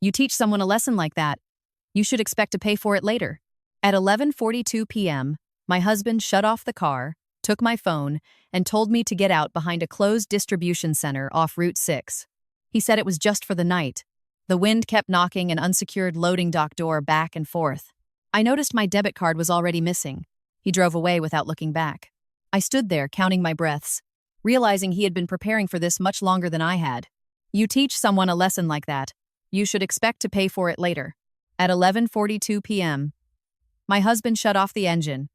You teach someone a lesson like that, you should expect to pay for it later. At 11:42 p.m., my husband shut off the car, took my phone, and told me to get out behind a closed distribution center off Route 6. He said it was just for the night. The wind kept knocking an unsecured loading dock door back and forth. I noticed my debit card was already missing. He drove away without looking back. I stood there counting my breaths, realizing he had been preparing for this much longer than I had. You teach someone a lesson like that, you should expect to pay for it later. At 11:42 p.m., my husband shut off the engine,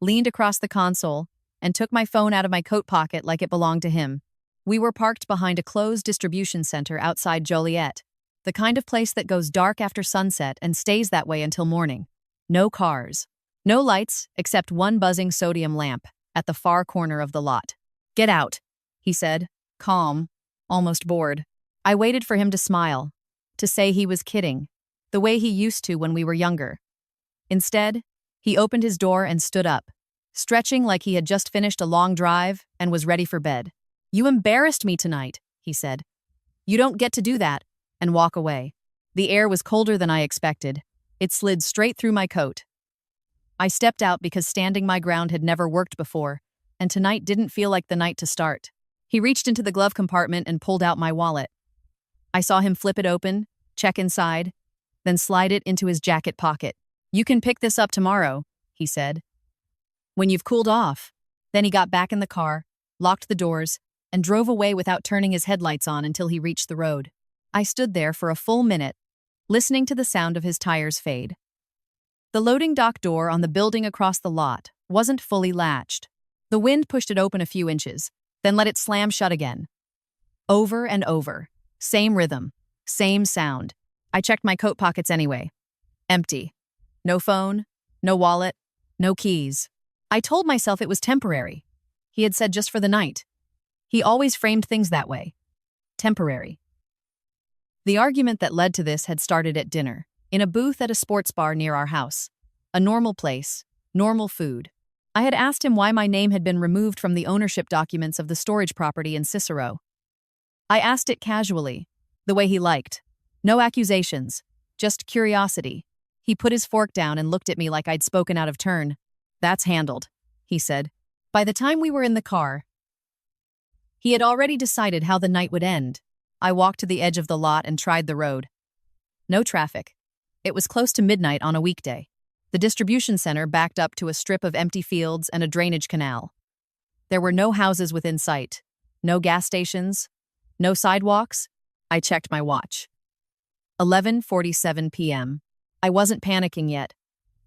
leaned across the console, and took my phone out of my coat pocket like it belonged to him. We were parked behind a closed distribution center outside Joliet, the kind of place that goes dark after sunset and stays that way until morning. No cars. No lights except one buzzing sodium lamp at the far corner of the lot. Get out, he said, calm, almost bored. I waited for him to smile, to say he was kidding, the way he used to when we were younger. Instead, he opened his door and stood up, stretching like he had just finished a long drive and was ready for bed. You embarrassed me tonight, he said. You don't get to do that, and walk away. The air was colder than I expected. It slid straight through my coat. I stepped out because standing my ground had never worked before, and tonight didn't feel like the night to start. He reached into the glove compartment and pulled out my wallet. I saw him flip it open, check inside, then slide it into his jacket pocket. You can pick this up tomorrow, he said, when you've cooled off. Then he got back in the car, locked the doors, and drove away without turning his headlights on until he reached the road. I stood there for a full minute, listening to the sound of his tires fade. The loading dock door on the building across the lot wasn't fully latched. The wind pushed it open a few inches, then let it slam shut again. Over and over. Same rhythm. Same sound. I checked my coat pockets anyway. Empty. No phone, no wallet, no keys. I told myself it was temporary. He had said just for the night. He always framed things that way. Temporary. The argument that led to this had started at dinner, in a booth at a sports bar near our house. A normal place, normal food. I had asked him why my name had been removed from the ownership documents of the storage property in Cicero. I asked it casually, the way he liked. No accusations, just curiosity. He put his fork down and looked at me like I'd spoken out of turn. That's handled, he said. By the time we were in the car, he had already decided how the night would end. I walked to the edge of the lot and tried the road. No traffic. It was close to midnight on a weekday. The distribution center backed up to a strip of empty fields and a drainage canal. There were no houses within sight, no gas stations, no sidewalks. I checked my watch. 11:47 p.m. I wasn't panicking yet.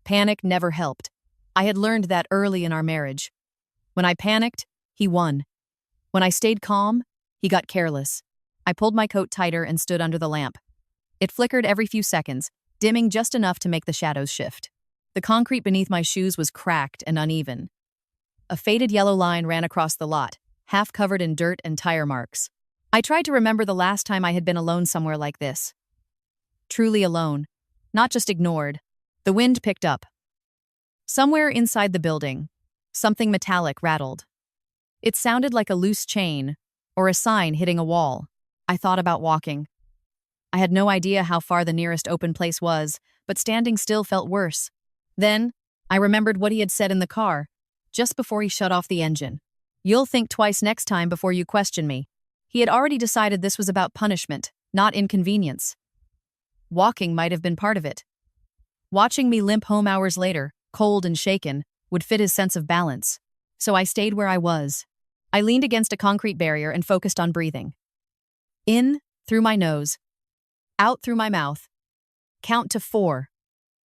Panic never helped. I had learned that early in our marriage. When I panicked, he won. When I stayed calm, he got careless. I pulled my coat tighter and stood under the lamp. It flickered every few seconds, dimming just enough to make the shadows shift. The concrete beneath my shoes was cracked and uneven. A faded yellow line ran across the lot, half covered in dirt and tire marks. I tried to remember the last time I had been alone somewhere like this. Truly alone, not just ignored. The wind picked up. Somewhere inside the building, something metallic rattled. It sounded like a loose chain or a sign hitting a wall. I thought about walking. I had no idea how far the nearest open place was, but standing still felt worse. Then, I remembered what he had said in the car, just before he shut off the engine. You'll think twice next time before you question me. He had already decided this was about punishment, not inconvenience. Walking might have been part of it. Watching me limp home hours later, cold and shaken, would fit his sense of balance. So I stayed where I was. I leaned against a concrete barrier and focused on breathing. In, through my nose. Out through my mouth. Count to 4.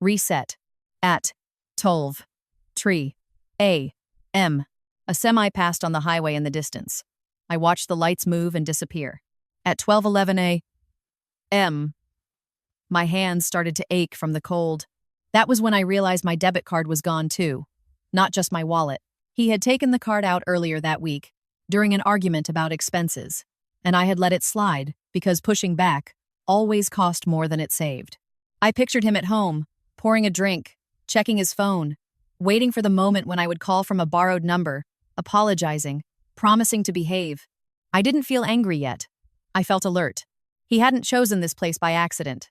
Reset. At 12. Tree. A.M. A semi passed on the highway in the distance. I watched the lights move and disappear. At 12:11 a.m., my hands started to ache from the cold. That was when I realized my debit card was gone too, not just my wallet. He had taken the card out earlier that week, during an argument about expenses, and I had let it slide because pushing back always cost more than it saved. I pictured him at home, pouring a drink, checking his phone, waiting for the moment when I would call from a borrowed number, apologizing, promising to behave. I didn't feel angry yet. I felt alert. He hadn't chosen this place by accident.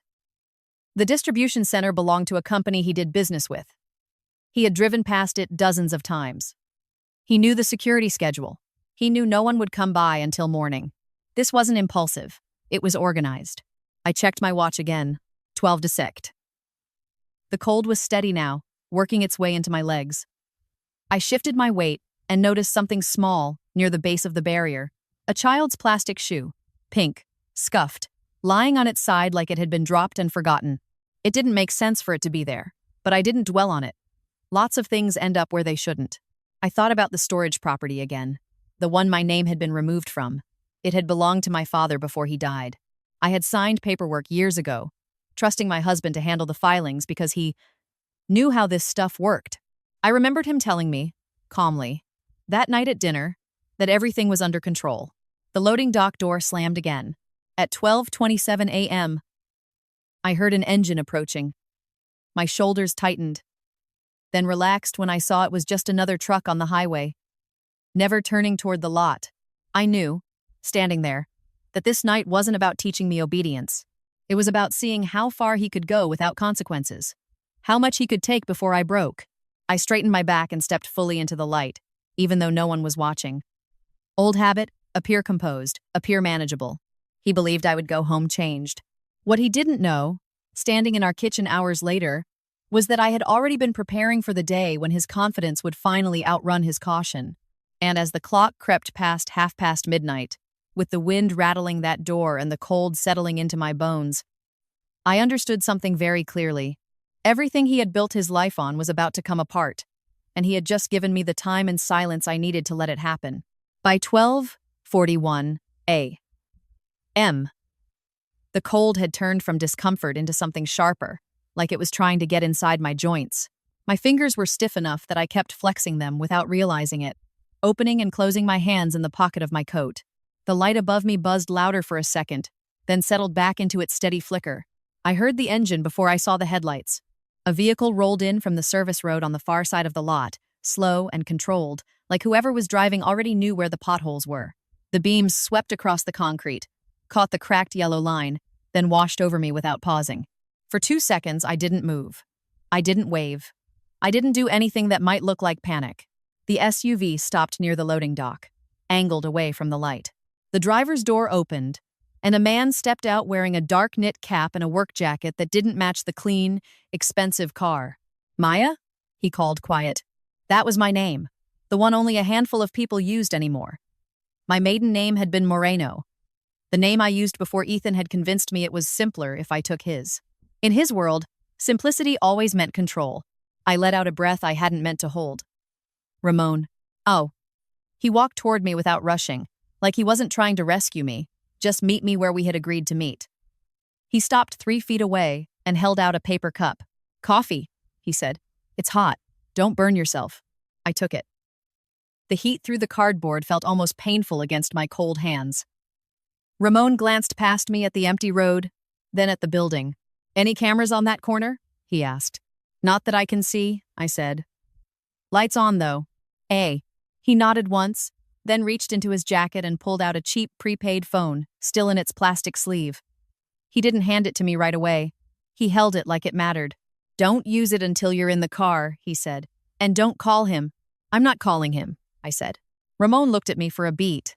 The distribution center belonged to a company he did business with. He had driven past it dozens of times. He knew the security schedule. He knew no one would come by until morning. This wasn't impulsive. It was organized. I checked my watch again. 12 to 6. The cold was steady now, working its way into my legs. I shifted my weight and noticed something small near the base of the barrier. A child's plastic shoe, pink, scuffed, lying on its side like it had been dropped and forgotten. It didn't make sense for it to be there, but I didn't dwell on it. Lots of things end up where they shouldn't. I thought about the storage property again, the one my name had been removed from. It had belonged to my father before he died. I had signed paperwork years ago, trusting my husband to handle the filings because he knew how this stuff worked. I remembered him telling me, calmly, that night at dinner, that everything was under control. The loading dock door slammed again. At 12:27 a.m., I heard an engine approaching. My shoulders tightened, then relaxed when I saw it was just another truck on the highway, never turning toward the lot. I knew, standing there, that this night wasn't about teaching me obedience. It was about seeing how far he could go without consequences, how much he could take before I broke. I straightened my back and stepped fully into the light, even though no one was watching. Old habit, appear composed, appear manageable. He believed I would go home changed. What he didn't know, standing in our kitchen hours later, was that I had already been preparing for the day when his confidence would finally outrun his caution. And as the clock crept past midnight, with the wind rattling that door and the cold settling into my bones, I understood something very clearly. Everything he had built his life on was about to come apart, and he had just given me the time and silence I needed to let it happen. By 12:41 a.m., the cold had turned from discomfort into something sharper, like it was trying to get inside my joints. My fingers were stiff enough that I kept flexing them without realizing it, opening and closing my hands in the pocket of my coat. The light above me buzzed louder for a second, then settled back into its steady flicker. I heard the engine before I saw the headlights. A vehicle rolled in from the service road on the far side of the lot, slow and controlled, like whoever was driving already knew where the potholes were. The beams swept across the concrete, caught the cracked yellow line, then washed over me without pausing. For 2 seconds, I didn't move. I didn't wave. I didn't do anything that might look like panic. The SUV stopped near the loading dock, angled away from the light. The driver's door opened, and a man stepped out wearing a dark knit cap and a work jacket that didn't match the clean, expensive car. Maya? He called quiet. That was my name, the one only a handful of people used anymore. My maiden name had been Moreno, the name I used before Ethan had convinced me it was simpler if I took his. In his world, simplicity always meant control. I let out a breath I hadn't meant to hold. Ramon. Oh. He walked toward me without rushing, like he wasn't trying to rescue me, just meet me where we had agreed to meet. He stopped 3 feet away and held out a paper cup. Coffee, he said. It's hot. Don't burn yourself. I took it. The heat through the cardboard felt almost painful against my cold hands. Ramon glanced past me at the empty road, then at the building. Any cameras on that corner? He asked. Not that I can see, I said. Lights on, though. He nodded once, then reached into his jacket and pulled out a cheap prepaid phone, still in its plastic sleeve. He didn't hand it to me right away. He held it like it mattered. Don't use it until you're in the car, he said. And don't call him. I'm not calling him, I said. Ramon looked at me for a beat.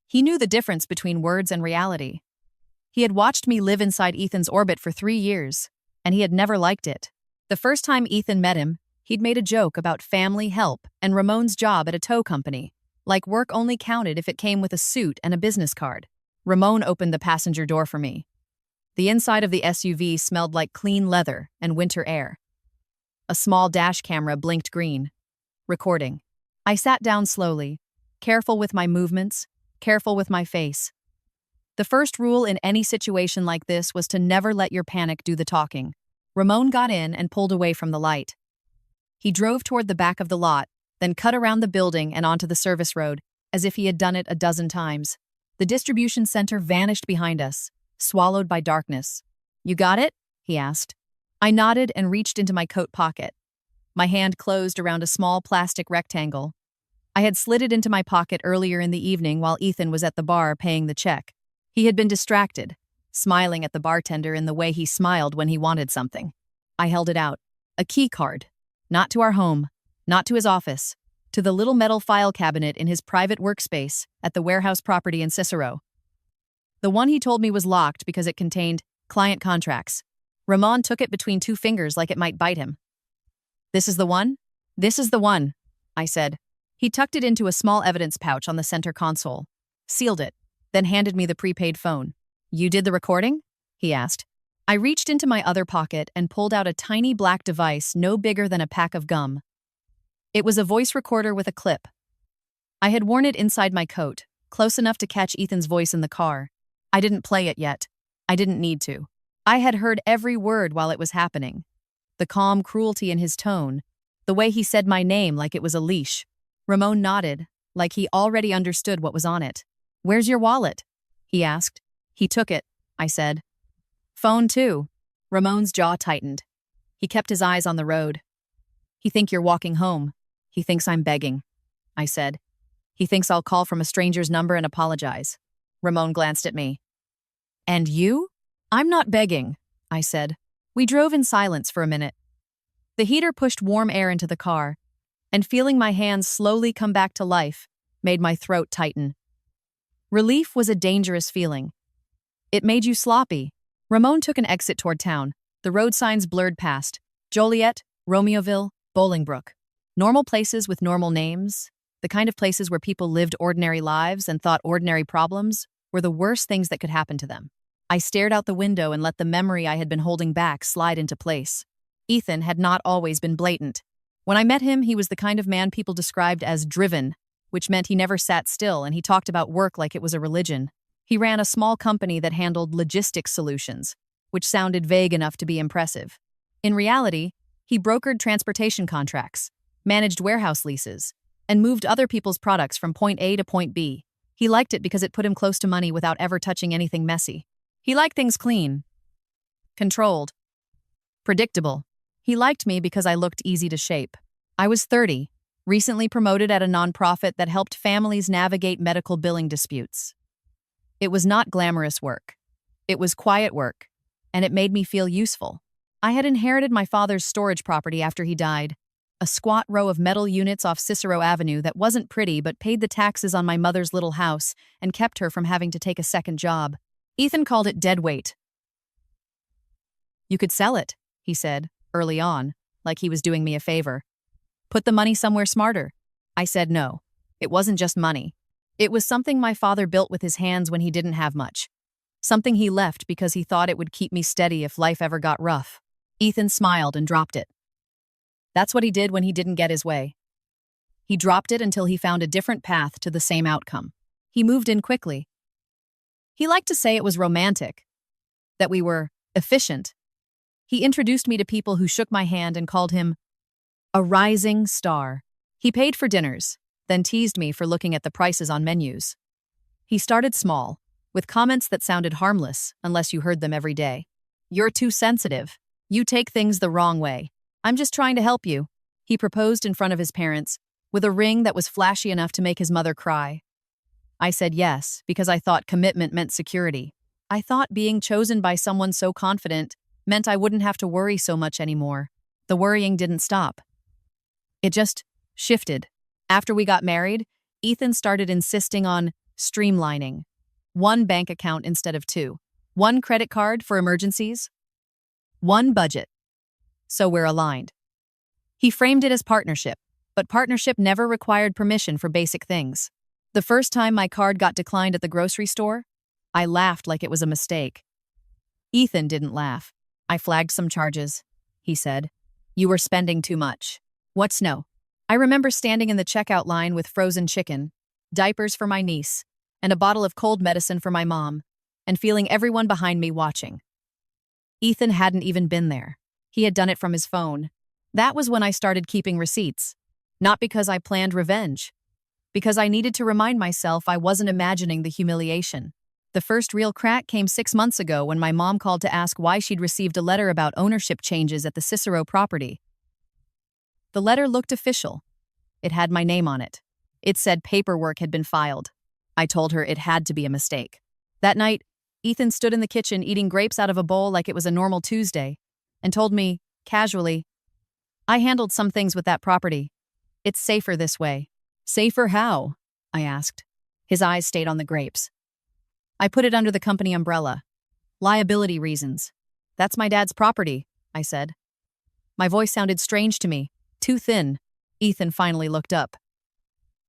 He knew the difference between words and reality. He had watched me live inside Ethan's orbit for 3 years, and he had never liked it. The first time Ethan met him, he'd made a joke about family help and Ramon's job at a tow company, like work only counted if it came with a suit and a business card. Ramon opened the passenger door for me. The inside of the SUV smelled like clean leather and winter air. A small dash camera blinked green. Recording. I sat down slowly, careful with my movements, careful with my face. The first rule in any situation like this was to never let your panic do the talking. Ramon got in and pulled away from the light. He drove toward the back of the lot, then cut around the building and onto the service road, as if he had done it a dozen times. The distribution center vanished behind us, swallowed by darkness. You got it? He asked. I nodded and reached into my coat pocket. My hand closed around a small plastic rectangle. I had slid it into my pocket earlier in the evening while Ethan was at the bar paying the check. He had been distracted, smiling at the bartender in the way he smiled when he wanted something. I held it out. A key card. Not to our home, not to his office, to the little metal file cabinet in his private workspace at the warehouse property in Cicero. The one he told me was locked because it contained client contracts. Ramon took it between two fingers like it might bite him. "This is the one?" "This is the one," I said. He tucked it into a small evidence pouch on the center console, sealed it, then handed me the prepaid phone. "You did the recording?" he asked. I reached into my other pocket and pulled out a tiny black device no bigger than a pack of gum. It was a voice recorder with a clip. I had worn it inside my coat, close enough to catch Ethan's voice in the car. I didn't play it yet. I didn't need to. I had heard every word while it was happening. The calm cruelty in his tone, the way he said my name like it was a leash. Ramon nodded, like he already understood what was on it. "Where's your wallet?" he asked. "He took it," I said. "Phone too." Ramon's jaw tightened. He kept his eyes on the road. "He think you're walking home. He thinks I'm begging," I said. "He thinks I'll call from a stranger's number and apologize." Ramon glanced at me. "And you?" "I'm not begging," I said. We drove in silence for a minute. The heater pushed warm air into the car, and feeling my hands slowly come back to life made my throat tighten. Relief was a dangerous feeling. It made you sloppy. Ramon took an exit toward town. The road signs blurred past. Joliet, Romeoville, Bolingbrook. Normal places with normal names, the kind of places where people lived ordinary lives and thought ordinary problems were the worst things that could happen to them. I stared out the window and let the memory I had been holding back slide into place. Ethan had not always been blatant. When I met him, he was the kind of man people described as driven, which meant he never sat still and he talked about work like it was a religion. He ran a small company that handled logistics solutions, which sounded vague enough to be impressive. In reality, he brokered transportation contracts, managed warehouse leases, and moved other people's products from point A to point B. He liked it because it put him close to money without ever touching anything messy. He liked things clean, controlled, predictable. He liked me because I looked easy to shape. I was 30, recently promoted at a nonprofit that helped families navigate medical billing disputes. It was not glamorous work. It was quiet work, and it made me feel useful. I had inherited my father's storage property after he died, a squat row of metal units off Cicero Avenue that wasn't pretty but paid the taxes on my mother's little house and kept her from having to take a second job. Ethan called it dead weight. "You could sell it," he said, early on, like he was doing me a favor. "Put the money somewhere smarter." I said no. It wasn't just money. It was something my father built with his hands when he didn't have much. Something he left because he thought it would keep me steady if life ever got rough. Ethan smiled and dropped it. That's what he did when he didn't get his way. He dropped it until he found a different path to the same outcome. He moved in quickly. He liked to say it was romantic, that we were efficient. He introduced me to people who shook my hand and called him a rising star. He paid for dinners, then teased me for looking at the prices on menus. He started small, with comments that sounded harmless unless you heard them every day. "You're too sensitive. You take things the wrong way. I'm just trying to help you." He proposed in front of his parents, with a ring that was flashy enough to make his mother cry. I said yes, because I thought commitment meant security. I thought being chosen by someone so confident meant I wouldn't have to worry so much anymore. The worrying didn't stop. It just shifted. After we got married, Ethan started insisting on streamlining. One bank account instead of two. One credit card for emergencies. One budget. So we're aligned. He framed it as partnership, but partnership never required permission for basic things. The first time my card got declined at the grocery store, I laughed like it was a mistake. Ethan didn't laugh. "I flagged some charges," he said. "You were spending too much." "What's no?" I remember standing in the checkout line with frozen chicken, diapers for my niece, and a bottle of cold medicine for my mom, and feeling everyone behind me watching. Ethan hadn't even been there. He had done it from his phone. That was when I started keeping receipts. Not because I planned revenge. Because I needed to remind myself I wasn't imagining the humiliation. The first real crack came 6 months ago when my mom called to ask why she'd received a letter about ownership changes at the Cicero property. The letter looked official. It had my name on it. It said paperwork had been filed. I told her it had to be a mistake. That night, Ethan stood in the kitchen eating grapes out of a bowl like it was a normal Tuesday, and told me, casually, "I handled some things with that property. It's safer this way." "Safer how?" I asked. His eyes stayed on the grapes. "I put it under the company umbrella. Liability reasons. That's my dad's property," I said. My voice sounded strange to me, too thin. Ethan finally looked up.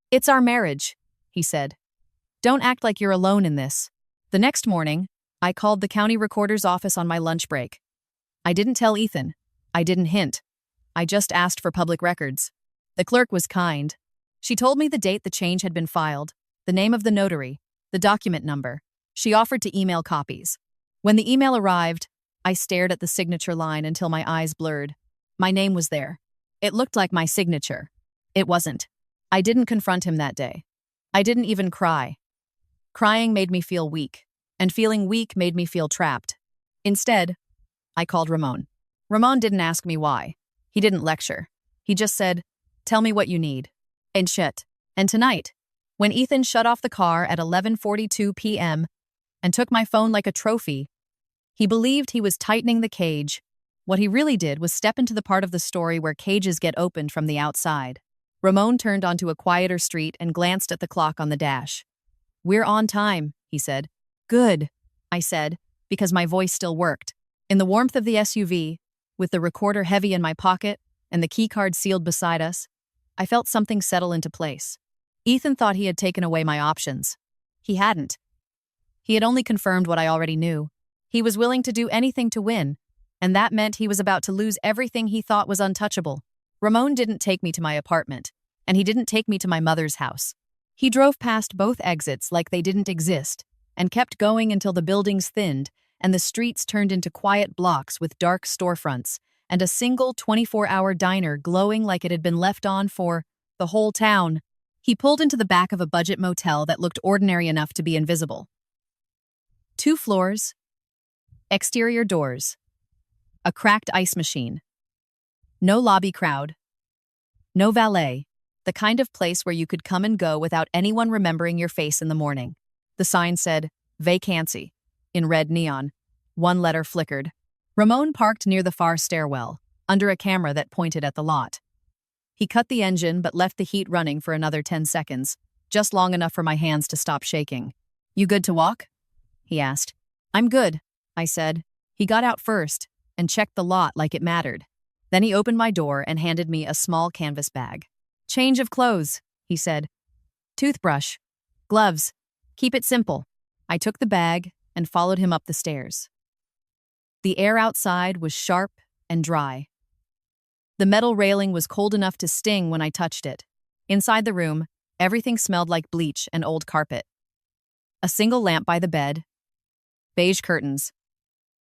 "It's our marriage," he said. "Don't act like you're alone in this." The next morning, I called the county recorder's office on my lunch break. I didn't tell Ethan. I didn't hint. I just asked for public records. The clerk was kind. She told me the date the change had been filed, the name of the notary, the document number. She offered to email copies. When the email arrived, I stared at the signature line until my eyes blurred. My name was there. It looked like my signature. It wasn't. I didn't confront him that day. I didn't even cry. Crying made me feel weak, and feeling weak made me feel trapped. Instead, I called Ramon. Ramon didn't ask me why. He didn't lecture. He just said, "Tell me what you need." And shit. And tonight, when Ethan shut off the car at 11:42 p.m. and took my phone like a trophy, he believed he was tightening the cage. What he really did was step into the part of the story where cages get opened from the outside. Ramon turned onto a quieter street and glanced at the clock on the dash. "We're on time," he said. "Good," I said, because my voice still worked. In the warmth of the SUV, with the recorder heavy in my pocket and the keycard sealed beside us, I felt something settle into place. Ethan thought he had taken away my options. He hadn't. He had only confirmed what I already knew. He was willing to do anything to win, and that meant he was about to lose everything he thought was untouchable. Ramon didn't take me to my apartment, and he didn't take me to my mother's house. He drove past both exits like they didn't exist, and kept going until the buildings thinned and the streets turned into quiet blocks with dark storefronts and a single 24-hour diner glowing like it had been left on for the whole town. He pulled into the back of a budget motel that looked ordinary enough to be invisible. 2 floors, exterior doors, a cracked ice machine, no lobby crowd, no valet, the kind of place where you could come and go without anyone remembering your face in the morning. The sign said, "Vacancy," in red neon. One letter flickered. Ramon parked near the far stairwell, under a camera that pointed at the lot. He cut the engine but left the heat running for another 10 seconds, just long enough for my hands to stop shaking. "You good to walk?" he asked. "I'm good," I said. He got out first and checked the lot like it mattered. Then he opened my door and handed me a small canvas bag. "Change of clothes," he said. "Toothbrush. Gloves. Keep it simple." I took the bag and followed him up the stairs. The air outside was sharp and dry. The metal railing was cold enough to sting when I touched it. Inside the room, everything smelled like bleach and old carpet. A single lamp by the bed, beige curtains,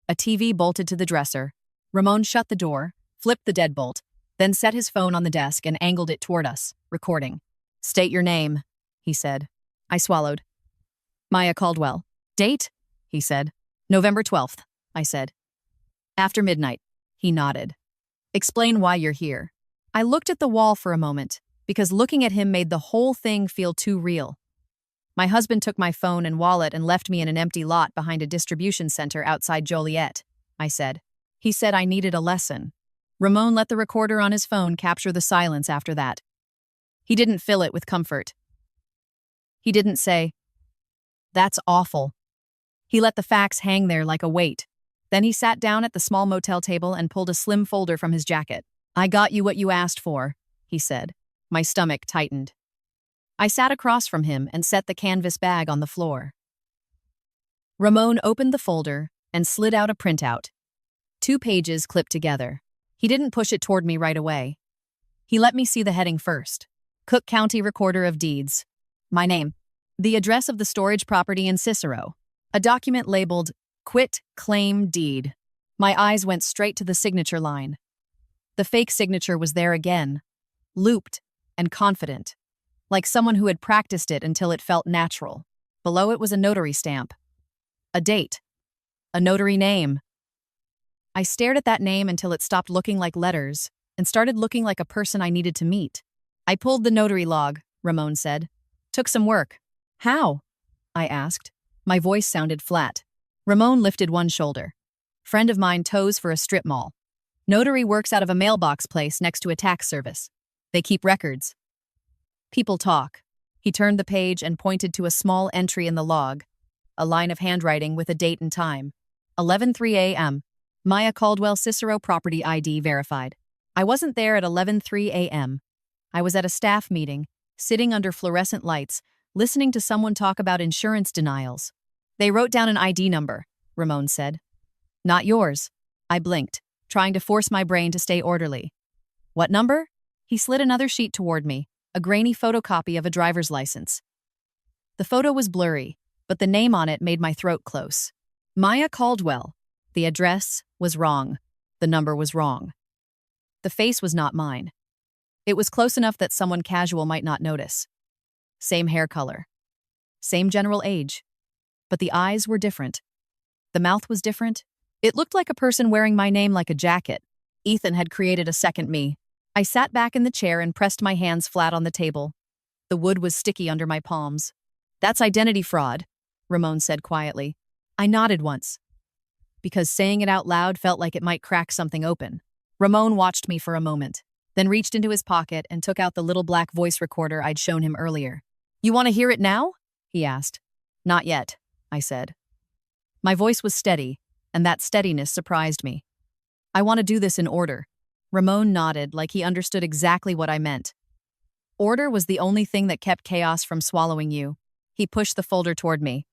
a TV bolted to the dresser. Ramon shut the door, flipped the deadbolt, then set his phone on the desk and angled it toward us, recording. "State your name," he said. I swallowed. "Maya Caldwell." "Date?" he said. "November 12th, I said. "After midnight," he nodded. "Explain why you're here." I looked at the wall for a moment, because looking at him made the whole thing feel too real. "My husband took my phone and wallet and left me in an empty lot behind a distribution center outside Joliet," I said. "He said I needed a lesson." Ramon let the recorder on his phone capture the silence after that. He didn't fill it with comfort. He didn't say, "That's awful." He let the facts hang there like a weight. Then he sat down at the small motel table and pulled a slim folder from his jacket. "I got you what you asked for," he said. My stomach tightened. I sat across from him and set the canvas bag on the floor. Ramon opened the folder and slid out a printout. 2 pages clipped together. He didn't push it toward me right away. He let me see the heading first. Cook County Recorder of Deeds. My name. The address of the storage property in Cicero. A document labeled Quit Claim Deed. My eyes went straight to the signature line. The fake signature was there again, looped and confident, like someone who had practiced it until it felt natural. Below it was a notary stamp. A date. A notary name. I stared at that name until it stopped looking like letters and started looking like a person I needed to meet. "I pulled the notary log," Ramon said. "Took some work." "How?" I asked. My voice sounded flat. Ramon lifted one shoulder. Friend of mine tows for a strip mall. Notary works out of a mailbox place next to a tax service. They keep records. People talk. He turned the page and pointed to a small entry in the log, a line of handwriting with a date and time. 11:03 a.m. Maya Caldwell Cicero property ID verified. I wasn't there at 11:03 a.m. I was at a staff meeting, sitting under fluorescent lights, listening to someone talk about insurance denials. They wrote down an ID number, Ramon said. Not yours. I blinked, trying to force my brain to stay orderly. What number? He slid another sheet toward me, a grainy photocopy of a driver's license. The photo was blurry, but the name on it made my throat close. Maya Caldwell. The address was wrong. The number was wrong. The face was not mine. It was close enough that someone casual might not notice. Same hair color. Same general age. But the eyes were different. The mouth was different. It looked like a person wearing my name like a jacket. Ethan had created a second me. I sat back in the chair and pressed my hands flat on the table. The wood was sticky under my palms. That's identity fraud, Ramon said quietly. I nodded once, because saying it out loud felt like it might crack something open. Ramon watched me for a moment, then reached into his pocket and took out the little black voice recorder I'd shown him earlier. You want to hear it now? He asked. Not yet, I said. My voice was steady, and that steadiness surprised me. I want to do this in order. Ramon nodded like he understood exactly what I meant. Order was the only thing that kept chaos from swallowing you. He pushed the folder toward me.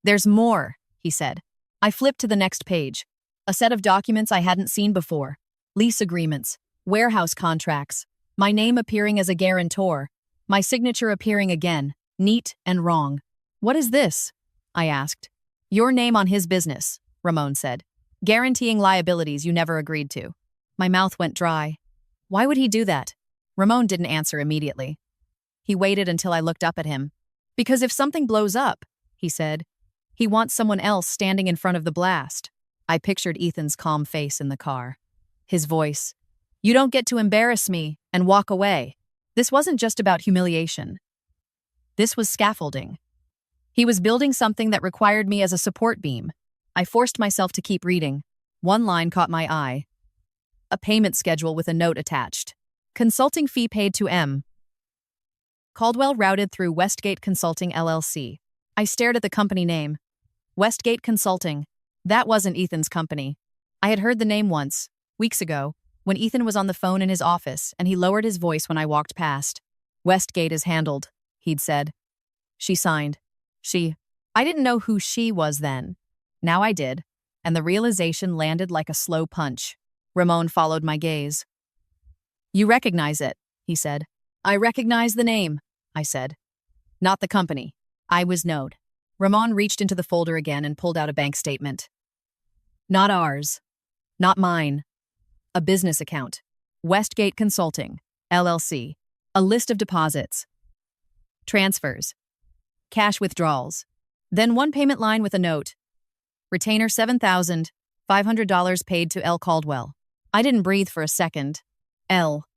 There's more, he said. I flipped to the next page. A set of documents I hadn't seen before. Lease agreements, warehouse contracts, my name appearing as a guarantor, my signature appearing again, neat and wrong. What is this? I asked. Your name on his business, Ramon said, guaranteeing liabilities you never agreed to. My mouth went dry. Why would he do that? Ramon didn't answer immediately. He waited until I looked up at him. Because if something blows up, he said, he wants someone else standing in front of the blast. I pictured Ethan's calm face in the car. His voice. You don't get to embarrass me and walk away. This wasn't just about humiliation. This was scaffolding. He was building something that required me as a support beam. I forced myself to keep reading. One line caught my eye. A payment schedule with a note attached. Consulting fee paid to M. Caldwell routed through Westgate Consulting LLC. I stared at the company name. Westgate Consulting. That wasn't Ethan's company. I had heard the name once, weeks ago, when Ethan was on the phone in his office and he lowered his voice when I walked past. Westgate is handled, he'd said. She signed. I didn't know who she was then. Now I did, and the realization landed like a slow punch. Ramon followed my gaze. You recognize it, he said. I recognize the name, I said. Not the company. I was Node. Ramon reached into the folder again and pulled out a bank statement. Not ours. Not mine. A business account. Westgate Consulting, LLC. A list of deposits. Transfers. Cash withdrawals. Then one payment line with a note. Retainer $7,500 paid to L. Caldwell. I didn't breathe for a second. L.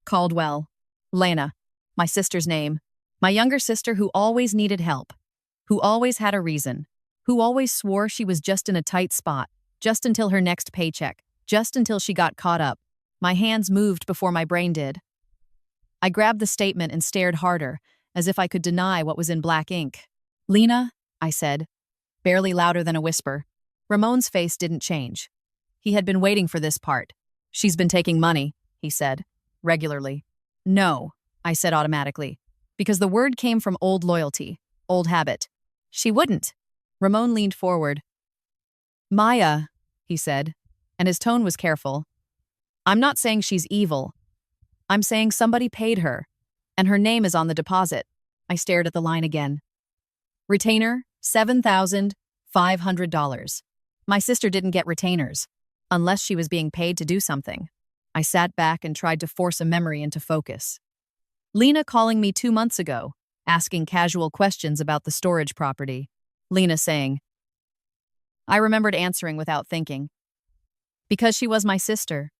Caldwell. Lena. My sister's name. My younger sister who always needed help. Who always had a reason. Who always swore she was just in a tight spot. Just until her next paycheck. Just until she got caught up. My hands moved before my brain did. I grabbed the statement and stared harder, as if I could deny what was in black ink. Lena, I said, barely louder than a whisper. Ramon's face didn't change. He had been waiting for this part. She's been taking money, he said, regularly. No, I said automatically, because the word came from old loyalty, old habit. She wouldn't. Ramon leaned forward. Maya, he said, and his tone was careful. I'm not saying she's evil. I'm saying somebody paid her, and her name is on the deposit. I stared at the line again. Retainer, $7,500. My sister didn't get retainers, unless she was being paid to do something. I sat back and tried to force a memory into focus. Lena calling me 2 months ago, asking casual questions about the storage property. Lena saying. I remembered answering without thinking. Because she was my sister.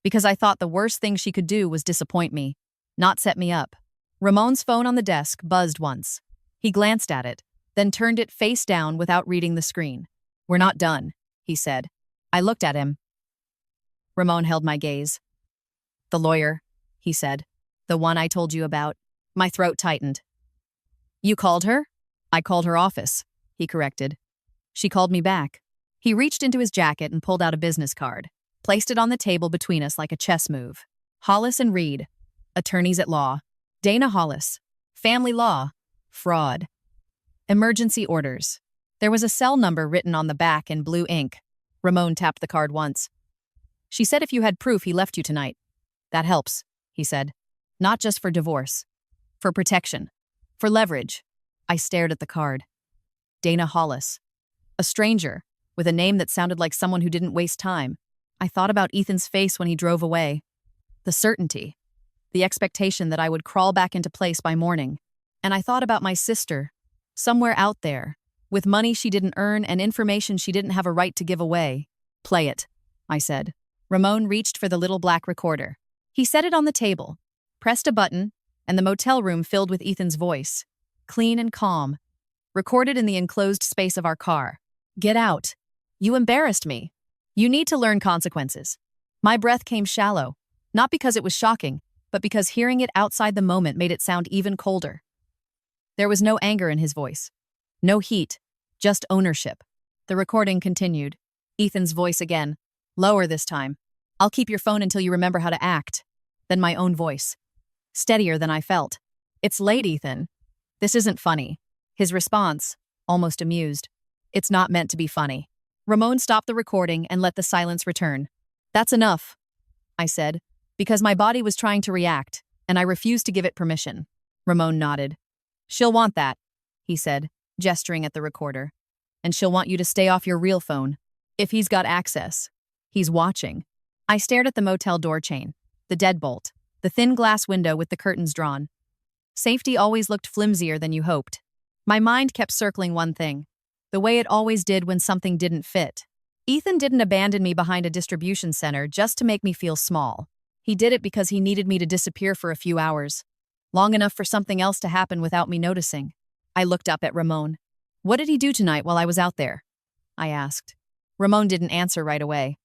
Because I thought the worst thing she could do was disappoint me, not set me up. Ramon's phone on the desk buzzed once. He glanced at it, then turned it face down without reading the screen. We're not done, he said. I looked at him. Ramon held my gaze. The lawyer, he said. The one I told you about. My throat tightened. You called her? I called her office, he corrected. She called me back. He reached into his jacket and pulled out a business card, placed it on the table between us like a chess move. Hollis and Reed, attorneys at law. Dana Hollis, family law, fraud. Emergency orders. There was a cell number written on the back in blue ink. Ramon tapped the card once. She said if you had proof he left you tonight. That helps, he said. Not just for divorce. For protection. For leverage. I stared at the card. Dana Hollis. A stranger, with a name that sounded like someone who didn't waste time. I thought about Ethan's face when he drove away. The certainty. The expectation that I would crawl back into place by morning. And I thought about my sister, somewhere out there, with money she didn't earn and information she didn't have a right to give away. Play it, I said. Ramon reached for the little black recorder. He set it on the table, pressed a button, and the motel room filled with Ethan's voice. Clean and calm. Recorded in the enclosed space of our car. Get out. You embarrassed me. You need to learn consequences. My breath came shallow, not because it was shocking, but because hearing it outside the moment made it sound even colder. There was no anger in his voice. No heat, just ownership. The recording continued. Ethan's voice again, lower this time. I'll keep your phone until you remember how to act. Then my own voice. Steadier than I felt. It's late, Ethan. This isn't funny. His response, almost amused. It's not meant to be funny. Ramon stopped the recording and let the silence return. That's enough, I said, because my body was trying to react, and I refused to give it permission. Ramon nodded. She'll want that, he said, gesturing at the recorder. And she'll want you to stay off your real phone. If he's got access. He's watching. I stared at the motel door chain, the deadbolt, the thin glass window with the curtains drawn. Safety always looked flimsier than you hoped. My mind kept circling one thing, the way it always did when something didn't fit. Ethan didn't abandon me behind a distribution center just to make me feel small. He did it because he needed me to disappear for a few hours, long enough for something else to happen without me noticing. I looked up at Ramon. What did he do tonight while I was out there? I asked. Ramon didn't answer right away.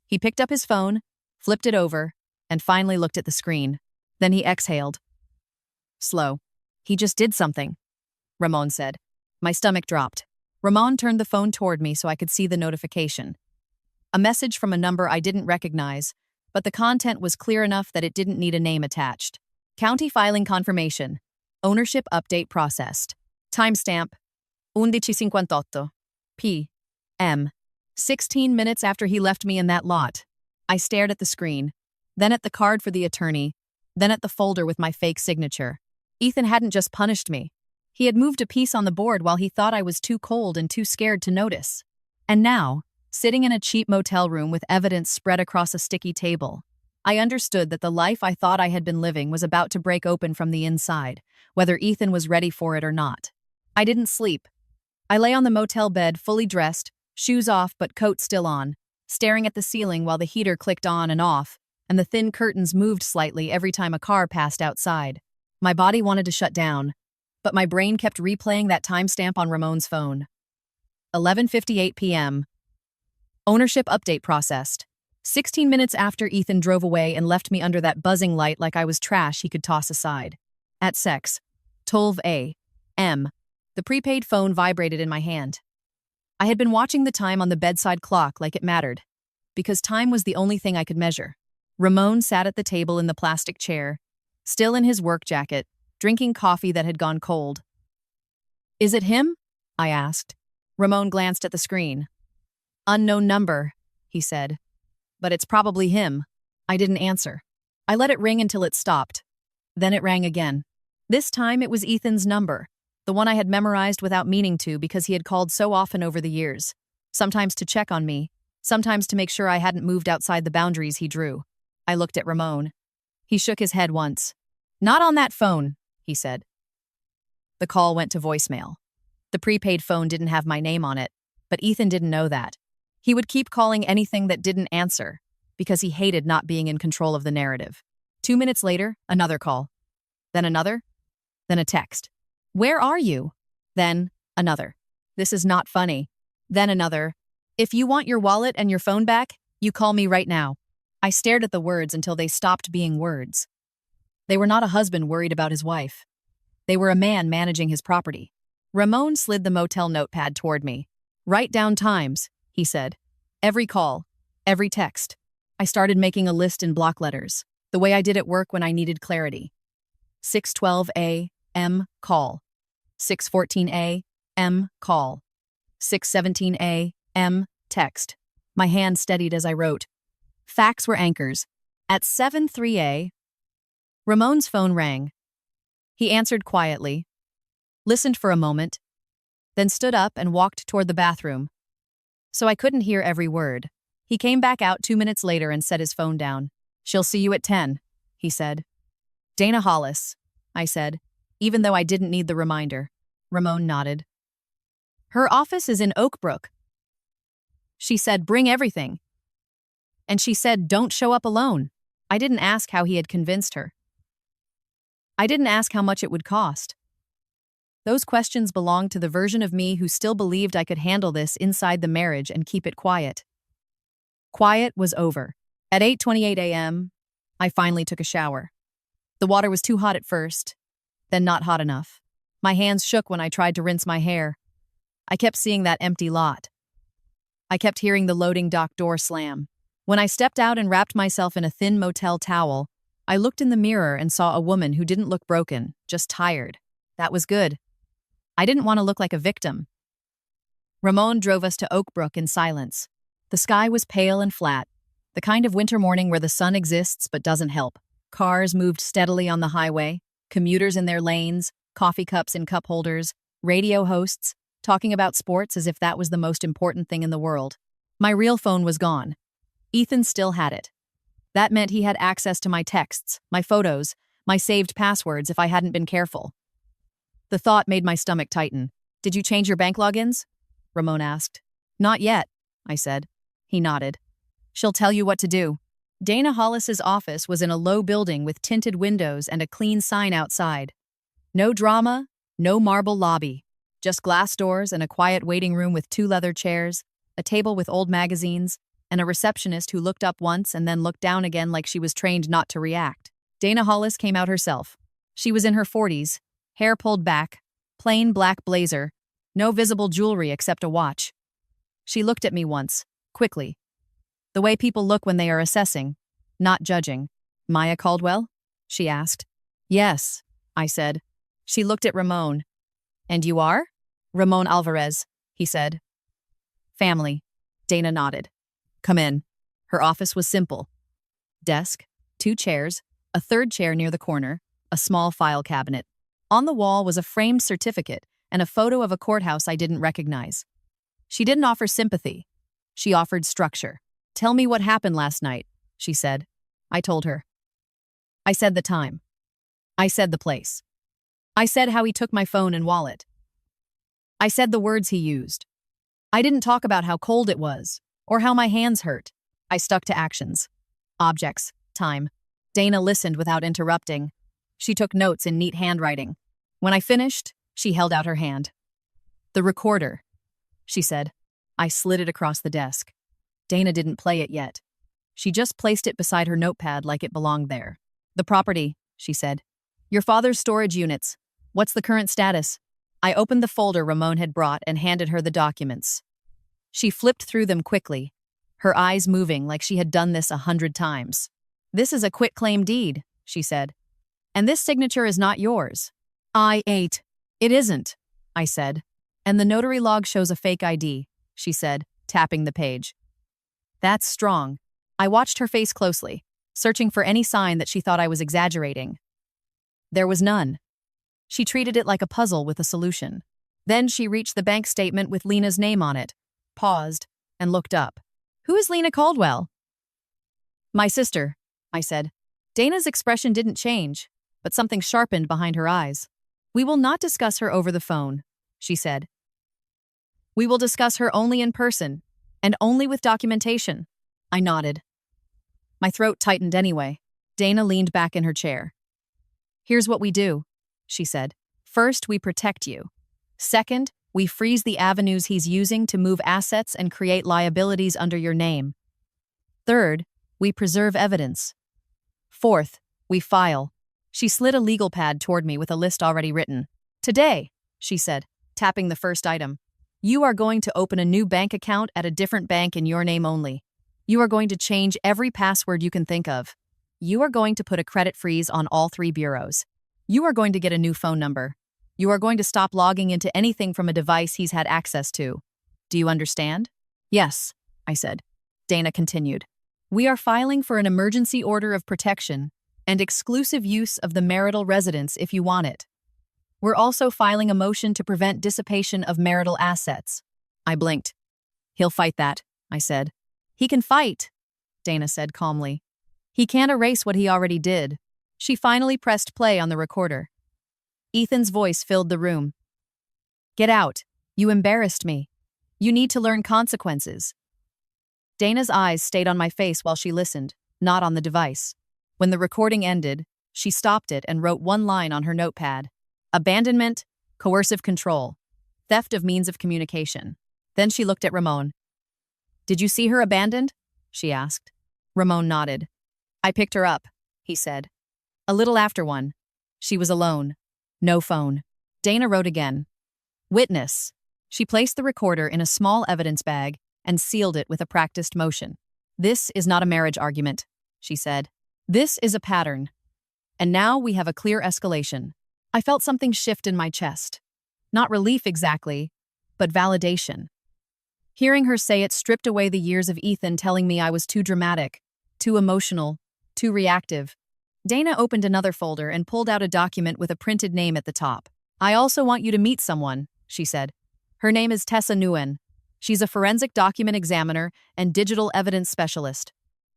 He picked up his phone, flipped it over, and finally looked at the screen. Then he exhaled. Slow. He just did something, Ramon said. My stomach dropped. Ramon turned the phone toward me so I could see the notification. A message from a number I didn't recognize, but the content was clear enough that it didn't need a name attached. County filing confirmation. Ownership update processed. Timestamp 11:58 p.m. 16 minutes after he left me in that lot. I stared at the screen, then at the card for the attorney, then at the folder with my fake signature. Ethan hadn't just punished me. He had moved a piece on the board while he thought I was too cold and too scared to notice. And now, sitting in a cheap motel room with evidence spread across a sticky table, I understood that the life I thought I had been living was about to break open from the inside, whether Ethan was ready for it or not. I didn't sleep. I lay on the motel bed, fully dressed, shoes off but coat still on, staring at the ceiling while the heater clicked on and off, and the thin curtains moved slightly every time a car passed outside. My body wanted to shut down, but my brain kept replaying that timestamp on Ramon's phone. 11:58 p.m. Ownership update processed. 16 minutes after Ethan drove away and left me under that buzzing light like I was trash he could toss aside. At sex. 12 a.m. The prepaid phone vibrated in my hand. I had been watching the time on the bedside clock like it mattered, because time was the only thing I could measure. Ramon sat at the table in the plastic chair, still in his work jacket, drinking coffee that had gone cold. Is it him? I asked. Ramon glanced at the screen. Unknown number, he said. But it's probably him. I didn't answer. I let it ring until it stopped. Then it rang again. This time it was Ethan's number, the one I had memorized without meaning to because he had called so often over the years, sometimes to check on me, sometimes to make sure I hadn't moved outside the boundaries he drew. I looked at Ramon. He shook his head once. Not on that phone, he said. The call went to voicemail. The prepaid phone didn't have my name on it, but Ethan didn't know that. He would keep calling anything that didn't answer, because he hated not being in control of the narrative. 2 minutes later, another call. Then another. Then a text. Where are you? Then another. This is not funny. Then another. If you want your wallet and your phone back, you call me right now. I stared at the words until they stopped being words. They were not a husband worried about his wife. They were a man managing his property. Ramon slid the motel notepad toward me. Write down times, he said. Every call, every text. I started making a list in block letters, the way I did at work when I needed clarity. 6:12 a.m. call. 6:14 a.m. call. 6:17 a.m. text. My hand steadied as I wrote. Facts were anchors. At 7:03 a.m., Ramon's phone rang. He answered quietly, listened for a moment, then stood up and walked toward the bathroom. So I couldn't hear every word. He came back out 2 minutes later and set his phone down. She'll see you at 10, he said. Dana Hollis, I said, even though I didn't need the reminder. Ramon nodded. Her office is in Oak Brook. She said, bring everything. And she said, don't show up alone. I didn't ask how he had convinced her. I didn't ask how much it would cost. Those questions belonged to the version of me who still believed I could handle this inside the marriage and keep it quiet. Quiet was over. At 8:28 a.m., I finally took a shower. The water was too hot at first, then not hot enough. My hands shook when I tried to rinse my hair. I kept seeing that empty lot. I kept hearing the loading dock door slam. When I stepped out and wrapped myself in a thin motel towel, I looked in the mirror and saw a woman who didn't look broken, just tired. That was good. I didn't want to look like a victim. Ramon drove us to Oak Brook in silence. The sky was pale and flat, the kind of winter morning where the sun exists but doesn't help. Cars moved steadily on the highway, commuters in their lanes, coffee cups in cup holders, radio hosts, talking about sports as if that was the most important thing in the world. My real phone was gone. Ethan still had it. That meant he had access to my texts, my photos, my saved passwords if I hadn't been careful. The thought made my stomach tighten. Did you change your bank logins? Ramon asked. Not yet, I said. He nodded. She'll tell you what to do. Dana Hollis's office was in a low building with tinted windows and a clean sign outside. No drama, no marble lobby. Just glass doors and a quiet waiting room with 2 leather chairs, a table with old magazines, and a receptionist who looked up once and then looked down again like she was trained not to react. Dana Hollis came out herself. She was in her 40s, hair pulled back, plain black blazer, no visible jewelry except a watch. She looked at me once, quickly. The way people look when they are assessing, not judging. Maya Caldwell? She asked. Yes, I said. She looked at Ramon. And you are? Ramon Alvarez, he said. Family. Dana nodded. Come in. Her office was simple. Desk, 2 chairs, a 3rd chair near the corner, a small file cabinet. On the wall was a framed certificate and a photo of a courthouse I didn't recognize. She didn't offer sympathy. She offered structure. Tell me what happened last night, she said. I told her. I said the time. I said the place. I said how he took my phone and wallet. I said the words he used. I didn't talk about how cold it was, or how my hands hurt. I stuck to actions. Objects. Time. Dana listened without interrupting. She took notes in neat handwriting. When I finished, she held out her hand. The recorder, she said. I slid it across the desk. Dana didn't play it yet. She just placed it beside her notepad like it belonged there. The property, she said. Your father's storage units. What's the current status? I opened the folder Ramon had brought and handed her the documents. She flipped through them quickly, her eyes moving like she had done this 100 times. This is a quitclaim deed, she said. And this signature is not yours. It isn't, I said. And the notary log shows a fake ID, she said, tapping the page. That's strong. I watched her face closely, searching for any sign that she thought I was exaggerating. There was none. She treated it like a puzzle with a solution. Then she reached the bank statement with Lena's name on it, paused, and looked up. Who is Lena Caldwell? My sister, I said. Dana's expression didn't change, but something sharpened behind her eyes. We will not discuss her over the phone, she said. We will discuss her only in person, and only with documentation. I nodded. My throat tightened anyway. Dana leaned back in her chair. Here's what we do, she said. First, we protect you. Second, we We freeze the avenues he's using to move assets and create liabilities under your name. Third, we preserve evidence. Fourth, we file. She slid a legal pad toward me with a list already written. Today, she said, tapping the first item, you are going to open a new bank account at a different bank in your name only. You are going to change every password you can think of. You are going to put a credit freeze on all 3 bureaus. You are going to get a new phone number. You are going to stop logging into anything from a device he's had access to. Do you understand? Yes, I said. Dana continued. We are filing for an emergency order of protection and exclusive use of the marital residence if you want it. We're also filing a motion to prevent dissipation of marital assets. I blinked. He'll fight that, I said. He can fight, Dana said calmly. He can't erase what he already did. She finally pressed play on the recorder. Ethan's voice filled the room. Get out. You embarrassed me. You need to learn consequences. Dana's eyes stayed on my face while she listened, not on the device. When the recording ended, she stopped it and wrote one line on her notepad. Abandonment, coercive control, theft of means of communication. Then she looked at Ramon. Did you see her abandoned? She asked. Ramon nodded. I picked her up, he said. A little after 1. She was alone. No phone. Dana wrote again. Witness. She placed the recorder in a small evidence bag and sealed it with a practiced motion. This is not a marriage argument, she said. This is a pattern. And now we have a clear escalation. I felt something shift in my chest. Not relief exactly, but validation. Hearing her say it stripped away the years of Ethan telling me I was too dramatic, too emotional, too reactive. Dana opened another folder and pulled out a document with a printed name at the top. I also want you to meet someone, she said. Her name is Tessa Nguyen. She's a forensic document examiner and digital evidence specialist.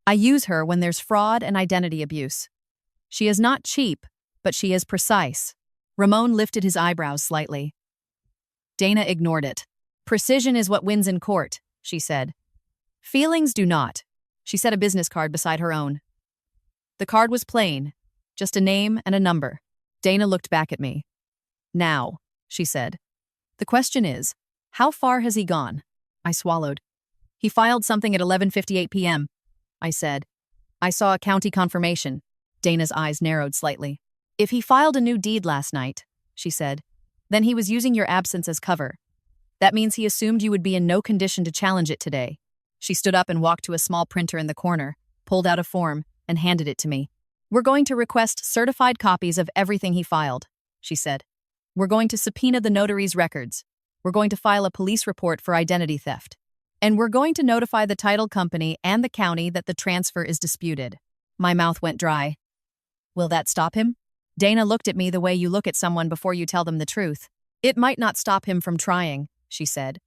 I use her when there's fraud and identity abuse. She is not cheap, but she is precise. Ramon lifted his eyebrows slightly. Dana ignored it. Precision is what wins in court, she said. Feelings do not. She set a business card beside her own. The card was plain, just a name and a number. Dana looked back at me. Now, she said. The question is, how far has he gone? I swallowed. He filed something at 11:58 p.m., I said. I saw a county confirmation. Dana's eyes narrowed slightly. If he filed a new deed last night, she said, then he was using your absence as cover. That means he assumed you would be in no condition to challenge it today. She stood up and walked to a small printer in the corner, pulled out a form, and handed it to me. We're going to request certified copies of everything he filed, she said. We're going to subpoena the notary's records. We're going to file a police report for identity theft. And we're going to notify the title company and the county that the transfer is disputed. My mouth went dry. Will that stop him? Dana looked at me the way you look at someone before you tell them the truth. It might not stop him from trying, she said.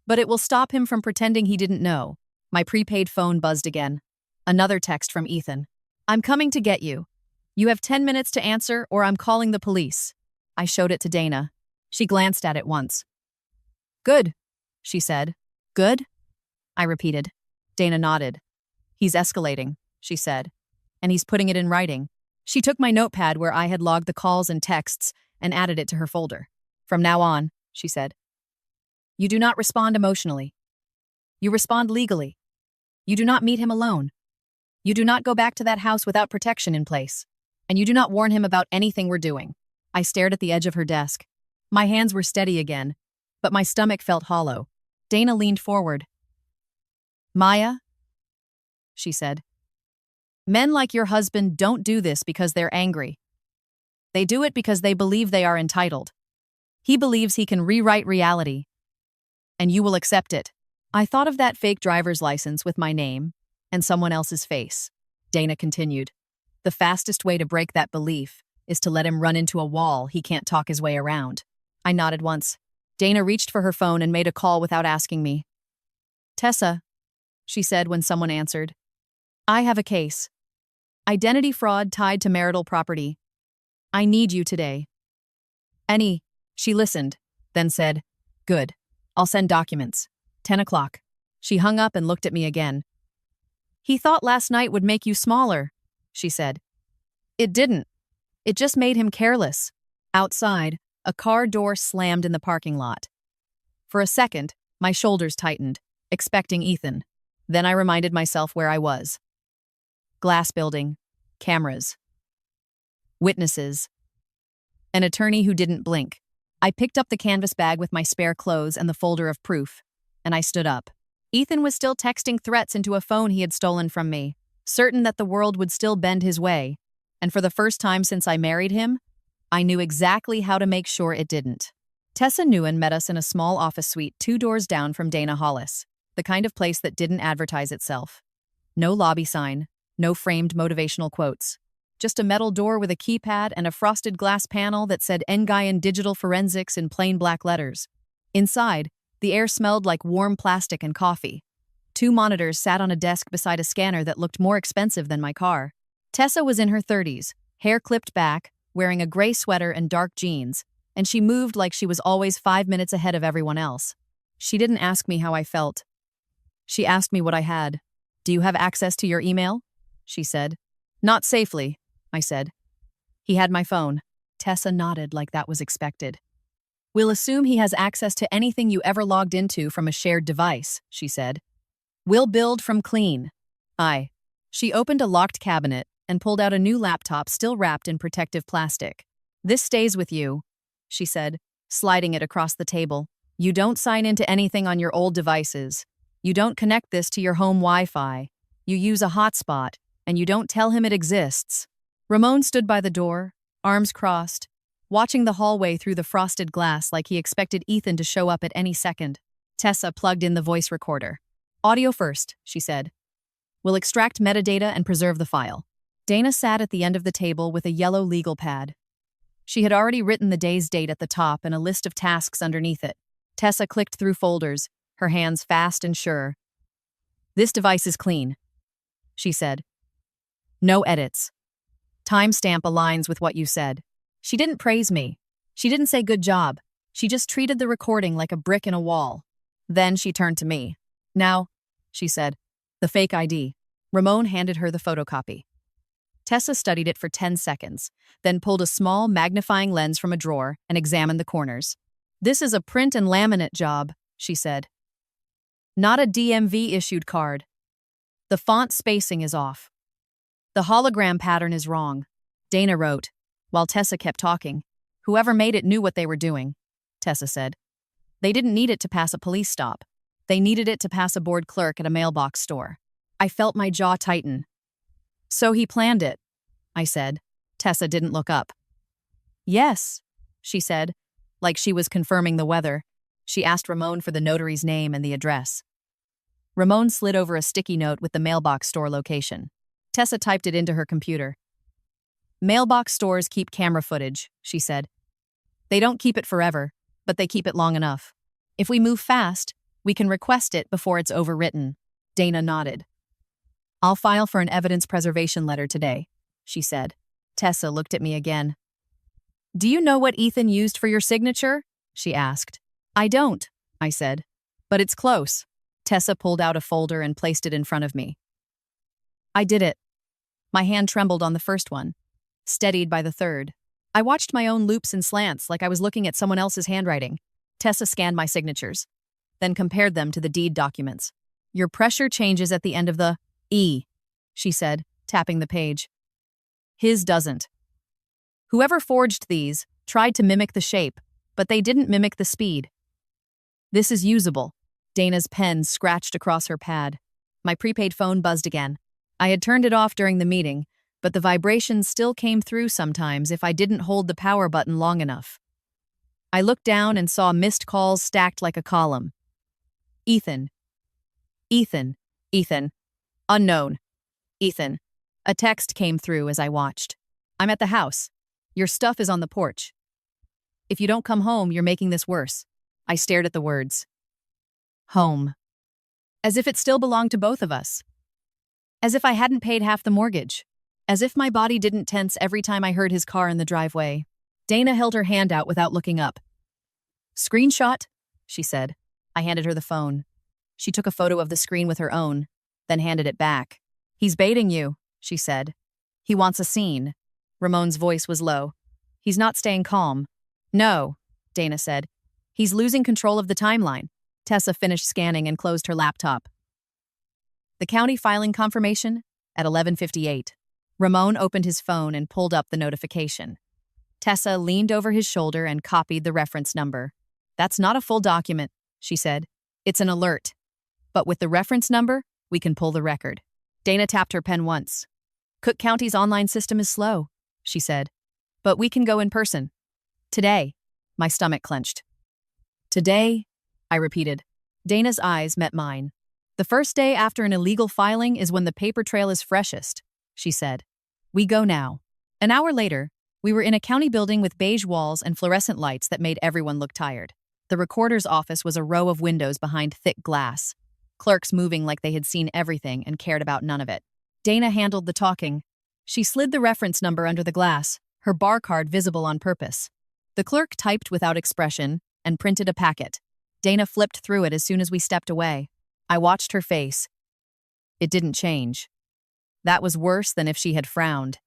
But it will stop him from pretending he didn't know. My prepaid phone buzzed again. Another text from Ethan. I'm coming to get you. You have 10 minutes to answer or I'm calling the police. I showed it to Dana. She glanced at it once. Good, she said. Good? I repeated. Dana nodded. He's escalating, she said. And he's putting it in writing. She took my notepad where I had logged the calls and texts and added it to her folder. From now on, she said, you do not respond emotionally. You respond legally. You do not meet him alone. You do not go back to that house without protection in place. And you do not warn him about anything we're doing. I stared at the edge of her desk. My hands were steady again, but my stomach felt hollow. Dana leaned forward. Maya, she said, men like your husband don't do this because they're angry. They do it because they believe they are entitled. He believes he can rewrite reality. And you will accept it. I thought of that fake driver's license with my name and someone else's face. Dana continued. The fastest way to break that belief is to let him run into a wall he can't talk his way around. I nodded once. Dana reached for her phone and made a call without asking me. Tessa, she said when someone answered. I have a case. Identity fraud tied to marital property. I need you today. She listened, then said, good. I'll send documents. 10 o'clock. She hung up and looked at me again. He thought last night would make you smaller, she said. It didn't. It just made him careless. Outside, a car door slammed in the parking lot. For a second, my shoulders tightened, expecting Ethan. Then I reminded myself where I was. Glass building, cameras, witnesses, an attorney who didn't blink. I picked up the canvas bag with my spare clothes and the folder of proof, and I stood up. Ethan was still texting threats into a phone he had stolen from me, certain that the world would still bend his way. And for the first time since I married him, I knew exactly how to make sure it didn't. Tessa Nguyen met us in a small office suite 2 doors down from Dana Hollis, the kind of place that didn't advertise itself. No lobby sign, no framed motivational quotes. Just a metal door with a keypad and a frosted glass panel that said Nguyen Digital Forensics in plain black letters. Inside, the air smelled like warm plastic and coffee. 2 monitors sat on a desk beside a scanner that looked more expensive than my car. Tessa was in her 30s, hair clipped back, wearing a gray sweater and dark jeans, and she moved like she was always 5 minutes ahead of everyone else. She didn't ask me how I felt. She asked me what I had. "Do you have access to your email?" she said. "Not safely," I said. "He had my phone." Tessa nodded like that was expected. "We'll assume he has access to anything you ever logged into from a shared device," she said. "We'll build from clean." She opened a locked cabinet and pulled out a new laptop still wrapped in protective plastic. "This stays with you," she said, sliding it across the table. "You don't sign into anything on your old devices. You don't connect this to your home Wi-Fi. You use a hotspot, and you don't tell him it exists." Ramon stood by the door, arms crossed, watching the hallway through the frosted glass like he expected Ethan to show up at any second. Tessa plugged in the voice recorder. "Audio first," she said. "We'll extract metadata and preserve the file." Dana sat at the end of the table with a yellow legal pad. She had already written the day's date at the top and a list of tasks underneath it. Tessa clicked through folders, her hands fast and sure. "This device is clean," she said. "No edits. Timestamp aligns with what you said." She didn't praise me. She didn't say good job. She just treated the recording like a brick in a wall. Then she turned to me. "Now," she said, "the fake ID." Ramon handed her the photocopy. Tessa studied it for 10 seconds, then pulled a small magnifying lens from a drawer and examined the corners. "This is a print and laminate job," she said. "Not a DMV-issued card. The font spacing is off. The hologram pattern is wrong," Dana wrote, while Tessa kept talking. "Whoever made it knew what they were doing," Tessa said. "They didn't need it to pass a police stop. They needed it to pass a bored clerk at a mailbox store." I felt my jaw tighten. "So he planned it," I said. Tessa didn't look up. "Yes," she said, like she was confirming the weather. She asked Ramon for the notary's name and the address. Ramon slid over a sticky note with the mailbox store location. Tessa typed it into her computer. "Mailbox stores keep camera footage," she said. "They don't keep it forever, but they keep it long enough. If we move fast, we can request it before it's overwritten." Dana nodded. "I'll file for an evidence preservation letter today," she said. Tessa looked at me again. "Do you know what Ethan used for your signature?" she asked. "I don't," I said. "But it's close." Tessa pulled out a folder and placed it in front of me. I did it. My hand trembled on the first one, steadied by the third. I watched my own loops and slants like I was looking at someone else's handwriting. Tessa scanned my signatures, then compared them to the deed documents. "Your pressure changes at the end of the E," she said, tapping the page. "His doesn't. Whoever forged these tried to mimic the shape, but they didn't mimic the speed." "This is usable." Dana's pen scratched across her pad. My prepaid phone buzzed again. I had turned it off during the meeting, but the vibrations still came through sometimes if I didn't hold the power button long enough. I looked down and saw missed calls stacked like a column. "Ethan. Ethan. Ethan. Unknown. Ethan." A text came through as I watched. "I'm at the house. Your stuff is on the porch. If you don't come home, you're making this worse." I stared at the words. Home. As if it still belonged to both of us. As if I hadn't paid half the mortgage. As if my body didn't tense every time I heard his car in the driveway. Dana held her hand out without looking up. "Screenshot?" she said. I handed her the phone. She took a photo of the screen with her own, then handed it back. "He's baiting you," she said. "He wants a scene." Ramon's voice was low. "He's not staying calm." "No," Dana said. He's losing control of the timeline. Tessa finished scanning and closed her laptop. The county filing confirmation at 11:58. Ramon opened his phone and pulled up the notification. Tessa leaned over his shoulder and copied the reference number. That's not a full document, she said. It's an alert. But with the reference number, we can pull the record. Dana tapped her pen once. Cook County's online system is slow, she said. But we can go in person. Today. My stomach clenched. Today, I repeated. Dana's eyes met mine. The first day after an illegal filing is when the paper trail is freshest, she said. We go now. An hour later, we were in a county building with beige walls and fluorescent lights that made everyone look tired. The recorder's office was a row of windows behind thick glass, clerks moving like they had seen everything and cared about none of it. Dana handled the talking. She slid the reference number under the glass, her bar card visible on purpose. The clerk typed without expression and printed a packet. Dana flipped through it as soon as we stepped away. I watched her face. It didn't change. That was worse than if she had frowned.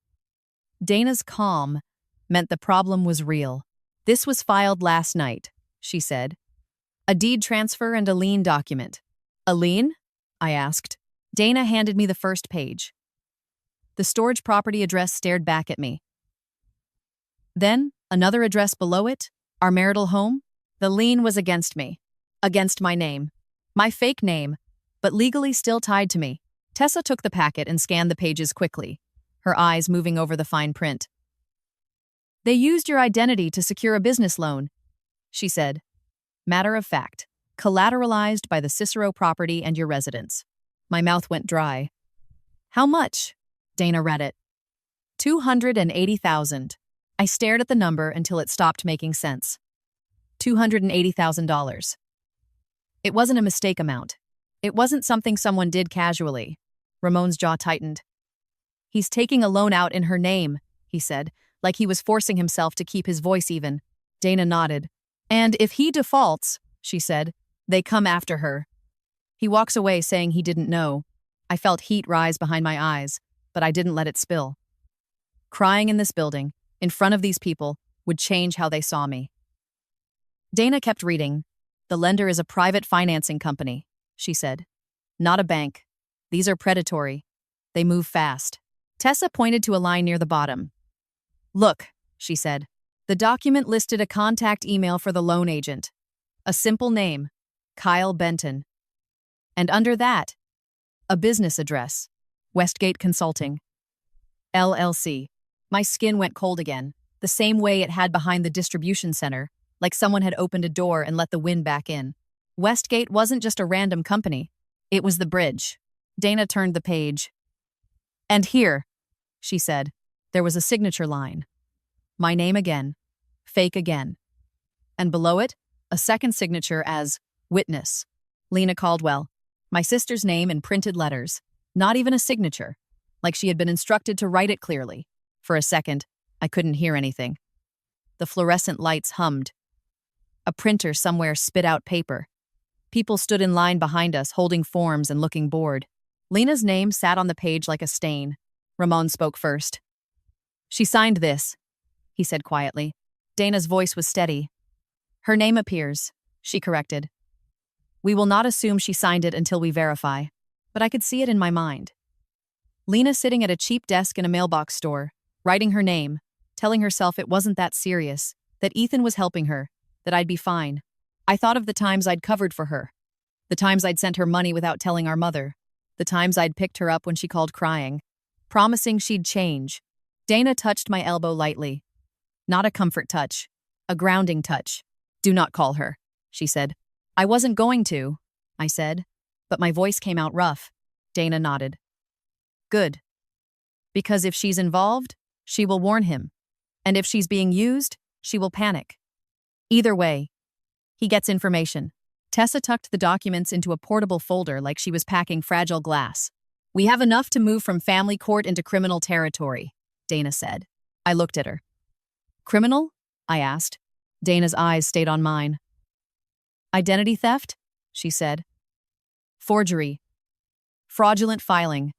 Dana's calm meant the problem was real. This was filed last night, she said. A deed transfer and a lien document. A lien? I asked. Dana handed me the first page. The storage property address stared back at me. Then, another address below it, our marital home. The lien was against me. Against my name. My fake name, but legally still tied to me. Tessa took the packet and scanned the pages quickly, her eyes moving over the fine print. They used your identity to secure a business loan, she said. Matter of fact, collateralized by the Cicero property and your residence. My mouth went dry. How much? Dana read it. $280,000. I stared at the number until it stopped making sense. $280,000. It wasn't a mistake amount. It wasn't something someone did casually. Ramon's jaw tightened. He's taking a loan out in her name, he said, like he was forcing himself to keep his voice even. Dana nodded. And if he defaults, she said, they come after her. He walks away saying he didn't know. I felt heat rise behind my eyes, but I didn't let it spill. Crying in this building, in front of these people, would change how they saw me. Dana kept reading. The lender is a private financing company, she said. Not a bank. These are predatory. They move fast. Tessa pointed to a line near the bottom. Look, she said. The document listed a contact email for the loan agent. A simple name, Kyle Benton. And under that, a business address, Westgate Consulting, LLC. My skin went cold again, the same way it had behind the distribution center, like someone had opened a door and let the wind back in. Westgate wasn't just a random company. It was the bridge. Dana turned the page. And here, she said, there was a signature line. My name again. Fake again. And below it, a second signature as witness. Lena Caldwell. My sister's name in printed letters. Not even a signature. Like she had been instructed to write it clearly. For a second, I couldn't hear anything. The fluorescent lights hummed. A printer somewhere spit out paper. People stood in line behind us, holding forms and looking bored. Lena's name sat on the page like a stain. Ramon spoke first. She signed this, he said quietly. Dana's voice was steady. Her name appears, she corrected. We will not assume she signed it until we verify, but I could see it in my mind. Lena sitting at a cheap desk in a mailbox store, writing her name, telling herself it wasn't that serious, that Ethan was helping her, that I'd be fine. I thought of the times I'd covered for her, the times I'd sent her money without telling our mother, the times I'd picked her up when she called crying, promising she'd change. Dana touched my elbow lightly. Not a comfort touch, a grounding touch. Do not call her, she said. I wasn't going to, I said, but my voice came out rough. Dana nodded. Good. Because if she's involved, she will warn him. And if she's being used, she will panic. Either way, he gets information. Tessa tucked the documents into a portable folder like she was packing fragile glass. We have enough to move from family court into criminal territory, Dana said. I looked at her. Criminal? I asked. Dana's eyes stayed on mine. Identity theft? She said. Forgery. Fraudulent filing.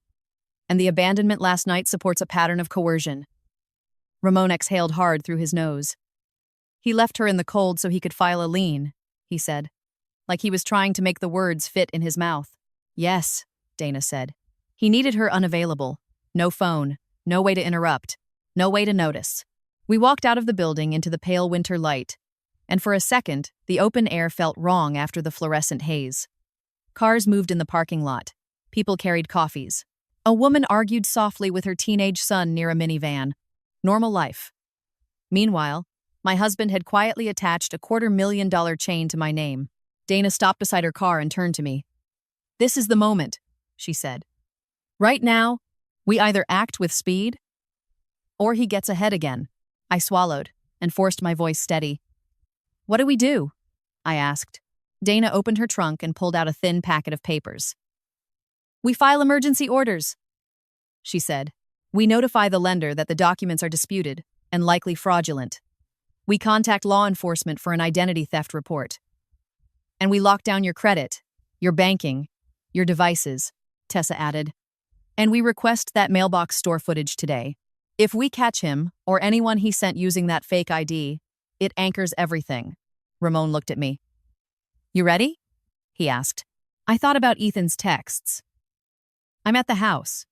And the abandonment last night supports a pattern of coercion. Ramon exhaled hard through his nose. He left her in the cold so he could file a lien, he said, like he was trying to make the words fit in his mouth. Yes, Dana said. He needed her unavailable. No phone, no way to interrupt, no way to notice. We walked out of the building into the pale winter light, and for a second, the open air felt wrong after the fluorescent haze. Cars moved in the parking lot. People carried coffees. A woman argued softly with her teenage son near a minivan. Normal life. Meanwhile, my husband had quietly attached a $250,000 chain to my name. Dana stopped beside her car and turned to me. This is the moment, she said. Right now, we either act with speed, or he gets ahead again. I swallowed and forced my voice steady. What do we do? I asked. Dana opened her trunk and pulled out a thin packet of papers. We file emergency orders, she said. We notify the lender that the documents are disputed and likely fraudulent. We contact law enforcement for an identity theft report. And we lock down your credit, your banking, your devices, Tessa added. And we request that mailbox store footage today. If we catch him or anyone he sent using that fake ID, it anchors everything. Ramon looked at me. You ready? He asked. I thought about Ethan's texts. I'm at the house.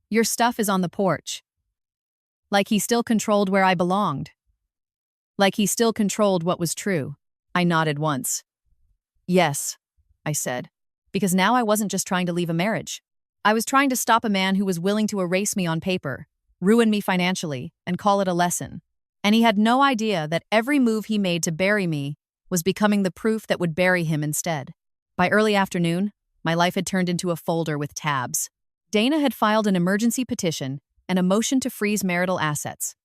Your stuff is on the porch. Like he still controlled where I belonged. Like he still controlled what was true. I nodded once. Yes, I said, because now I wasn't just trying to leave a marriage. I was trying to stop a man who was willing to erase me on paper, ruin me financially, and call it a lesson. And he had no idea that every move he made to bury me was becoming the proof that would bury him instead. By early afternoon, my life had turned into a folder with tabs. Dana had filed an emergency petition and a motion to freeze marital assets.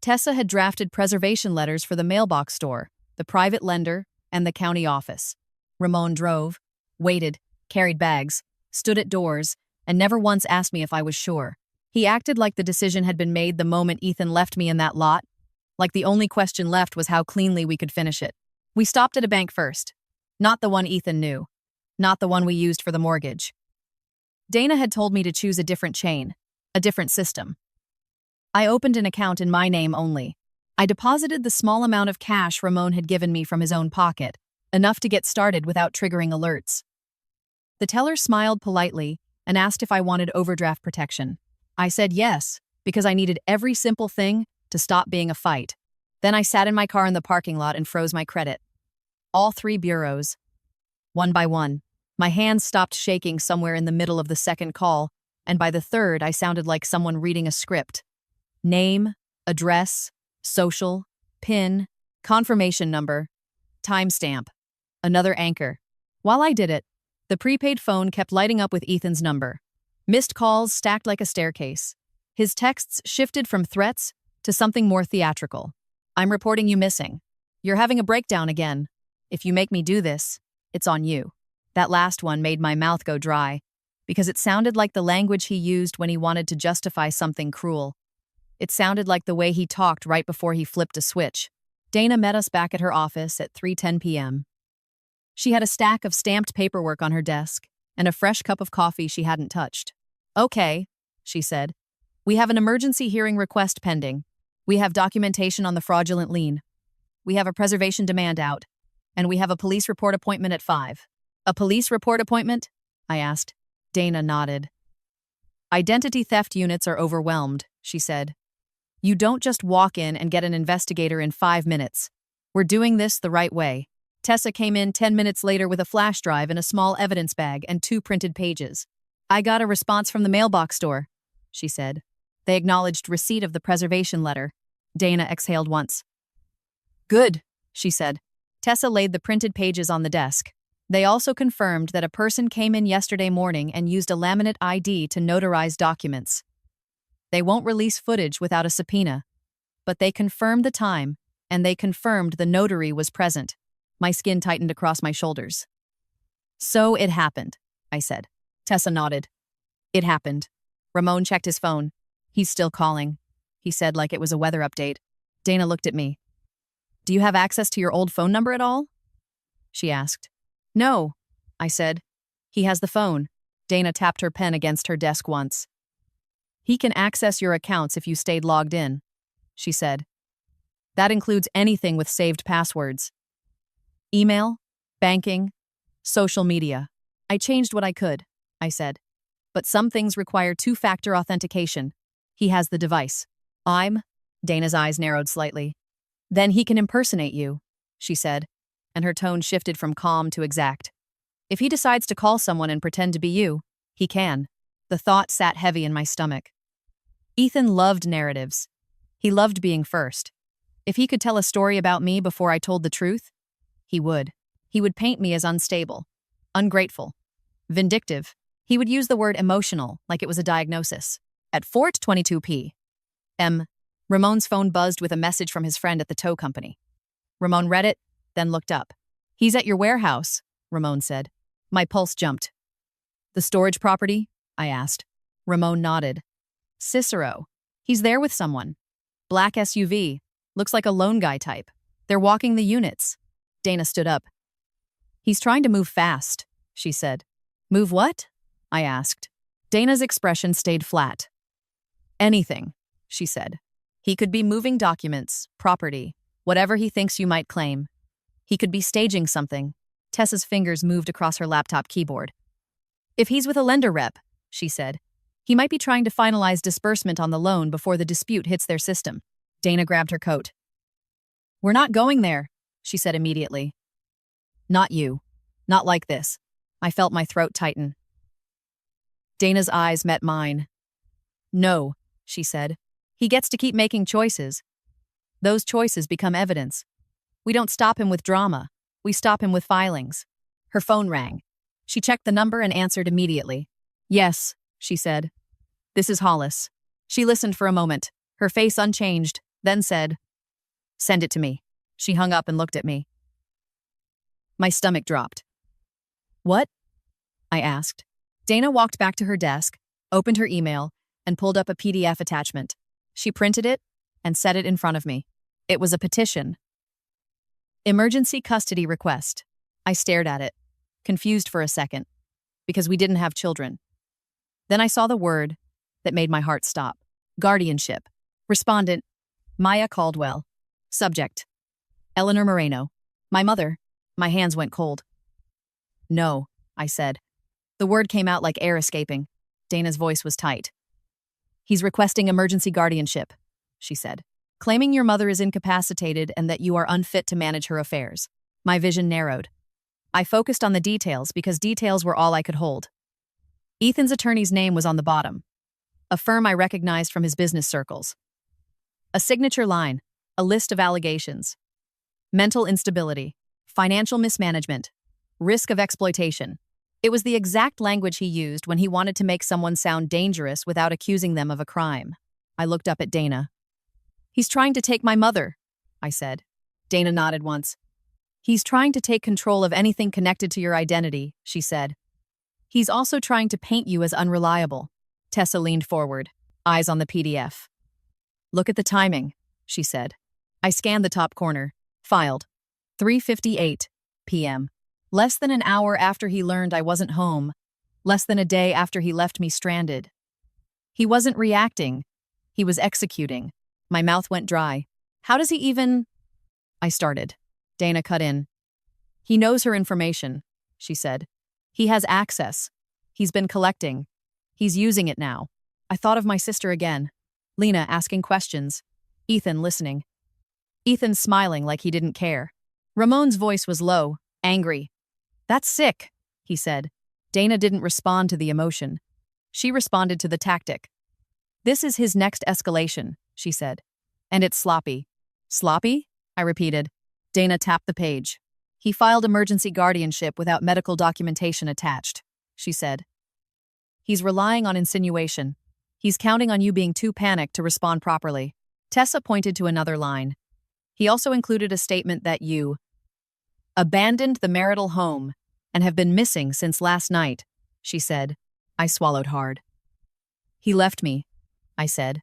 Tessa had drafted preservation letters for the mailbox store, the private lender, and the county office. Ramon drove, waited, carried bags, stood at doors, and never once asked me if I was sure. He acted like the decision had been made the moment Ethan left me in that lot, like the only question left was how cleanly we could finish it. We stopped at a bank first. Not the one Ethan knew. Not the one we used for the mortgage. Dana had told me to choose a different chain, a different system. I opened an account in my name only. I deposited the small amount of cash Ramon had given me from his own pocket, enough to get started without triggering alerts. The teller smiled politely and asked if I wanted overdraft protection. I said yes, because I needed every simple thing to stop being a fight. Then I sat in my car in the parking lot and froze my credit. All 3 bureaus. One by one. My hands stopped shaking somewhere in the middle of the second call, and by the third I sounded like someone reading a script. Name, address, social, PIN, confirmation number, timestamp, another anchor. While I did it, the prepaid phone kept lighting up with Ethan's number. Missed calls stacked like a staircase. His texts shifted from threats to something more theatrical. I'm reporting you missing. You're having a breakdown again. If you make me do this, it's on you. That last one made my mouth go dry, because it sounded like the language he used when he wanted to justify something cruel. It sounded like the way he talked right before he flipped a switch. Dana met us back at her office at 3:10 p.m. She had a stack of stamped paperwork on her desk and a fresh cup of coffee she hadn't touched. Okay, she said. We have an emergency hearing request pending. We have documentation on the fraudulent lien. We have a preservation demand out. And we have a police report appointment at 5. A police report appointment? I asked. Dana nodded. Identity theft units are overwhelmed, she said. You don't just walk in and get an investigator in 5 minutes. We're doing this the right way. Tessa came in 10 minutes later with a flash drive and a small evidence bag and 2 printed pages. I got a response from the mailbox store, she said. They acknowledged receipt of the preservation letter. Dana exhaled once. Good, she said. Tessa laid the printed pages on the desk. They also confirmed that a person came in yesterday morning and used a laminate ID to notarize documents. They won't release footage without a subpoena, but they confirmed the time, and they confirmed the notary was present. My skin tightened across my shoulders. So it happened, I said. Tessa nodded. It happened. Ramon checked his phone. He's still calling, he said like it was a weather update. Dana looked at me. Do you have access to your old phone number at all? She asked. No, I said. He has the phone. Dana tapped her pen against her desk once. He can access your accounts if you stayed logged in, she said. That includes anything with saved passwords. Email, banking, social media. I changed what I could, I said. But some things require two-factor authentication. He has the device. Dana's eyes narrowed slightly. Then he can impersonate you, she said, and her tone shifted from calm to exact. If he decides to call someone and pretend to be you, he can. The thought sat heavy in my stomach. Ethan loved narratives. He loved being first. If he could tell a story about me before I told the truth, he would. He would paint me as unstable, ungrateful, vindictive. He would use the word emotional like it was a diagnosis. At 4:22 p.m., Ramon's phone buzzed with a message from his friend at the tow company. Ramon read it, then looked up. "He's at your warehouse," Ramon said. My pulse jumped. "The storage property?" I asked. Ramon nodded. "Cicero. He's there with someone. Black SUV. Looks like a lone guy type. They're walking the units." Dana stood up. "He's trying to move fast," she said. "Move what?" I asked. Dana's expression stayed flat. "Anything," she said. "He could be moving documents, property, whatever he thinks you might claim. He could be staging something." Tessa's fingers moved across her laptop keyboard. "If he's with a lender rep," she said, "he might be trying to finalize disbursement on the loan before the dispute hits their system." Dana grabbed her coat. "We're not going there," she said immediately. "Not you. Not like this." I felt my throat tighten. Dana's eyes met mine. "No," she said. "He gets to keep making choices. Those choices become evidence. We don't stop him with drama. We stop him with filings." Her phone rang. She checked the number and answered immediately. "Yes," she said. "This is Hollis." She listened for a moment, her face unchanged, then said, "Send it to me." She hung up and looked at me. My stomach dropped. "What?" I asked. Dana walked back to her desk, opened her email, and pulled up a PDF attachment. She printed it and set it in front of me. It was a petition. Emergency custody request. I stared at it, confused for a second, because we didn't have children. Then I saw the word that made my heart stop. Guardianship. Respondent, Maya Caldwell. Subject, Eleanor Moreno. My mother. My hands went cold. "No," I said. The word came out like air escaping. Dana's voice was tight. "He's requesting emergency guardianship," she said, "claiming your mother is incapacitated and that you are unfit to manage her affairs." My vision narrowed. I focused on the details because details were all I could hold. Ethan's attorney's name was on the bottom, a firm I recognized from his business circles. A signature line, a list of allegations. Mental instability, financial mismanagement, risk of exploitation. It was the exact language he used when he wanted to make someone sound dangerous without accusing them of a crime. I looked up at Dana. "He's trying to take my mother," I said. Dana nodded once. "He's trying to take control of anything connected to your identity," she said. "He's also trying to paint you as unreliable." Tessa leaned forward, eyes on the PDF. "Look at the timing," she said. I scanned the top corner. Filed. 3:58 p.m. Less than an hour after he learned I wasn't home. Less than a day after he left me stranded. He wasn't reacting. He was executing. My mouth went dry. "How does he even—" I started. Dana cut in. "He knows her information," she said. "He has access. He's been collecting. He's using it now." I thought of my sister again. Lena asking questions. Ethan listening. Ethan smiling like he didn't care. Ramon's voice was low, angry. "That's sick," he said. Dana didn't respond to the emotion. She responded to the tactic. "This is his next escalation," she said. "And it's sloppy." "Sloppy?" I repeated. Dana tapped the page. "He filed emergency guardianship without medical documentation attached," she said. "He's relying on insinuation. He's counting on you being too panicked to respond properly." Tessa pointed to another line. "He also included a statement that you abandoned the marital home and have been missing since last night," she said. I swallowed hard. "He left me," I said,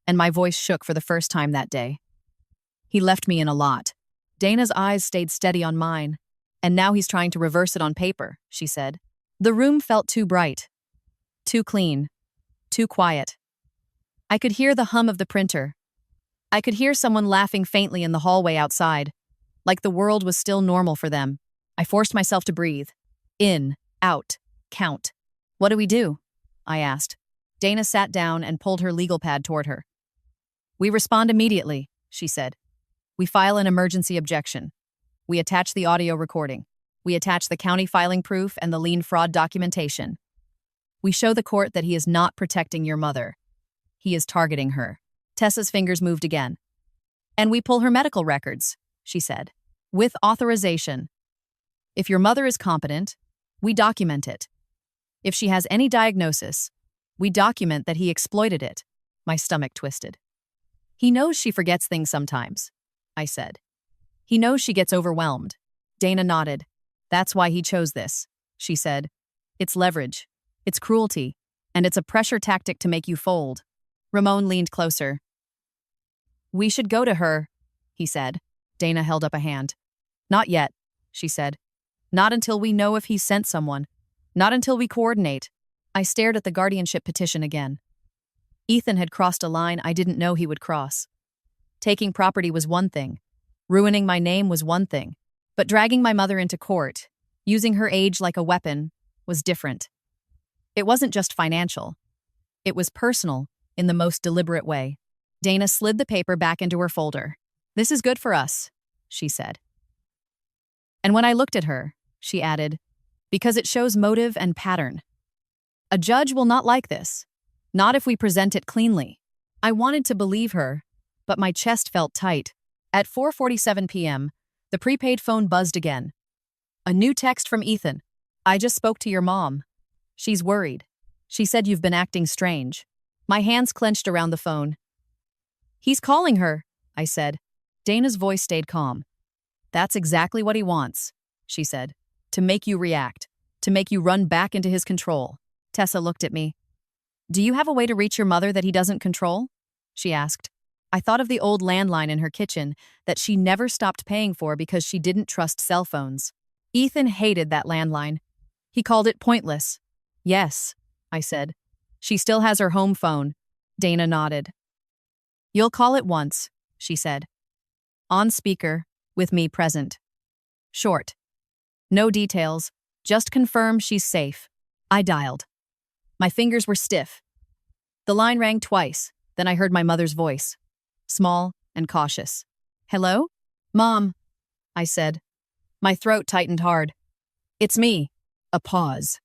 and my voice shook for the first time that day. "He left me in a lot." Dana's eyes stayed steady on mine. "And now he's trying to reverse it on paper," she said. The room felt too bright, too clean, too quiet. I could hear the hum of the printer. I could hear someone laughing faintly in the hallway outside. like the world was still normal for them. I forced myself to breathe. In, out, count. What do we do? I asked. Dana sat down and pulled her legal pad toward her. We respond immediately, she said. We file an emergency objection. We attach the audio recording. We attach the county filing proof and the lien fraud documentation. We show the court that he is not protecting your mother. He is targeting her. Tessa's fingers moved again. And we pull her medical records, she said, with authorization. If your mother is competent, we document it. If she has any diagnosis, we document that he exploited it. My stomach twisted. He knows she forgets things sometimes, I said. He knows she gets overwhelmed. Dana nodded. That's why he chose this, she said. It's leverage. It's cruelty. And it's a pressure tactic to make you fold. Ramon leaned closer. We should go to her, he said. Dana held up a hand. Not yet, she said. Not until we know if he sent someone. Not until we coordinate. I stared at the guardianship petition again. Ethan had crossed a line I didn't know he would cross. Taking property was one thing. Ruining my name was one thing. But dragging my mother into court, using her age like a weapon, was different. It wasn't just financial. It was personal in the most deliberate way. Dana slid the paper back into her folder. This is good for us, she said. And when I looked at her, she added, because it shows motive and pattern. A judge will not like this. Not if we present it cleanly. I wanted to believe her, but my chest felt tight. At 4:47 p.m., the prepaid phone buzzed again. A new text from Ethan. I just spoke to your mom. She's worried. She said you've been acting strange. My hands clenched around the phone. He's calling her, I said. Dana's voice stayed calm. That's exactly what he wants, she said. To make you react. To make you run back into his control. Tessa looked at me. Do you have a way to reach your mother that he doesn't control? She asked. I thought of the old landline in her kitchen that she never stopped paying for because she didn't trust cell phones. Ethan hated that landline. He called it pointless. Yes, I said. She still has her home phone. Dana nodded. You'll call it once, she said. On speaker, with me present. Short. No details, just confirm she's safe. I dialed. My fingers were stiff. The line rang twice, then I heard my mother's voice. Small and cautious. Hello? Mom, I said. My throat tightened hard. It's me. A pause.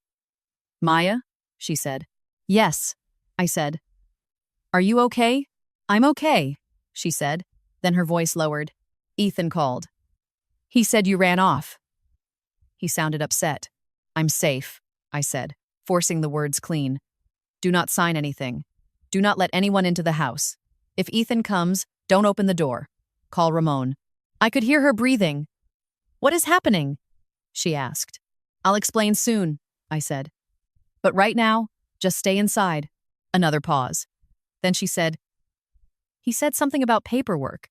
Maya? She said. Yes, I said. Are you okay? I'm okay, she said. Then her voice lowered. Ethan called. He said you ran off. He sounded upset. I'm safe, I said, forcing the words clean. Do not sign anything. Do not let anyone into the house. If Ethan comes, don't open the door. Call Ramon. I could hear her breathing. What is happening? She asked. I'll explain soon, I said. But right now, just stay inside. Another pause. Then she said, he said something about paperwork.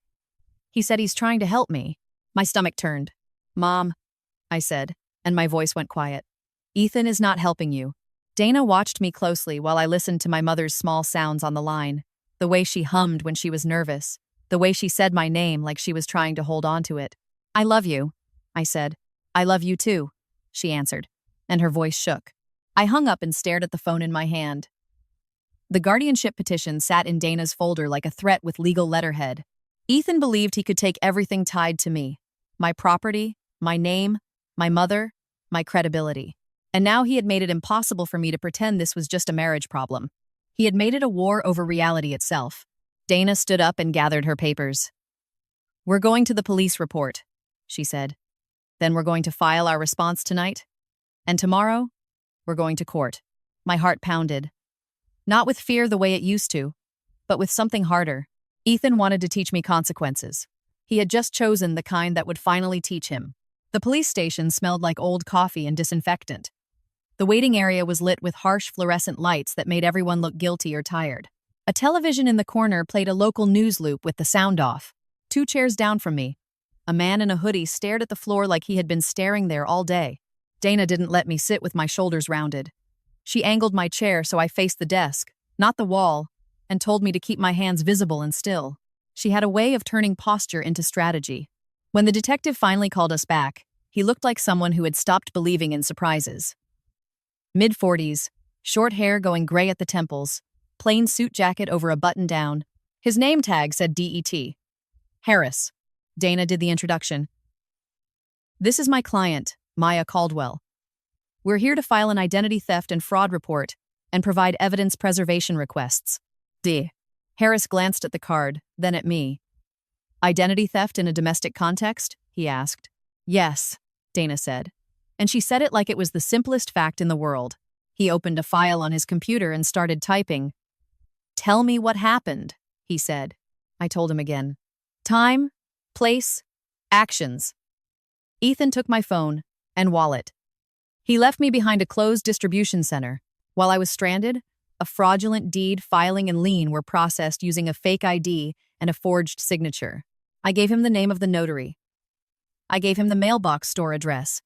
He said he's trying to help me. My stomach turned. Mom, I said, and my voice went quiet. Ethan is not helping you. Dana watched me closely while I listened to my mother's small sounds on the line. The way she hummed when she was nervous. The way she said my name like she was trying to hold on to it. I love you, I said. I love you too, she answered, and her voice shook. I hung up and stared at the phone in my hand. The guardianship petition sat in Dana's folder like a threat with legal letterhead. Ethan believed he could take everything tied to me. My property, my name, my mother, my credibility. And now he had made it impossible for me to pretend this was just a marriage problem. He had made it a war over reality itself. Dana stood up and gathered her papers. We're going to the police report, she said. Then we're going to file our response tonight. And tomorrow, we're going to court. My heart pounded. Not with fear the way it used to, but with something harder. Ethan wanted to teach me consequences. He had just chosen the kind that would finally teach him. The police station smelled like old coffee and disinfectant. The waiting area was lit with harsh fluorescent lights that made everyone look guilty or tired. A television in the corner played a local news loop with the sound off. 2 chairs down from me, a man in a hoodie stared at the floor like he had been staring there all day. Dana didn't let me sit with my shoulders rounded. She angled my chair so I faced the desk, not the wall, and told me to keep my hands visible and still. She had a way of turning posture into strategy. When the detective finally called us back, he looked like someone who had stopped believing in surprises. Mid-40s, short hair going gray at the temples, plain suit jacket over a button-down. His name tag said DET. Harris. Dana did the introduction. This is my client, Maya Caldwell. We're here to file an identity theft and fraud report and provide evidence preservation requests. D. Harris glanced at the card, then at me. Identity theft in a domestic context? He asked. Yes, Dana said. And she said it like it was the simplest fact in the world. He opened a file on his computer and started typing. Tell me what happened, he said. I told him again. Time, place, actions. Ethan took my phone and wallet. He left me behind a closed distribution center. While I was stranded, a fraudulent deed, filing, and lien were processed using a fake ID and a forged signature. I gave him the name of the notary. I gave him the mailbox store address.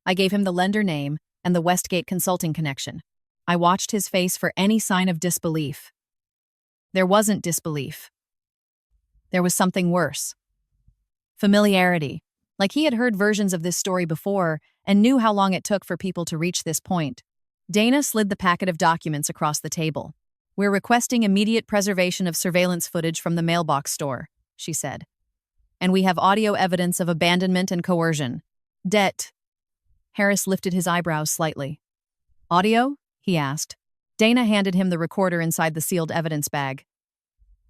I gave him the lender name and the Westgate Consulting connection. I watched his face for any sign of disbelief. There wasn't disbelief. There was something worse. Familiarity. Like he had heard versions of this story before and knew how long it took for people to reach this point. Dana slid the packet of documents across the table. We're requesting immediate preservation of surveillance footage from the mailbox store, she said. And we have audio evidence of abandonment and coercion. Debt. Harris lifted his eyebrows slightly. Audio? He asked. Dana handed him the recorder inside the sealed evidence bag.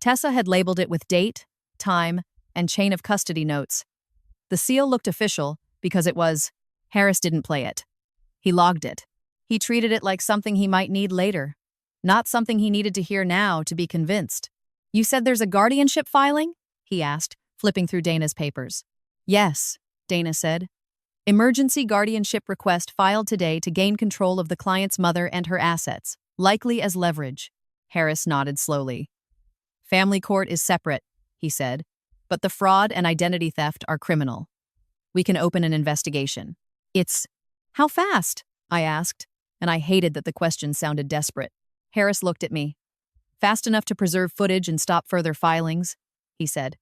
Tessa had labeled it with date, time, and chain of custody notes. The seal looked official because it was. Harris didn't play it. He logged it. He treated it like something he might need later, not something he needed to hear now to be convinced. You said there's a guardianship filing? He asked, flipping through Dana's papers. Yes, Dana said. Emergency guardianship request filed today to gain control of the client's mother and her assets, likely as leverage. Harris nodded slowly. Family court is separate, he said, but the fraud and identity theft are criminal. We can open an investigation. It's... How fast? I asked, and I hated that the question sounded desperate. Harris looked at me. Fast enough to preserve footage and stop further filings, he said.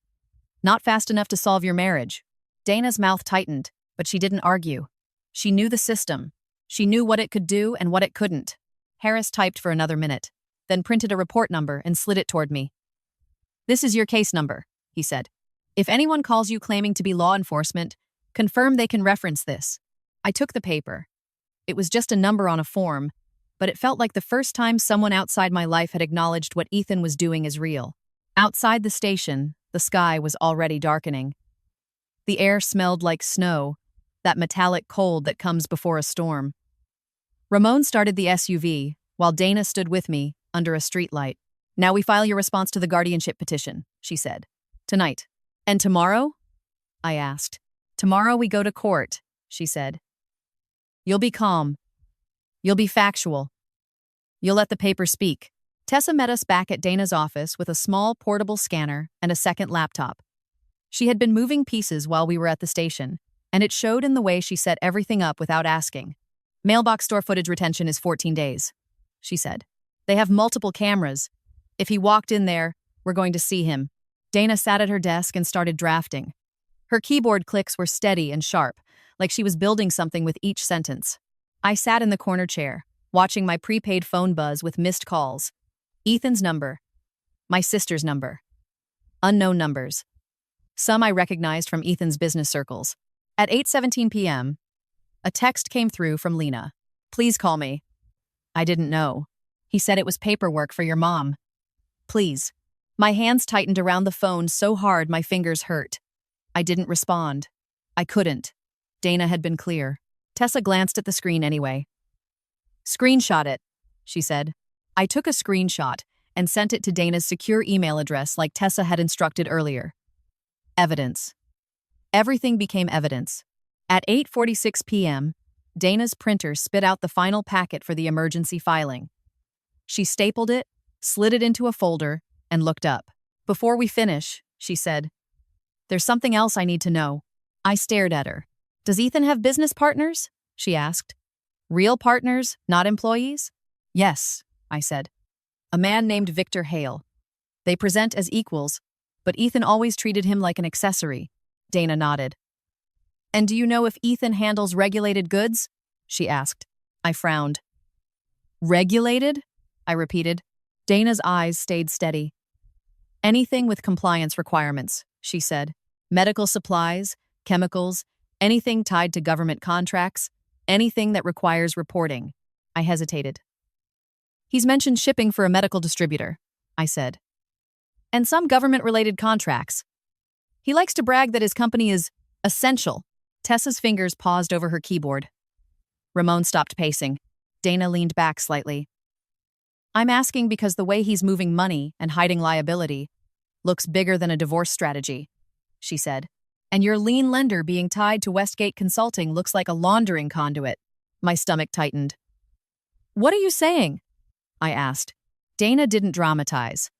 Not fast enough to solve your marriage. Dana's mouth tightened, but she didn't argue. She knew the system. She knew what it could do and what it couldn't. Harris typed for another minute, then printed a report number and slid it toward me. This is your case number, he said. If anyone calls you claiming to be law enforcement, confirm they can reference this. I took the paper. It was just a number on a form, but it felt like the first time someone outside my life had acknowledged what Ethan was doing is real. Outside the station, the sky was already darkening. The air smelled like snow, that metallic cold that comes before a storm. Ramon started the SUV, while Dana stood with me under a streetlight. Now we file your response to the guardianship petition, she said. Tonight. And tomorrow? I asked. Tomorrow we go to court, she said. You'll be calm. You'll be factual. You'll let the paper speak. Tessa met us back at Dana's office with a small portable scanner and a second laptop. She had been moving pieces while we were at the station, and it showed in the way she set everything up without asking. Mailbox store footage retention is 14 days, she said. They have multiple cameras. If he walked in there, we're going to see him. Dana sat at her desk and started drafting. Her keyboard clicks were steady and sharp, like she was building something with each sentence. I sat in the corner chair, watching my prepaid phone buzz with missed calls. Ethan's number. My sister's number. Unknown numbers. Some I recognized from Ethan's business circles. At 8:17 p.m., a text came through from Lena. Please call me. I didn't know. He said it was paperwork for your mom. Please. My hands tightened around the phone so hard my fingers hurt. I didn't respond. I couldn't. Dana had been clear. Tessa glanced at the screen anyway. Screenshot it, she said. I took a screenshot and sent it to Dana's secure email address like Tessa had instructed earlier. Evidence. Everything became evidence. At 8:46 p.m., Dana's printer spit out the final packet for the emergency filing. She stapled it, slid it into a folder, and looked up. Before we finish, she said, there's something else I need to know. I stared at her. Does Ethan have business partners? She asked. Real partners, not employees? Yes, I said. A man named Victor Hale. They present as equals, but Ethan always treated him like an accessory. Dana nodded. And do you know if Ethan handles regulated goods? She asked. I frowned. Regulated? I repeated. Dana's eyes stayed steady. Anything with compliance requirements, she said. Medical supplies, chemicals, anything tied to government contracts, anything that requires reporting. I hesitated. He's mentioned shipping for a medical distributor, I said. And some government-related contracts. He likes to brag that his company is essential. Tessa's fingers paused over her keyboard. Ramon stopped pacing. Dana leaned back slightly. I'm asking because the way he's moving money and hiding liability looks bigger than a divorce strategy, she said. And your lien lender being tied to Westgate Consulting looks like a laundering conduit. My stomach tightened. What are you saying? I asked. Dana didn't dramatize.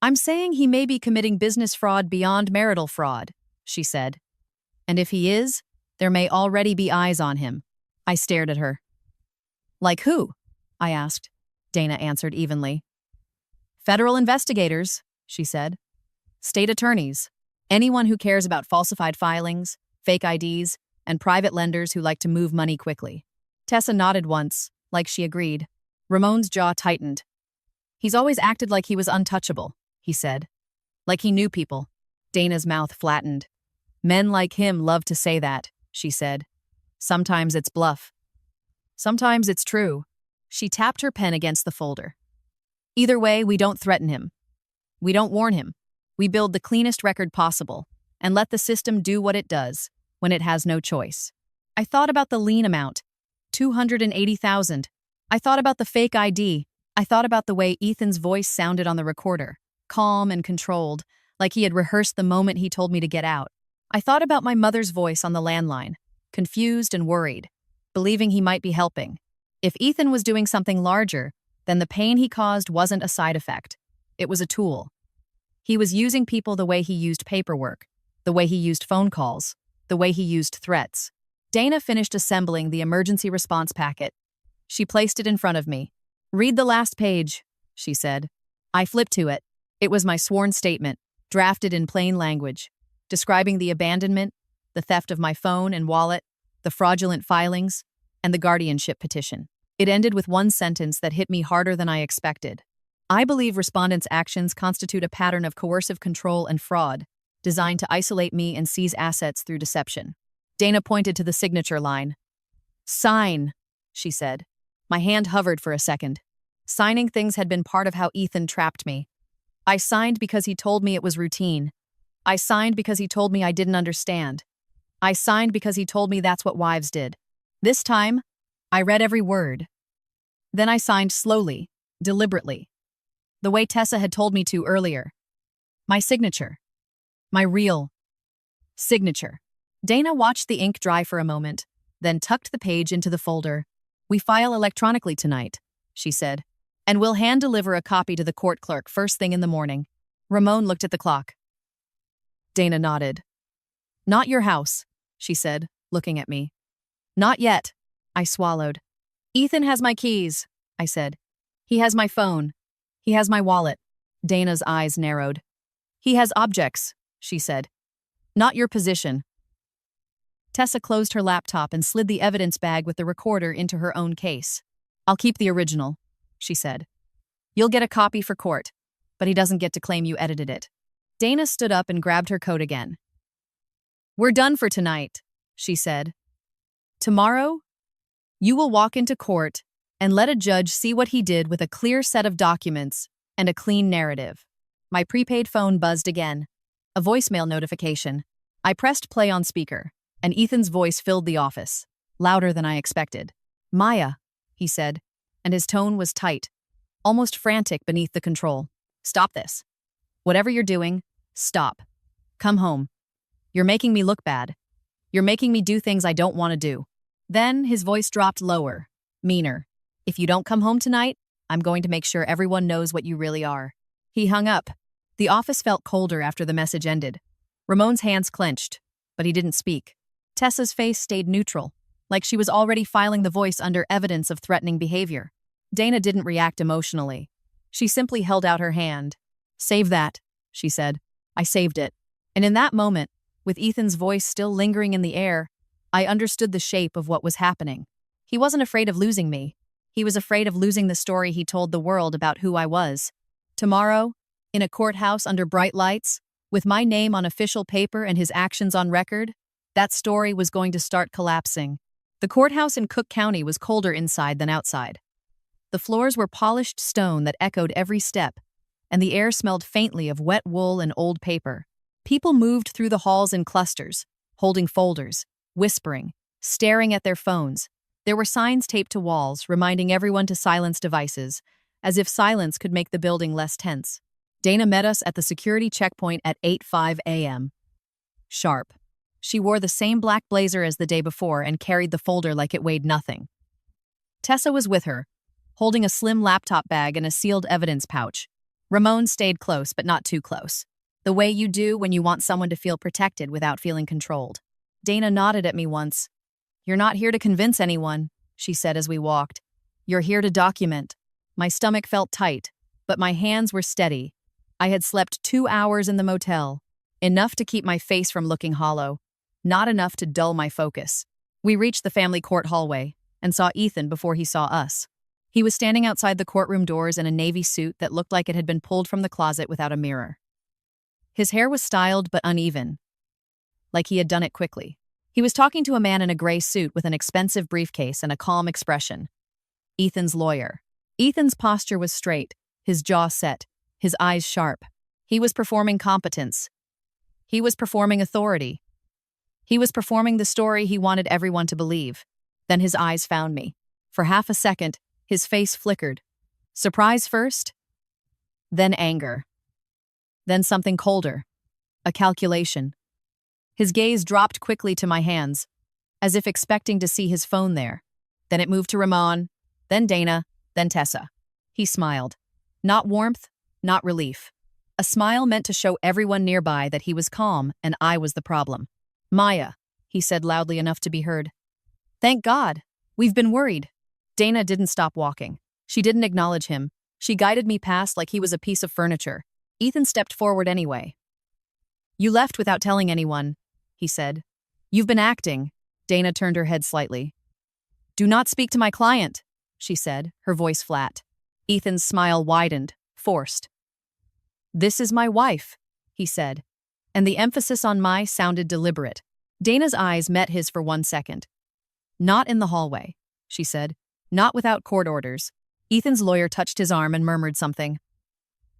I'm saying he may be committing business fraud beyond marital fraud, she said. And if he is, there may already be eyes on him. I stared at her. Like who? I asked. Dana answered evenly. Federal investigators, she said. State attorneys. Anyone who cares about falsified filings, fake IDs, and private lenders who like to move money quickly. Tessa nodded once, like she agreed. Ramon's jaw tightened. He's always acted like he was untouchable, he said. Like he knew people. Dana's mouth flattened. Men like him love to say that, she said. Sometimes it's bluff. Sometimes it's true. She tapped her pen against the folder. Either way, we don't threaten him. We don't warn him. We build the cleanest record possible and let the system do what it does when it has no choice. I thought about the lien amount, $280,000. I thought about the fake ID. I thought about the way Ethan's voice sounded on the recorder, calm and controlled, like he had rehearsed the moment he told me to get out. I thought about my mother's voice on the landline, confused and worried, believing he might be helping. If Ethan was doing something larger, then the pain he caused wasn't a side effect. It was a tool. He was using people the way he used paperwork, the way he used phone calls, the way he used threats. Dana finished assembling the emergency response packet. She placed it in front of me. Read the last page, she said. I flipped to it. It was my sworn statement, drafted in plain language, describing the abandonment, the theft of my phone and wallet, the fraudulent filings, and the guardianship petition. It ended with one sentence that hit me harder than I expected. I believe respondents' actions constitute a pattern of coercive control and fraud, designed to isolate me and seize assets through deception. Dana pointed to the signature line. Sign, she said. My hand hovered for a second. Signing things had been part of how Ethan trapped me. I signed because he told me it was routine. I signed because he told me I didn't understand. I signed because he told me that's what wives did. This time, I read every word. Then I signed slowly, deliberately, the way Tessa had told me to earlier. My signature. My real signature. Dana watched the ink dry for a moment, then tucked the page into the folder. We file electronically tonight, she said, and we'll hand-deliver a copy to the court clerk first thing in the morning. Ramon looked at the clock. Dana nodded. Not your house, she said, looking at me. Not yet, I swallowed. Ethan has my keys, I said. He has my phone. He has my wallet. Dana's eyes narrowed. He has objects, she said. Not your position. Tessa closed her laptop and slid the evidence bag with the recorder into her own case. I'll keep the original, she said. You'll get a copy for court, but he doesn't get to claim you edited it. Dana stood up and grabbed her coat again. We're done for tonight, she said. Tomorrow, you will walk into court and let a judge see what he did with a clear set of documents and a clean narrative. My prepaid phone buzzed again. A voicemail notification. I pressed play on speaker, and Ethan's voice filled the office, louder than I expected. Maya, he said, and his tone was tight, almost frantic beneath the control. Stop this. Whatever you're doing, stop. Come home. You're making me look bad. You're making me do things I don't want to do. Then his voice dropped lower, meaner. If you don't come home tonight, I'm going to make sure everyone knows what you really are. He hung up. The office felt colder after the message ended. Ramon's hands clenched, but he didn't speak. Tessa's face stayed neutral, like she was already filing the voice under evidence of threatening behavior. Dana didn't react emotionally. She simply held out her hand. Save that, she said. I saved it. And in that moment, With Ethan's voice still lingering in the air, I understood the shape of what was happening. He wasn't afraid of losing me. He was afraid of losing the story he told the world about who I was. Tomorrow, in a courthouse under bright lights, with my name on official paper and his actions on record, that story was going to start collapsing. The courthouse in Cook County was colder inside than outside. The floors were polished stone that echoed every step, and the air smelled faintly of wet wool and old paper. People moved through the halls in clusters, holding folders, whispering, staring at their phones. There were signs taped to walls reminding everyone to silence devices, as if silence could make the building less tense. Dana met us at the security checkpoint at 8:05 a.m. Sharp. She wore the same black blazer as the day before and carried the folder like it weighed nothing. Tessa was with her, holding a slim laptop bag and a sealed evidence pouch. Ramon stayed close, but not too close. The way you do when you want someone to feel protected without feeling controlled. Dana nodded at me once. "You're not here to convince anyone," she said as we walked. "You're here to document." My stomach felt tight, but my hands were steady. I had slept 2 hours in the motel, enough to keep my face from looking hollow, not enough to dull my focus. We reached the family court hallway and saw Ethan before he saw us. He was standing outside the courtroom doors in a navy suit that looked like it had been pulled from the closet without a mirror. His hair was styled but uneven, like he had done it quickly. He was talking to a man in a gray suit with an expensive briefcase and a calm expression. Ethan's lawyer. Ethan's posture was straight, his jaw set, his eyes sharp. He was performing competence. He was performing authority. He was performing the story he wanted everyone to believe. Then his eyes found me. For half a second, his face flickered. Surprise first, then anger. Then something colder. A calculation. His gaze dropped quickly to my hands, as if expecting to see his phone there. Then it moved to Ramon, then Dana, then Tessa. He smiled. Not warmth, not relief. A smile meant to show everyone nearby that he was calm and I was the problem. "Maya," he said loudly enough to be heard. "Thank God. We've been worried." Dana didn't stop walking. She didn't acknowledge him. She guided me past like he was a piece of furniture. Ethan stepped forward anyway. "You left without telling anyone," he said. "You've been acting." Dana turned her head slightly. "Do not speak to my client," she said, her voice flat. Ethan's smile widened, forced. "This is my wife," he said, and the emphasis on my sounded deliberate. Dana's eyes met his for 1 second. "Not in the hallway," she said. "Not without court orders." Ethan's lawyer touched his arm and murmured something.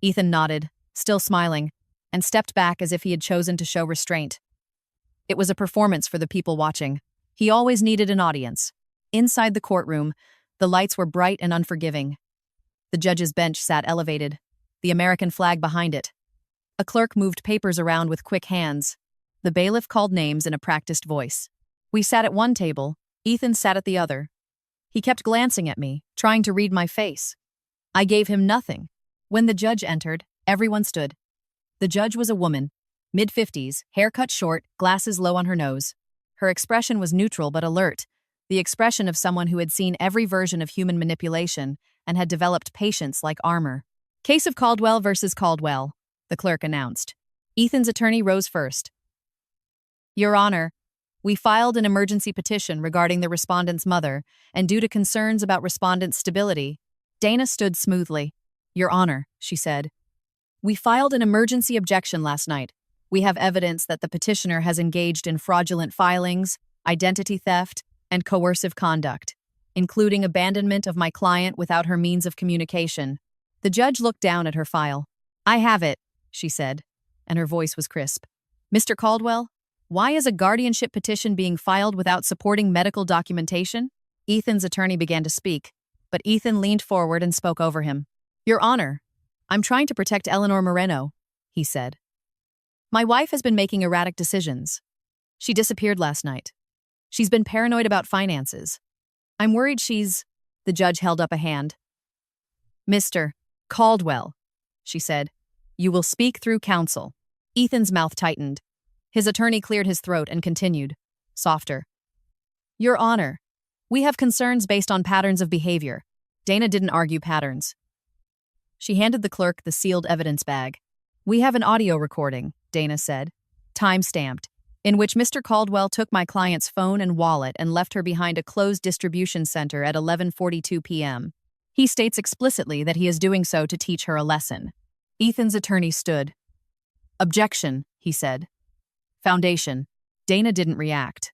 Ethan nodded, still smiling, and stepped back as if he had chosen to show restraint. It was a performance for the people watching. He always needed an audience. Inside the courtroom, the lights were bright and unforgiving. The judge's bench sat elevated, the American flag behind it. A clerk moved papers around with quick hands. The bailiff called names in a practiced voice. We sat at one table, Ethan sat at the other. He kept glancing at me, trying to read my face. I gave him nothing. When the judge entered, everyone stood. The judge was a woman, mid-50s, hair cut short, glasses low on her nose. Her expression was neutral but alert, the expression of someone who had seen every version of human manipulation and had developed patience like armor. "Case of Caldwell versus Caldwell," the clerk announced. Ethan's attorney rose first. "Your Honor, we filed an emergency petition regarding the respondent's mother, and due to concerns about respondent's stability." Dana stood smoothly. "Your Honor," she said, "we filed an emergency objection last night. We have evidence that the petitioner has engaged in fraudulent filings, identity theft, and coercive conduct, including abandonment of my client without her means of communication." The judge looked down at her file. "I have it," she said, and her voice was crisp. "Mr. Caldwell, why is a guardianship petition being filed without supporting medical documentation?" Ethan's attorney began to speak, but Ethan leaned forward and spoke over him. "Your Honor, I'm trying to protect Eleanor Moreno," he said. "My wife has been making erratic decisions. She disappeared last night. She's been paranoid about finances. I'm worried she's—" The judge held up a hand. "Mr. Caldwell," she said, "you will speak through counsel." Ethan's mouth tightened. His attorney cleared his throat and continued, softer. "Your Honor, we have concerns based on patterns of behavior." Dana didn't argue patterns. She handed the clerk the sealed evidence bag. "We have an audio recording," Dana said. "Time-stamped. in which Mr. Caldwell took my client's phone and wallet and left her behind a closed distribution center at 11:42 p.m. He states explicitly that he is doing so to teach her a lesson. Ethan's attorney stood. "Objection," he said. Foundation. Dana didn't react.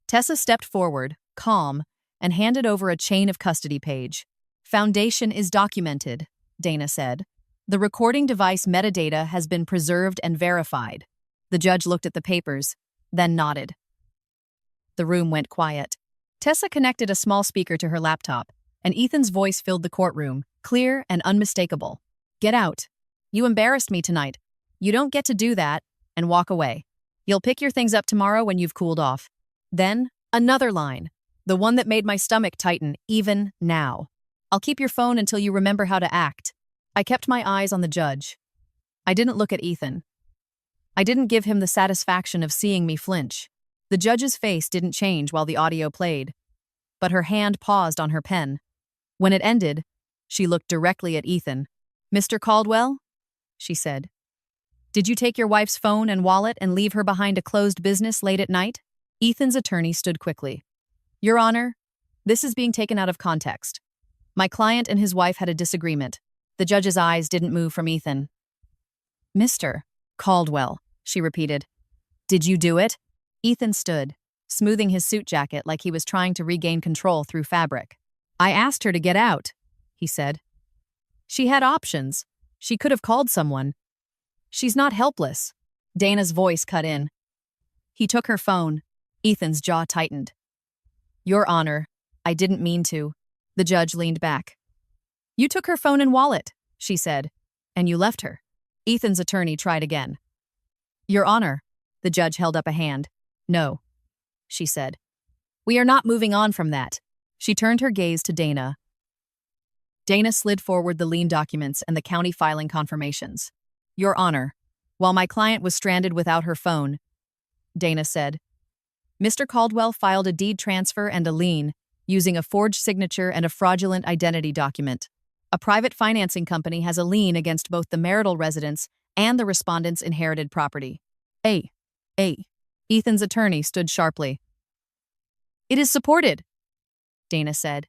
Tessa stepped forward, calm, and handed over a chain of custody page. "Foundation is documented," Dana said. "The recording device metadata has been preserved and verified." The judge looked at the papers, then nodded. The room went quiet. Tessa connected a small speaker to her laptop, and Ethan's voice filled the courtroom, clear and unmistakable. "Get out. You embarrassed me tonight. You don't get to do that," and walk away. "You'll pick your things up tomorrow when you've cooled off." Then, another line, the one that made my stomach tighten, "even now. I'll keep your phone until you remember how to act." I kept my eyes on the judge. I didn't look at Ethan. I didn't give him the satisfaction of seeing me flinch. The judge's face didn't change while the audio played, but her hand paused on her pen. When it ended, she looked directly at Ethan. "Mr. Caldwell?" she said. "Did you take your wife's phone and wallet and leave her behind a closed business late at night?" Ethan's attorney stood quickly. "Your Honor, this is being taken out of context. My client and his wife had a disagreement." The judge's eyes didn't move from Ethan. "Mr. Caldwell," she repeated. "Did you do it?" Ethan stood, smoothing his suit jacket like he was trying to regain control through fabric. "I asked her to get out," he said. "She had options. She could have called someone. She's not helpless." Dana's voice cut in. "He took her phone." Ethan's jaw tightened. "Your Honor, I didn't mean to." The judge leaned back. "You took her phone and wallet," she said, "and you left her." Ethan's attorney tried again. "Your Honor," the judge held up a hand. "No," she said. "We are not moving on from that." She turned her gaze to Dana. Dana slid forward the lien documents and the county filing confirmations. "Your Honor, while my client was stranded without her phone," Dana said, "Mr. Caldwell filed a deed transfer and a lien using a forged signature and a fraudulent identity document. A private financing company has a lien against both the marital residence and the respondent's inherited property." Ethan's attorney stood sharply. "It is supported," Dana said,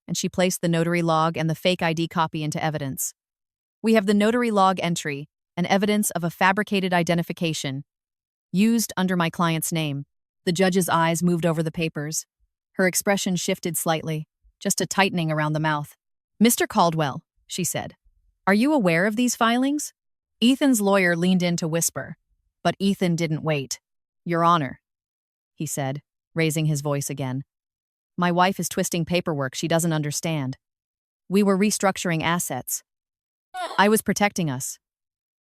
and she placed the notary log and the fake ID copy into evidence. "We have the notary log entry and evidence of a fabricated identification used under my client's name." The judge's eyes moved over the papers. Her expression shifted slightly, just a tightening around the mouth. "Mr. Caldwell," she said, "are you aware of these filings?" Ethan's lawyer leaned in to whisper, but Ethan didn't wait. "Your Honor," he said, raising his voice again. "My wife is twisting paperwork she doesn't understand. We were restructuring assets. I was protecting us.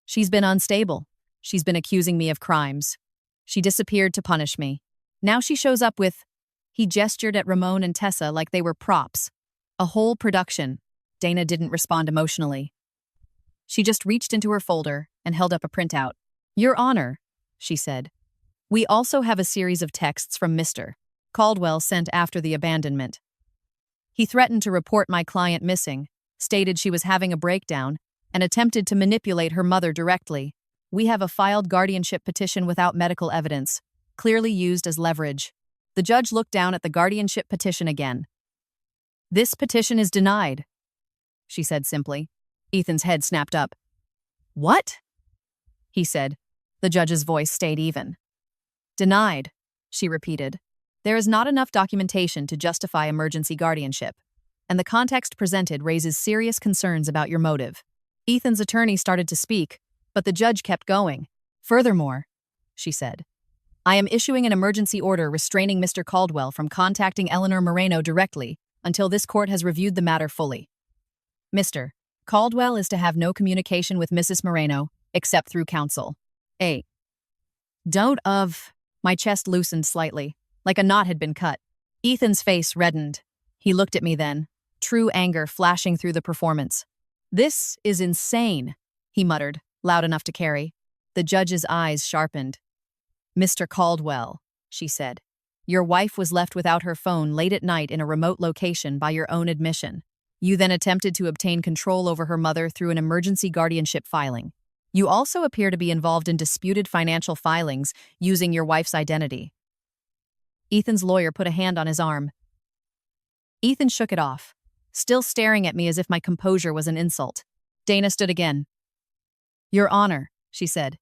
She's been unstable. She's been accusing me of crimes. She disappeared to punish me. Now she shows up with—" He gestured at Ramon and Tessa like they were props. "A whole production." Dana didn't respond emotionally. She just reached into her folder and held up a printout. "Your Honor," she said, "we also have a series of texts from Mr. Caldwell sent after the abandonment. He threatened to report my client missing, stated she was having a breakdown, and attempted to manipulate her mother directly. We have a filed guardianship petition without medical evidence, clearly used as leverage." The judge looked down at the guardianship petition again. "This petition is denied," she said simply. Ethan's head snapped up. "What?" he said. The judge's voice stayed even. "Denied," she repeated. "There is not enough documentation to justify emergency guardianship, and the context presented raises serious concerns about your motive." Ethan's attorney started to speak, but the judge kept going. "Furthermore," she said, "I am issuing an emergency order restraining Mr. Caldwell from contacting Eleanor Moreno directly until this court has reviewed the matter fully. Mr. Caldwell is to have no communication with Mrs. Moreno except through counsel. My chest loosened slightly, like a knot had been cut. Ethan's face reddened. He looked at me then, true anger flashing through the performance. "This is insane," he muttered, loud enough to carry. The judge's eyes sharpened. "Mr. Caldwell," she said, "your wife was left without her phone late at night in a remote location by your own admission. You then attempted to obtain control over her mother through an emergency guardianship filing. You also appear to be involved in disputed financial filings using your wife's identity. Ethan's lawyer put a hand on his arm. Ethan shook it off, still staring at me as if my composure was an insult. Dana stood again. Your Honor, she said.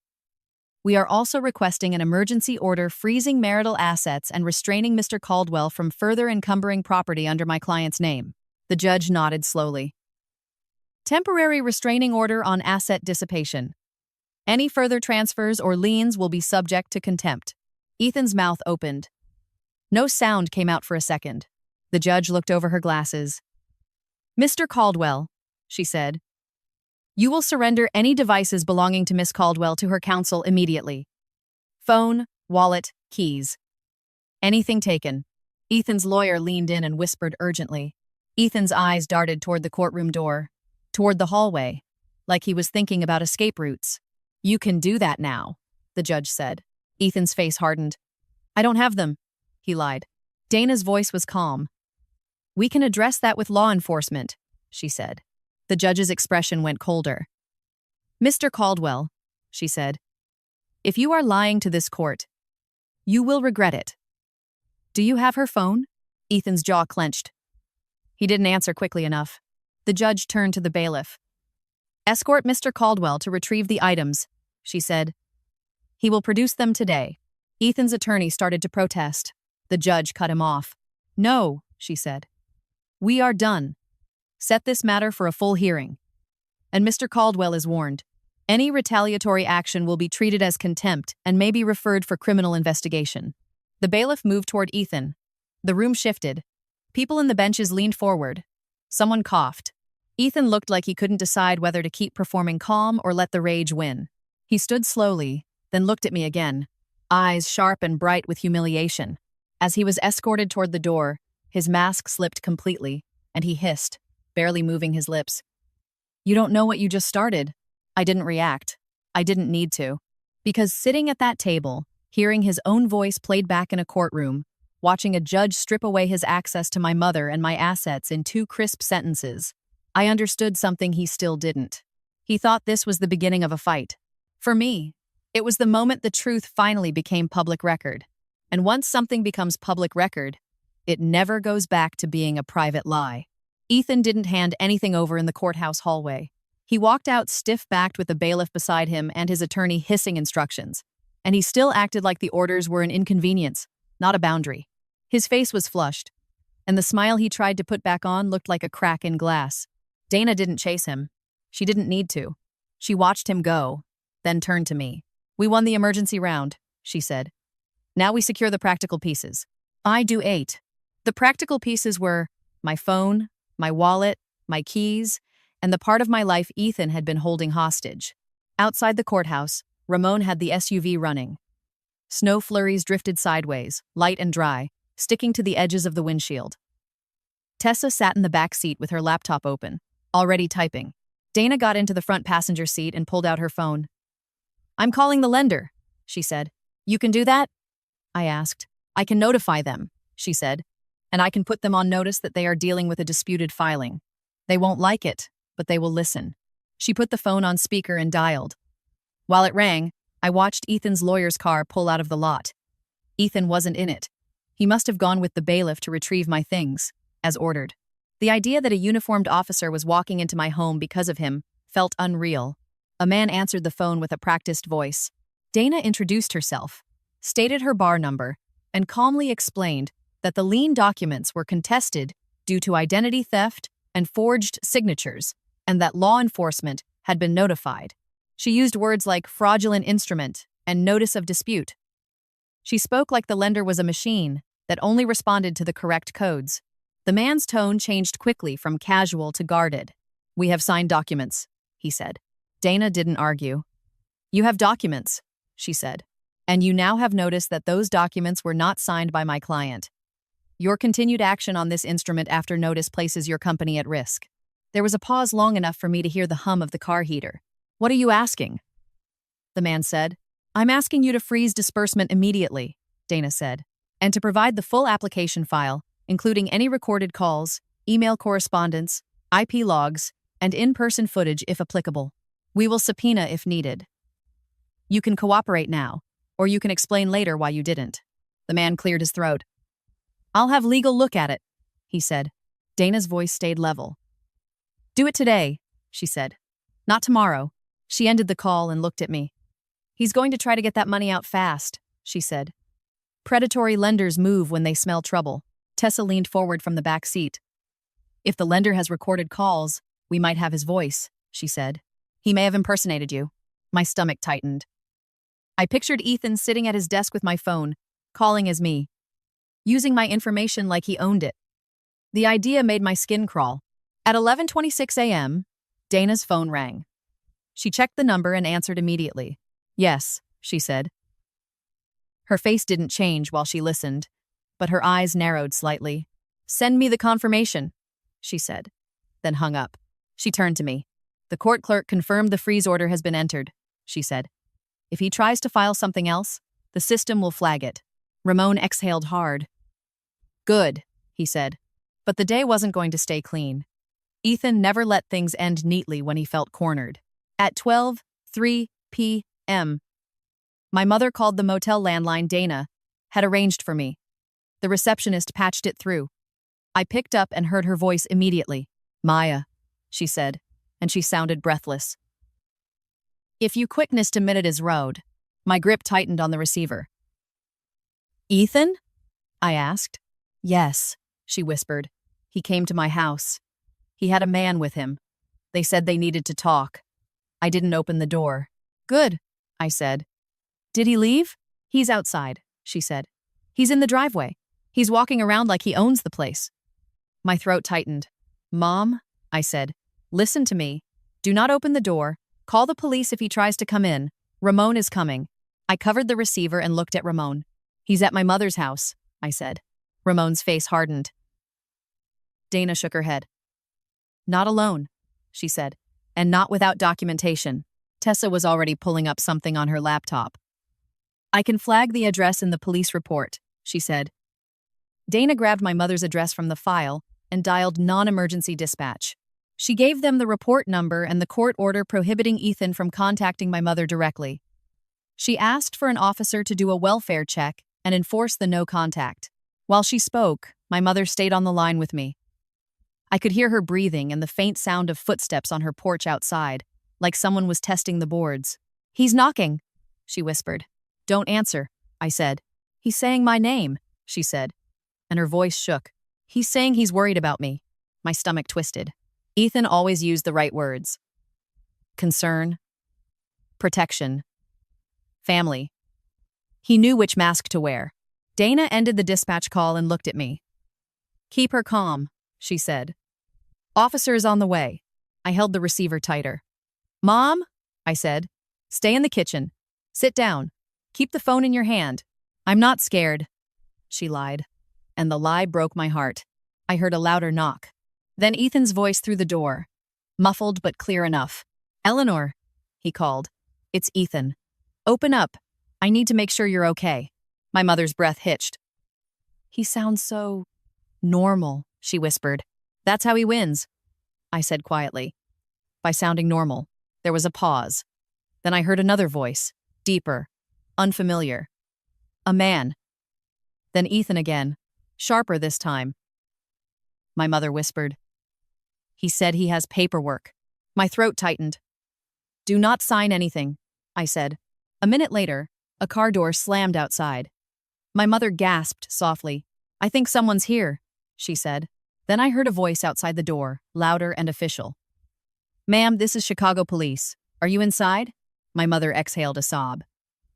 We are also requesting an emergency order freezing marital assets and restraining Mr. Caldwell from further encumbering property under my client's name. The judge nodded slowly. Temporary restraining order on asset dissipation. Any further transfers or liens will be subject to contempt. Ethan's mouth opened. No sound came out for a second. The judge looked over her glasses. Mr. Caldwell, she said, you will surrender any devices belonging to Miss Caldwell to her counsel immediately. Phone, wallet, keys. Anything taken. Ethan's lawyer leaned in and whispered urgently. Ethan's eyes darted toward the courtroom door, toward the hallway, like he was thinking about escape routes. You can do that now, the judge said. Ethan's face hardened. I don't have them, he lied. Dana's voice was calm. We can address that with law enforcement, she said. The judge's expression went colder. Mr. Caldwell, she said, if you are lying to this court, you will regret it. Do you have her phone? Ethan's jaw clenched. He didn't answer quickly enough. The judge turned to the bailiff. Escort Mr. Caldwell to retrieve the items, she said. He will produce them today. Ethan's attorney started to protest. The judge cut him off. No, she said. We are done. Set this matter for a full hearing. And Mr. Caldwell is warned. Any retaliatory action will be treated as contempt and may be referred for criminal investigation. The bailiff moved toward Ethan. The room shifted. People in the benches leaned forward. Someone coughed. Ethan looked like he couldn't decide whether to keep performing calm or let the rage win. He stood slowly, then looked at me again, eyes sharp and bright with humiliation. As he was escorted toward the door, his mask slipped completely, and he hissed, barely moving his lips. You don't know what you just started. I didn't react. I didn't need to. Because sitting at that table, hearing his own voice played back in a courtroom, watching a judge strip away his access to my mother and my assets in 2 crisp sentences, I understood something he still didn't. He thought this was the beginning of a fight. For me, it was the moment the truth finally became public record. And once something becomes public record, it never goes back to being a private lie. Ethan didn't hand anything over in the courthouse hallway. He walked out stiff-backed with the bailiff beside him and his attorney hissing instructions. And he still acted like the orders were an inconvenience, not a boundary. His face was flushed, and the smile he tried to put back on looked like a crack in glass. Dana didn't chase him. She didn't need to. She watched him go, then turned to me. We won the emergency round, she said. Now we secure the practical pieces. I do 8. The practical pieces were my phone, my wallet, my keys, and the part of my life Ethan had been holding hostage. Outside the courthouse, Ramon had the SUV running. Snow flurries drifted sideways, light and dry, sticking to the edges of the windshield. Tessa sat in the back seat with her laptop open, already typing. Dana got into the front passenger seat and pulled out her phone. I'm calling the lender, she said. You can do that? I asked. I can notify them, she said, and I can put them on notice that they are dealing with a disputed filing. They won't like it, but they will listen. She put the phone on speaker and dialed. While it rang, I watched Ethan's lawyer's car pull out of the lot. Ethan wasn't in it. He must have gone with the bailiff to retrieve my things, as ordered. The idea that a uniformed officer was walking into my home because of him felt unreal. A man answered the phone with a practiced voice. Dana introduced herself, stated her bar number, and calmly explained that the lien documents were contested due to identity theft and forged signatures, and that law enforcement had been notified. She used words like fraudulent instrument and notice of dispute. She spoke like the lender was a machine that only responded to the correct codes. The man's tone changed quickly from casual to guarded. We have signed documents, he said. Dana didn't argue. You have documents, she said, and you now have noticed that those documents were not signed by my client. Your continued action on this instrument after notice places your company at risk. There was a pause long enough for me to hear the hum of the car heater. What are you asking? The man said. I'm asking you to freeze disbursement immediately, Dana said, and to provide the full application file, including any recorded calls, email correspondence, IP logs, and in-person footage if applicable. We will subpoena if needed. You can cooperate now, or you can explain later why you didn't. The man cleared his throat. I'll have legal look at it, he said. Dana's voice stayed level. Do it today, she said. Not tomorrow. She ended the call and looked at me. He's going to try to get that money out fast, she said. Predatory lenders move when they smell trouble. Tessa leaned forward from the back seat. If the lender has recorded calls, we might have his voice, she said. He may have impersonated you. My stomach tightened. I pictured Ethan sitting at his desk with my phone, calling as me, using my information like he owned it. The idea made my skin crawl. At 11:26 a.m., Dana's phone rang. She checked the number and answered immediately. Yes, she said. Her face didn't change while she listened, but her eyes narrowed slightly. Send me the confirmation, she said, then hung up. She turned to me. The court clerk confirmed the freeze order has been entered, she said. If he tries to file something else, the system will flag it. Ramon exhaled hard. Good, he said. But the day wasn't going to stay clean. Ethan never let things end neatly when he felt cornered. At 12:03 p.m., my mother called the motel landline Dana had arranged for me. The receptionist patched it through. I picked up and heard her voice immediately. Maya, she said, and she sounded breathless. If you quickness a minute is road. My grip tightened on the receiver. Ethan? I asked. Yes, she whispered. He came to my house. He had a man with him. They said they needed to talk. I didn't open the door. Good, I said. Did he leave? He's outside, she said. He's in the driveway. He's walking around like he owns the place. My throat tightened. Mom, I said, listen to me. Do not open the door. Call the police if he tries to come in. Ramon is coming. I covered the receiver and looked at Ramon. He's at my mother's house, I said. Ramon's face hardened. Dana shook her head. Not alone, she said, and not without documentation. Tessa was already pulling up something on her laptop. I can flag the address in the police report, she said. Dana grabbed my mother's address from the file and dialed non-emergency dispatch. She gave them the report number and the court order prohibiting Ethan from contacting my mother directly. She asked for an officer to do a welfare check and enforce the no contact. While she spoke, my mother stayed on the line with me. I could hear her breathing and the faint sound of footsteps on her porch outside, like someone was testing the boards. He's knocking, she whispered. Don't answer, I said. He's saying my name, she said, and her voice shook. He's saying he's worried about me. My stomach twisted. Ethan always used the right words. Concern. Protection. Family. He knew which mask to wear. Dana ended the dispatch call and looked at me. Keep her calm, she said. Officer is on the way. I held the receiver tighter. Mom, I said, stay in the kitchen. Sit down. Keep the phone in your hand. I'm not scared. She lied, and the lie broke my heart. I heard a louder knock. Then Ethan's voice through the door, muffled but clear enough. Eleanor, he called. It's Ethan. Open up. I need to make sure you're okay. My mother's breath hitched. He sounds so normal, she whispered. That's how he wins, I said quietly. By sounding normal, there was a pause. Then I heard another voice, deeper, unfamiliar. A man. Then Ethan again, sharper this time. My mother whispered. He said he has paperwork. My throat tightened. Do not sign anything, I said. A minute later, a car door slammed outside. My mother gasped softly. I think someone's here, she said. Then I heard a voice outside the door, louder and official. Ma'am, this is Chicago police. Are you inside? My mother exhaled a sob.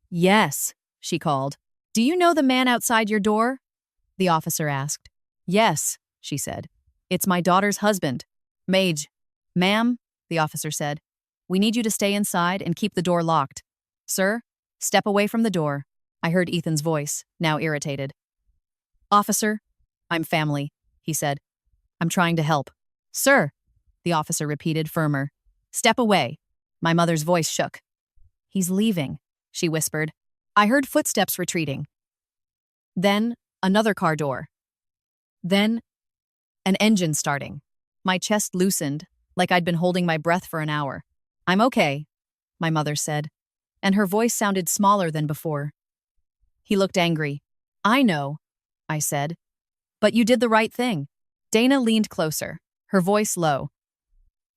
Yes, she called. Do you know the man outside your door? The officer asked. Yes, she said. It's my daughter's husband. Mage. Ma'am, the officer said, we need you to stay inside and keep the door locked. Sir, step away from the door. I heard Ethan's voice, now irritated. Officer, I'm family, he said. I'm trying to help. Sir, the officer repeated, firmer. Step away. My mother's voice shook. He's leaving, she whispered. I heard footsteps retreating. Then, another car door. Then, an engine starting. My chest loosened, like I'd been holding my breath for an hour. I'm okay, my mother said, and her voice sounded smaller than before. He looked angry. I know, I said. But you did the right thing. Dana leaned closer, her voice low.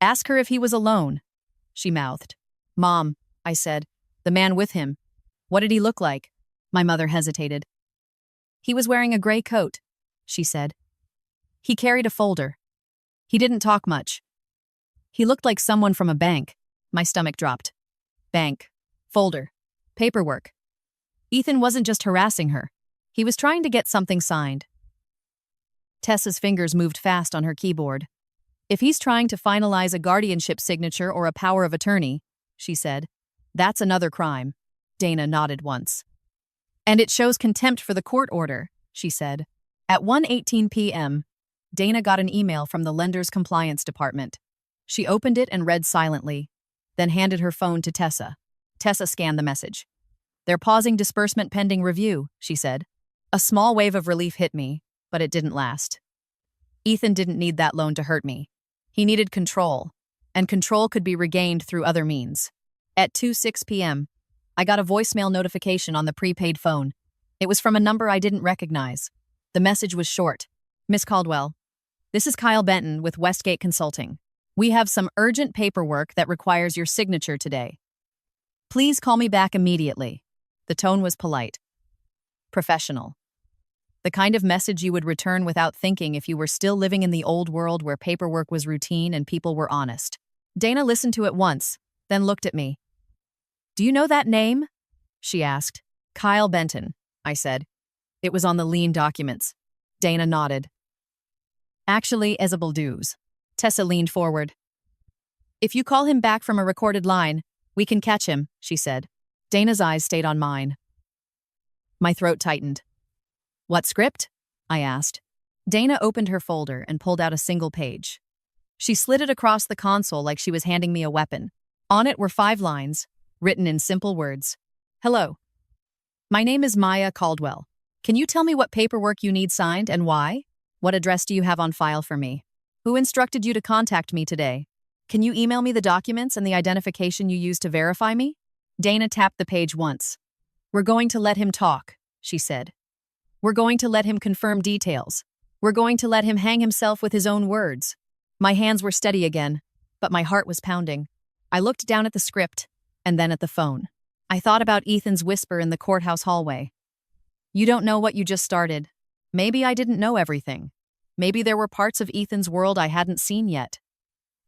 Ask her if he was alone, she mouthed. Mom, I said, the man with him. What did he look like? My mother hesitated. He was wearing a gray coat, she said. He carried a folder. He didn't talk much. He looked like someone from a bank. My stomach dropped. Bank. Folder. Paperwork. Ethan wasn't just harassing her. He was trying to get something signed. Tessa's fingers moved fast on her keyboard. If he's trying to finalize a guardianship signature or a power of attorney, she said, that's another crime. Dana nodded once. And it shows contempt for the court order, she said. At 1:18 p.m., Dana got an email from the lender's compliance department. She opened it and read silently, then handed her phone to Tessa. Tessa scanned the message. They're pausing disbursement pending review, she said. A small wave of relief hit me, but it didn't last. Ethan didn't need that loan to hurt me. He needed control, and control could be regained through other means. At 2:06 p.m., I got a voicemail notification on the prepaid phone. It was from a number I didn't recognize. The message was short. Miss Caldwell, this is Kyle Benton with Westgate Consulting. We have some urgent paperwork that requires your signature today. Please call me back immediately. The tone was polite. Professional. The kind of message you would return without thinking if you were still living in the old world where paperwork was routine and people were honest. Dana listened to it once, then looked at me. Do you know that name? She asked. Kyle Benton, I said. It was on the lien documents. Dana nodded. Actually, Isabel Dews. Tessa leaned forward. If you call him back from a recorded line, we can catch him, she said. Dana's eyes stayed on mine. My throat tightened. What script? I asked. Dana opened her folder and pulled out a single page. She slid it across the console like she was handing me a weapon. On it were 5 lines, written in simple words. Hello. My name is Maya Caldwell. Can you tell me what paperwork you need signed and why? What address do you have on file for me? Who instructed you to contact me today? Can you email me the documents and the identification you used to verify me? Dana tapped the page once. We're going to let him talk, she said. We're going to let him confirm details. We're going to let him hang himself with his own words. My hands were steady again, but my heart was pounding. I looked down at the script and then at the phone. I thought about Ethan's whisper in the courthouse hallway. You don't know what you just started. Maybe I didn't know everything. Maybe there were parts of Ethan's world I hadn't seen yet.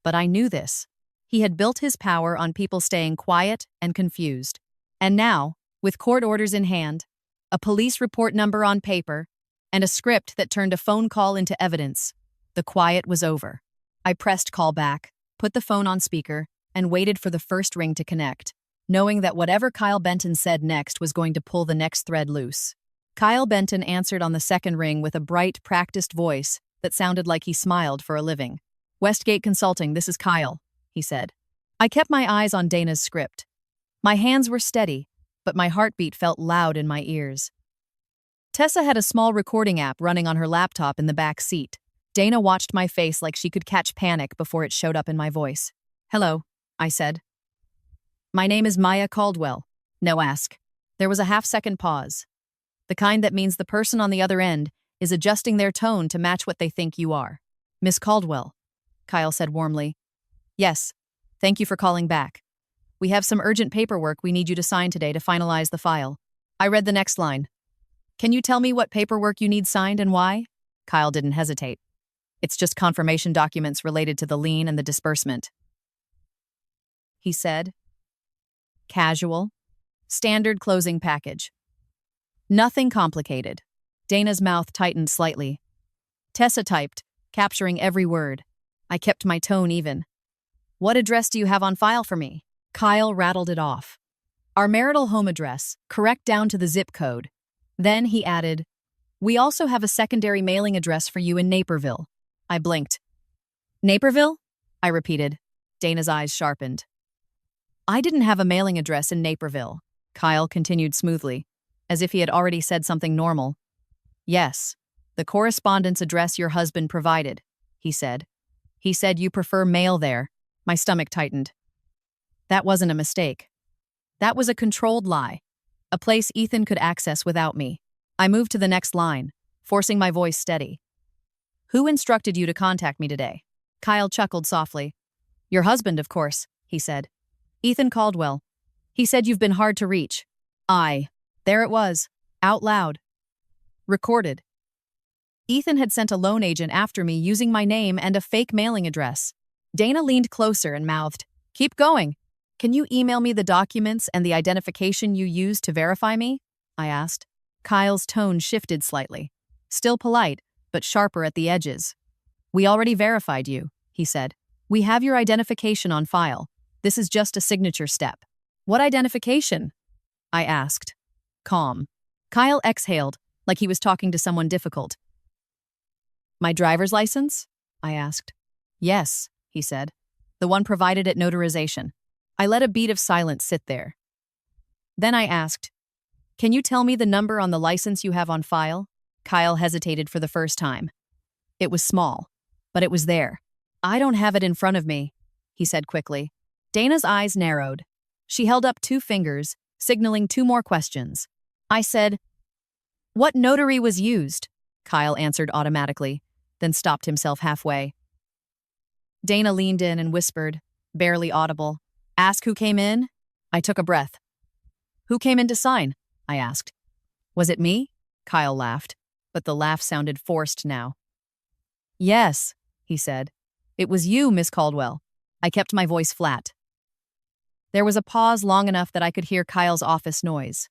But I knew this. He had built his power on people staying quiet and confused. And now, with court orders in hand, a police report number on paper, and a script that turned a phone call into evidence, the quiet was over. I pressed call back, put the phone on speaker, and waited for the first ring to connect, knowing that whatever Kyle Benton said next was going to pull the next thread loose. Kyle Benton answered on the second ring with a bright, practiced voice that sounded like he smiled for a living. Westgate Consulting, this is Kyle, he said. I kept my eyes on Dana's script. My hands were steady, but my heartbeat felt loud in my ears. Tessa had a small recording app running on her laptop in the back seat. Dana watched my face like she could catch panic before it showed up in my voice. Hello, I said. My name is Maya Caldwell. No ask. There was a half-second pause. The kind that means the person on the other end is adjusting their tone to match what they think you are. Miss Caldwell, Kyle said warmly. Yes, thank you for calling back. We have some urgent paperwork we need you to sign today to finalize the file. I read the next line. Can you tell me what paperwork you need signed and why? Kyle didn't hesitate. It's just confirmation documents related to the lien and the disbursement, he said. Casual. Standard closing package. Nothing complicated. Dana's mouth tightened slightly. Tessa typed, capturing every word. I kept my tone even. What address do you have on file for me? Kyle rattled it off. Our marital home address, correct down to the zip code. Then he added, we also have a secondary mailing address for you in Naperville. I blinked. Naperville? I repeated. Dana's eyes sharpened. I didn't have a mailing address in Naperville, Kyle continued smoothly, as if he had already said something normal. Yes, the correspondence address your husband provided, he said. He said you prefer mail there. My stomach tightened. That wasn't a mistake. That was a controlled lie. A place Ethan could access without me. I moved to the next line, forcing my voice steady. Who instructed you to contact me today? Kyle chuckled softly. Your husband, of course, he said. Ethan Caldwell. He said you've been hard to reach. There it was, out loud. Recorded. Ethan had sent a loan agent after me using my name and a fake mailing address. Dana leaned closer and mouthed, Keep going. Can you email me the documents and the identification you used to verify me? I asked. Kyle's tone shifted slightly. Still polite, but sharper at the edges. We already verified you, he said. We have your identification on file. This is just a signature step. What identification? I asked. Calm. Kyle exhaled, like he was talking to someone difficult. My driver's license? I asked. Yes, he said. The one provided at notarization. I let a beat of silence sit there. Then I asked, Can you tell me the number on the license you have on file? Kyle hesitated for the first time. It was small, but it was there. I don't have it in front of me, he said quickly. Dana's eyes narrowed. She held up 2 fingers, signaling 2 more questions. I said, What notary was used? Kyle answered automatically, then stopped himself halfway. Dana leaned in and whispered, barely audible, Ask who came in? I took a breath. Who came in to sign? I asked. Was it me? Kyle laughed, but the laugh sounded forced now. Yes, he said. It was you, Miss Caldwell. I kept my voice flat. There was a pause long enough that I could hear Kyle's office noise.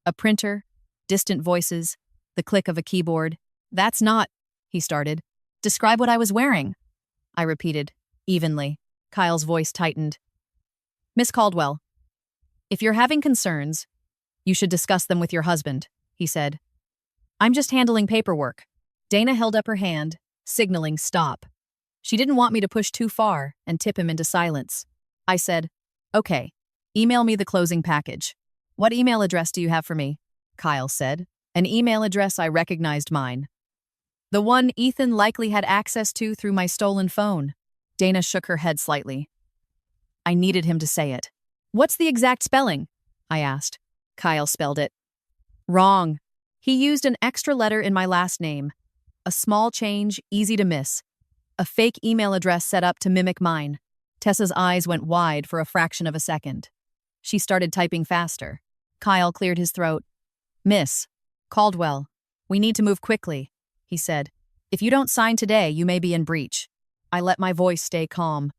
A printer, distant voices, the click of a keyboard. That's not, he started. Describe what I was wearing. I repeated, evenly. Kyle's voice tightened. Miss Caldwell, if you're having concerns, you should discuss them with your husband, he said. I'm just handling paperwork. Dana held up her hand, signaling stop. She didn't want me to push too far and tip him into silence. I said, Okay, email me the closing package. What email address do you have for me? Kyle said. An email address I recognized mine. The one Ethan likely had access to through my stolen phone. Dana shook her head slightly. I needed him to say it. What's the exact spelling? I asked. Kyle spelled it. Wrong. He used an extra letter in my last name. A small change, easy to miss. A fake email address set up to mimic mine. Tessa's eyes went wide for a fraction of a second. She started typing faster. Kyle cleared his throat. Miss Caldwell, we need to move quickly, he said. If you don't sign today, you may be in breach. I let my voice stay calm.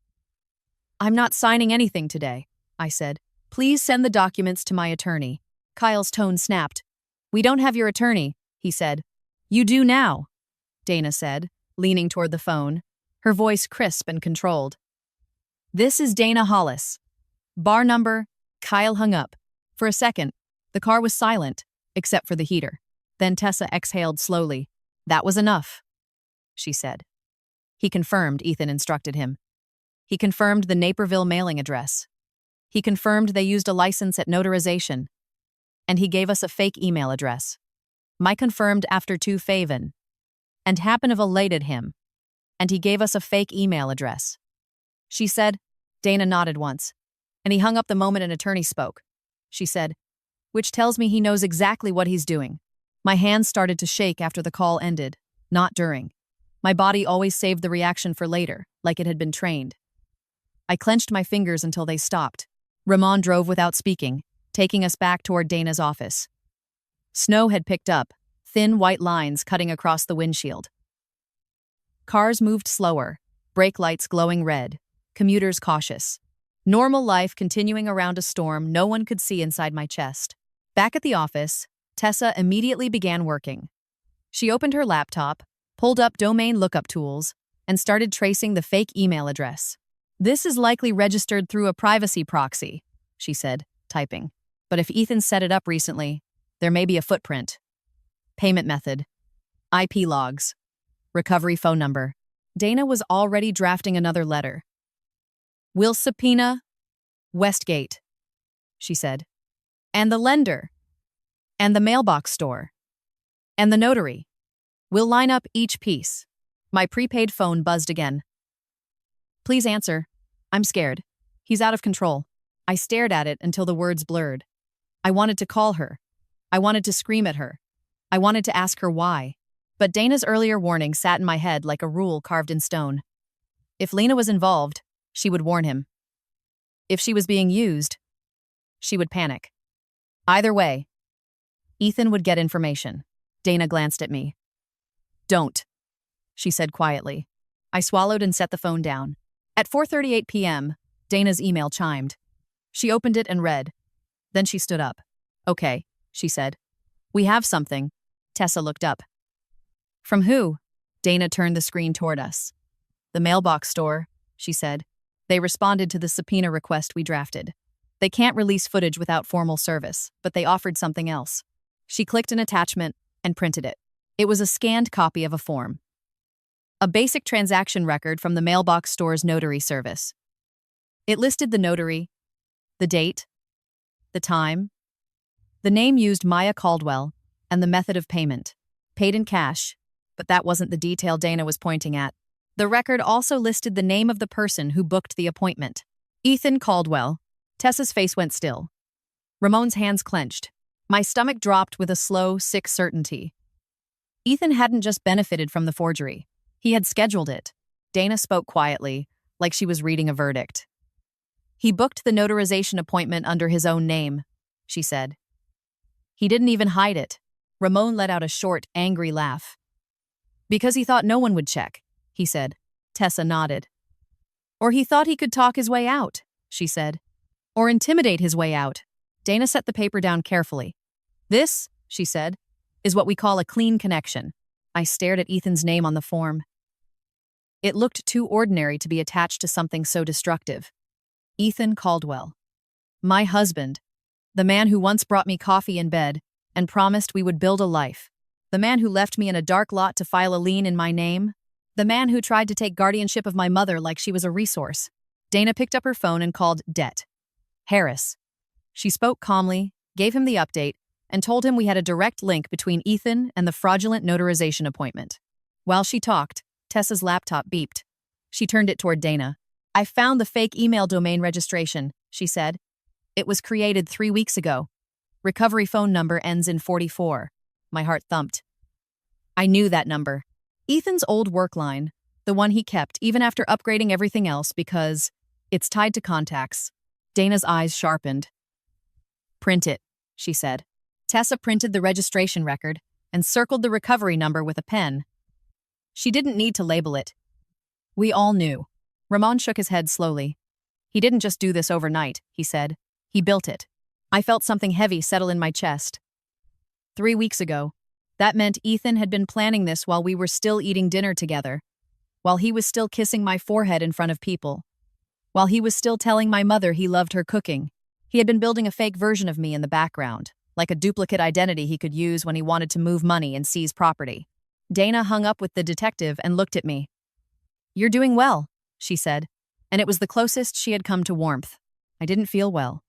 I'm not signing anything today, I said. Please send the documents to my attorney. Kyle's tone snapped. We don't have your attorney, he said. You do now, Dana said, leaning toward the phone, her voice crisp and controlled. This is Dana Hollis. Bar number. Kyle hung up. For a second, the car was silent, except for the heater. Then Tessa exhaled slowly. That was enough, she said. He confirmed, Ethan instructed him. He confirmed the Naperville mailing address. He confirmed they used a license at notarization. And he gave us a fake email address. My confirmed after 2 Faven. And happened to elated him. And he gave us a fake email address. She said. Dana nodded once. And he hung up the moment an attorney spoke. She said, which tells me he knows exactly what he's doing. My hands started to shake after the call ended, not during. My body always saved the reaction for later, like it had been trained. I clenched my fingers until they stopped. Ramon drove without speaking, taking us back toward Dana's office. Snow had picked up, thin white lines cutting across the windshield. Cars moved slower, brake lights glowing red, commuters cautious. Normal life continuing around a storm no one could see inside my chest. Back at the office, Tessa immediately began working. She opened her laptop, pulled up domain lookup tools, and started tracing the fake email address. This is likely registered through a privacy proxy, she said, typing. But if Ethan set it up recently, there may be a footprint. Payment method. IP logs. Recovery phone number. Dana was already drafting another letter. Will subpoena Westgate, she said. And the lender. And the mailbox store. And the notary. We'll line up each piece. My prepaid phone buzzed again. Please answer. I'm scared. He's out of control. I stared at it until the words blurred. I wanted to call her. I wanted to scream at her. I wanted to ask her why. But Dana's earlier warning sat in my head like a rule carved in stone. If Lena was involved, she would warn him. If she was being used, she would panic. Either way, Ethan would get information. Dana glanced at me. "Don't," she said quietly. I swallowed and set the phone down. At 4:38 p.m., Dana's email chimed. She opened it and read. Then she stood up. "Okay," she said. "We have something." Tessa looked up. "From who?" Dana turned the screen toward us. "The mailbox store," she said. "They responded to the subpoena request we drafted. They can't release footage without formal service, but they offered something else." She clicked an attachment and printed it. It was a scanned copy of a form. A basic transaction record from the mailbox store's notary service. It listed the notary, the date, the time, the name used Maya Caldwell, and the method of payment. Paid in cash, but that wasn't the detail Dana was pointing at. The record also listed the name of the person who booked the appointment. Ethan Caldwell. Tessa's face went still. Ramon's hands clenched. My stomach dropped with a slow, sick certainty. Ethan hadn't just benefited from the forgery. He had scheduled it. Dana spoke quietly, like she was reading a verdict. "He booked the notarization appointment under his own name," she said. "He didn't even hide it." Ramon let out a short, angry laugh. "Because he thought no one would check," he said. Tessa nodded. "Or he thought he could talk his way out," she said. "Or intimidate his way out." Dana set the paper down carefully. "This," she said, "is what we call a clean connection." I stared at Ethan's name on the form. It looked too ordinary to be attached to something so destructive. Ethan Caldwell. My husband. The man who once brought me coffee in bed and promised we would build a life. The man who left me in a dark lot to file a lien in my name. The man who tried to take guardianship of my mother like she was a resource. Dana picked up her phone and called Det. Harris. She spoke calmly, gave him the update, and told him we had a direct link between Ethan and the fraudulent notarization appointment. While she talked, Tessa's laptop beeped. She turned it toward Dana. "I found the fake email domain registration," she said. "It was created 3 weeks ago. Recovery phone number ends in 44. My heart thumped. I knew that number. Ethan's old work line, the one he kept even after upgrading everything else because it's tied to contacts. Dana's eyes sharpened. "Print it," she said. Tessa printed the registration record and circled the recovery number with a pen. She didn't need to label it. We all knew. Ramon shook his head slowly. "He didn't just do this overnight," he said. "He built it." I felt something heavy settle in my chest. 3 weeks ago. That meant Ethan had been planning this while we were still eating dinner together. While he was still kissing my forehead in front of people. While he was still telling my mother he loved her cooking. He had been building a fake version of me in the background, like a duplicate identity he could use when he wanted to move money and seize property. Dana hung up with the detective and looked at me. "You're doing well," she said, and it was the closest she had come to warmth. I didn't feel well.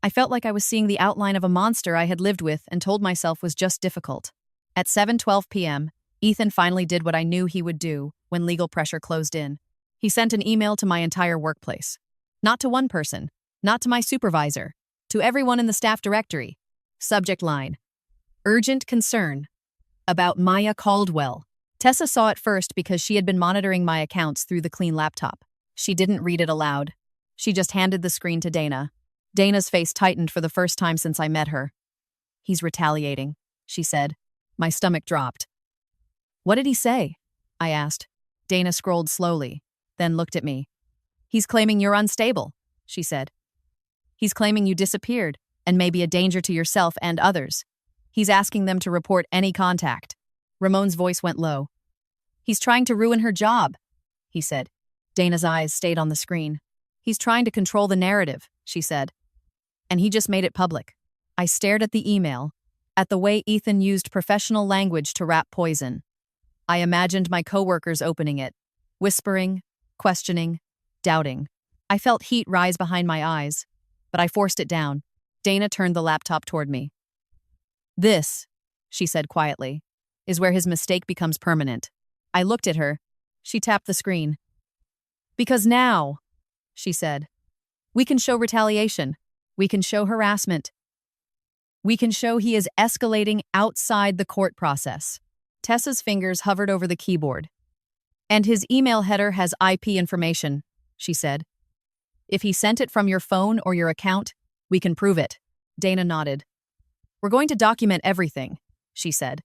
I felt like I was seeing the outline of a monster I had lived with and told myself was just difficult. At 7:12 p.m., Ethan finally did what I knew he would do when legal pressure closed in. He sent an email to my entire workplace. Not to one person, not to my supervisor, to everyone in the staff directory. Subject line: urgent concern about Maya Caldwell. Tessa saw it first because she had been monitoring my accounts through the clean laptop. She didn't read it aloud. She just handed the screen to Dana. Dana's face tightened for the first time since I met her. "He's retaliating," she said. My stomach dropped. "What did he say?" I asked. Dana scrolled slowly, then looked at me. "He's claiming you're unstable," she said. "He's claiming you disappeared and may be a danger to yourself and others. He's asking them to report any contact." Ramon's voice went low. "He's trying to ruin her job," he said. Dana's eyes stayed on the screen. "He's trying to control the narrative," she said. "And he just made it public." I stared at the email, at the way Ethan used professional language to wrap poison. I imagined my coworkers opening it, whispering, questioning, doubting. I felt heat rise behind my eyes, but I forced it down. Dana turned the laptop toward me. "This," she said quietly, "is where his mistake becomes permanent." I looked at her. She tapped the screen. "Because now," she said. We can show retaliation. We can show harassment. We can show he is escalating outside the court process. Tessa's fingers hovered over the keyboard. And his email header has IP information, she said. If he sent it from your phone or your account, we can prove it. Dana nodded. We're going to document everything, she said.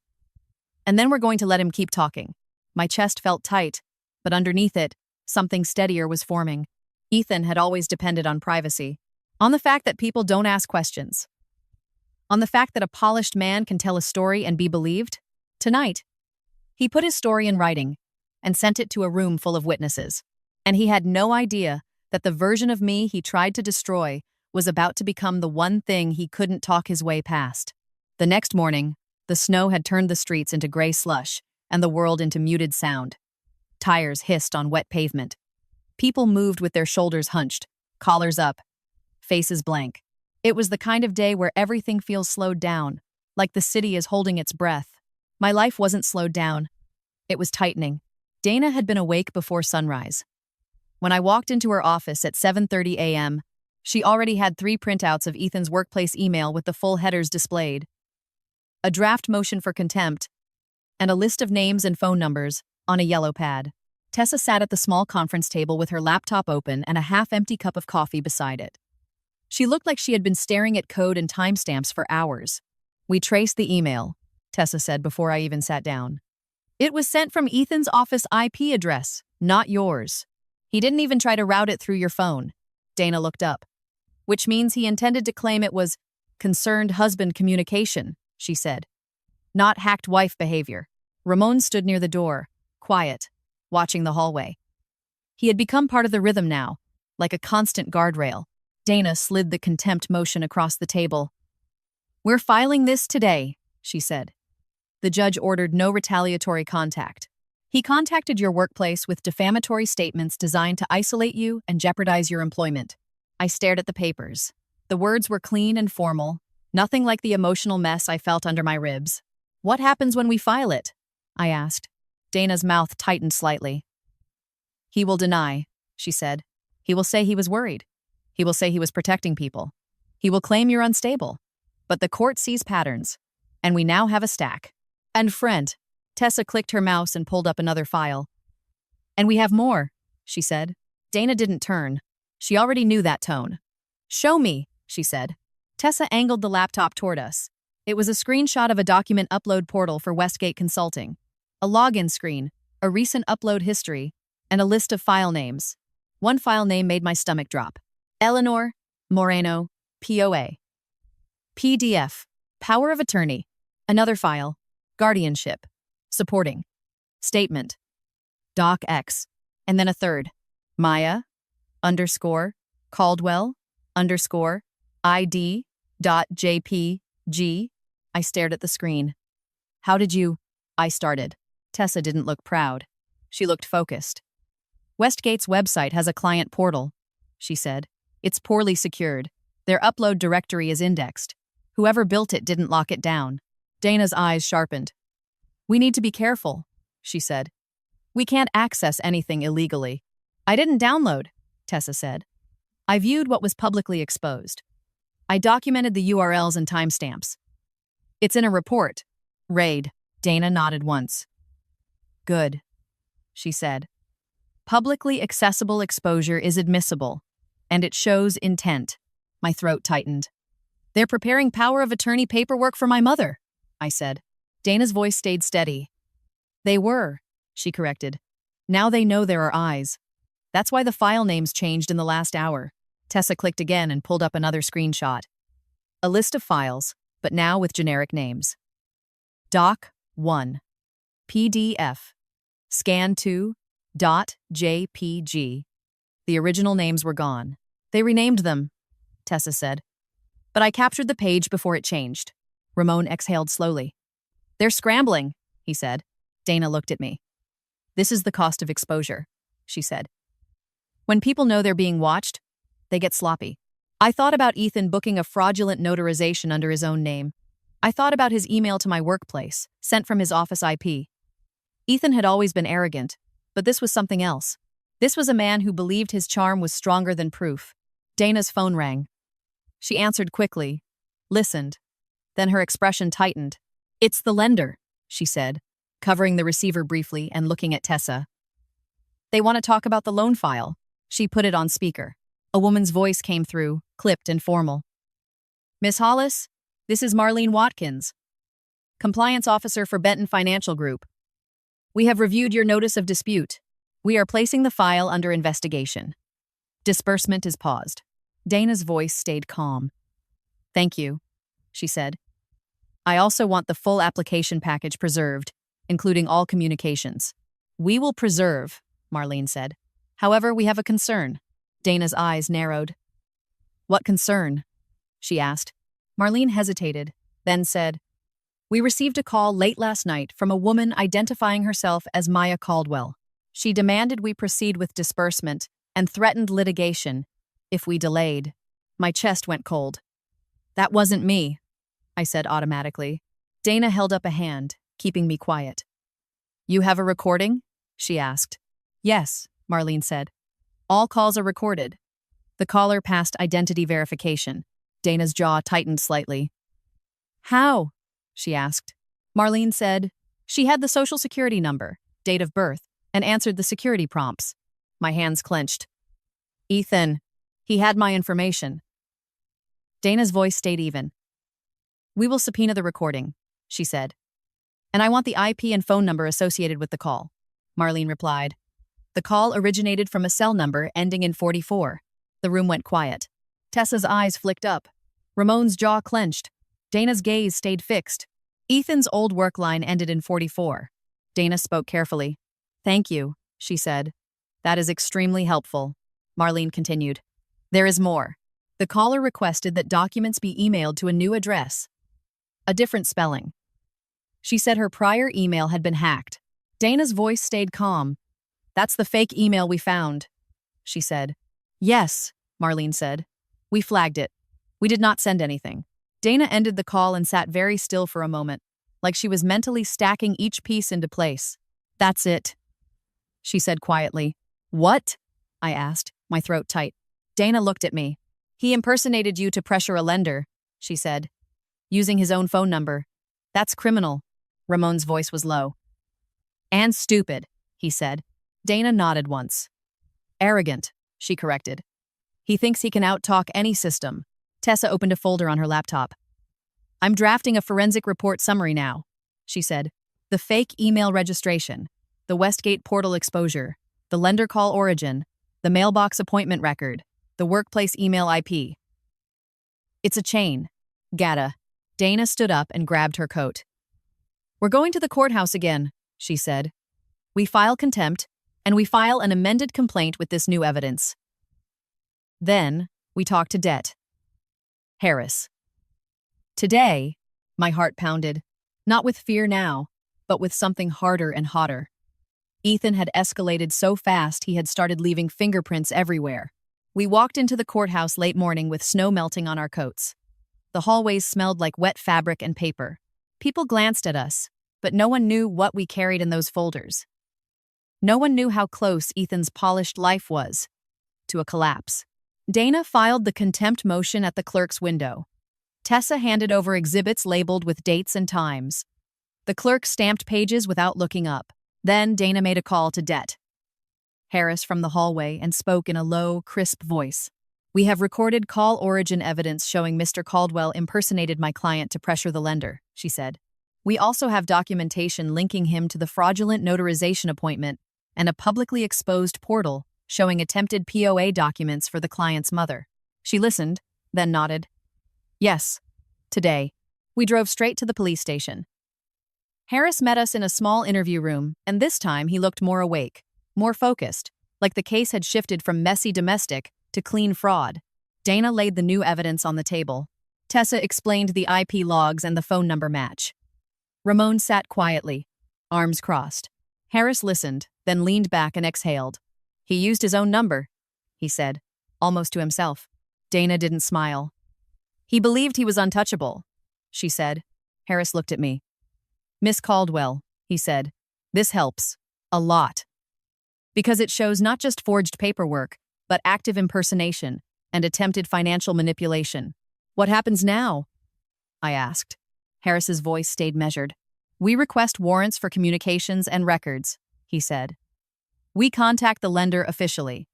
And then we're going to let him keep talking. My chest felt tight, but underneath it, something steadier was forming. Ethan had always depended on privacy, on the fact that people don't ask questions, on the fact that a polished man can tell a story and be believed. Tonight, he put his story in writing and sent it to a room full of witnesses. And he had no idea that the version of me he tried to destroy was about to become the one thing he couldn't talk his way past. The next morning, the snow had turned the streets into gray slush and the world into muted sound. Tires hissed on wet pavement. People moved with their shoulders hunched, collars up, faces blank. It was the kind of day where everything feels slowed down, like the city is holding its breath. My life wasn't slowed down. It was tightening. Dana had been awake before sunrise. When I walked into her office at 7:30 a.m., she already had 3 printouts of Ethan's workplace email with the full headers displayed, a draft motion for contempt, and a list of names and phone numbers on a yellow pad. Tessa sat at the small conference table with her laptop open and a half-empty cup of coffee beside it. She looked like she had been staring at code and timestamps for hours. We traced the email, Tessa said before I even sat down. It was sent from Ethan's office IP address, not yours. He didn't even try to route it through your phone. Dana looked up. Which means he intended to claim it was concerned husband communication, she said. Not hacked wife behavior. Ramon stood near the door, quiet, watching the hallway. He had become part of the rhythm now, like a constant guardrail. Dana slid the contempt motion across the table. We're filing this today, she said. The judge ordered no retaliatory contact. He contacted your workplace with defamatory statements designed to isolate you and jeopardize your employment. I stared at the papers. The words were clean and formal, nothing like the emotional mess I felt under my ribs. What happens when we file it? I asked. Dana's mouth tightened slightly. He will deny, she said. He will say he was worried. He will say he was protecting people. He will claim you're unstable. But the court sees patterns, and we now have a stack. And friend, Tessa clicked her mouse and pulled up another file. And we have more, she said. Dana didn't turn. She already knew that tone. Show me, she said. Tessa angled the laptop toward us. It was a screenshot of a document upload portal for Westgate Consulting. A login screen, a recent upload history, and a list of file names. One file name made my stomach drop. Eleanor Moreno, POA. PDF, power of attorney. Another file, guardianship, supporting. Statement, Doc X. And then a third, Maya, Caldwell, ID.jpg. I stared at the screen. How did you? I started. Tessa didn't look proud. She looked focused. Westgate's website has a client portal, she said. It's poorly secured. Their upload directory is indexed. Whoever built it didn't lock it down. Dana's eyes sharpened. We need to be careful, she said. We can't access anything illegally. I didn't download, Tessa said. I viewed what was publicly exposed. I documented the URLs and timestamps. It's in a report. Raid. Dana nodded once. Good, she said. Publicly accessible exposure is admissible, and it shows intent. My throat tightened. They're preparing power of attorney paperwork for my mother, I said. Dana's voice stayed steady. They were, she corrected. Now they know there are eyes. That's why the file names changed in the last hour. Tessa clicked again and pulled up another screenshot. A list of files, but now with generic names. Doc 1. PDF. Scan 2. .jpg. The original names were gone. They renamed them, Tessa said. But I captured the page before it changed. Ramon exhaled slowly. They're scrambling, he said. Dana looked at me. This is the cost of exposure, she said. When people know they're being watched, they get sloppy. I thought about Ethan booking a fraudulent notarization under his own name. I thought about his email to my workplace, sent from his office IP. Ethan had always been arrogant, but this was something else. This was a man who believed his charm was stronger than proof. Dana's phone rang. She answered quickly, listened. Then her expression tightened. "It's the lender," she said, covering the receiver briefly and looking at Tessa. "They want to talk about the loan file." She put it on speaker. A woman's voice came through, clipped and formal. "Miss Hollis, this is Marlene Watkins, compliance officer for Benton Financial Group. We have reviewed your notice of dispute. We are placing the file under investigation." Disbursement is paused. Dana's voice stayed calm. "Thank you," she said. "I also want the full application package preserved, including all communications." "We will preserve," Marlene said. "However, we have a concern." Dana's eyes narrowed. "What concern?" she asked. Marlene hesitated, then said, "We received a call late last night from a woman identifying herself as Maya Caldwell. She demanded we proceed with disbursement and threatened litigation if we delayed." My chest went cold. "That wasn't me," I said automatically. Dana held up a hand, keeping me quiet. "You have a recording?" she asked. "Yes," Marlene said. "All calls are recorded." The caller passed identity verification. Dana's jaw tightened slightly. "How?" she asked. Marlene said she had the social security number, date of birth, and answered the security prompts. My hands clenched. "Ethan, he had my information." Dana's voice stayed even. "We will subpoena the recording," she said. "And I want the IP and phone number associated with the call," Marlene replied. The call originated from a cell number ending in 44. The room went quiet. Tessa's eyes flicked up. Ramon's jaw clenched. Dana's gaze stayed fixed. Ethan's old work line ended in 44. Dana spoke carefully. "Thank you," she said. "That is extremely helpful." Marlene continued. "There is more. The caller requested that documents be emailed to a new address. A different spelling. She said her prior email had been hacked." Dana's voice stayed calm. "That's the fake email we found," she said. "Yes," Marlene said. "We flagged it. We did not send anything." Dana ended the call and sat very still for a moment, like she was mentally stacking each piece into place. "That's it," she said quietly. "What?" I asked, my throat tight. Dana looked at me. "He impersonated you to pressure a lender," she said, "using his own phone number. That's criminal." Ramon's voice was low. "And stupid," he said. Dana nodded once. "Arrogant," she corrected. "He thinks he can out-talk any system." Tessa opened a folder on her laptop. "I'm drafting a forensic report summary now," she said. "The fake email registration, the Westgate portal exposure, the lender call origin, the mailbox appointment record, the workplace email IP. It's a chain. Gata." Dana stood up and grabbed her coat. "We're going to the courthouse again," she said. "We file contempt, and we file an amended complaint with this new evidence. Then, we talk to Det. Harris." Today, my heart pounded, not with fear now, but with something harder and hotter. Ethan had escalated so fast he had started leaving fingerprints everywhere. We walked into the courthouse late morning with snow melting on our coats. The hallways smelled like wet fabric and paper. People glanced at us, but no one knew what we carried in those folders. No one knew how close Ethan's polished life was to a collapse. Dana filed the contempt motion at the clerk's window. Tessa handed over exhibits labeled with dates and times. The clerk stamped pages without looking up. Then Dana made a call to Det. Harris from the hallway and spoke in a low, crisp voice. "We have recorded call origin evidence showing Mr. Caldwell impersonated my client to pressure the lender," she said. "We also have documentation linking him to the fraudulent notarization appointment and a publicly exposed portal showing attempted POA documents for the client's mother." She listened, then nodded. "Yes, today." We drove straight to the police station. Harris met us in a small interview room, and this time he looked more awake, more focused, like the case had shifted from messy domestic to clean fraud. Dana laid the new evidence on the table. Tessa explained the IP logs and the phone number match. Ramon sat quietly, arms crossed. Harris listened, then leaned back and exhaled. "He used his own number," he said, almost to himself. Dana didn't smile. "He believed he was untouchable," she said. Harris looked at me. "Miss Caldwell," he said, "this helps. A lot. Because it shows not just forged paperwork, but active impersonation and attempted financial manipulation. What happens now? I asked. Harris's voice stayed measured. We request warrants for communications and records, he said. We contact the lender officially.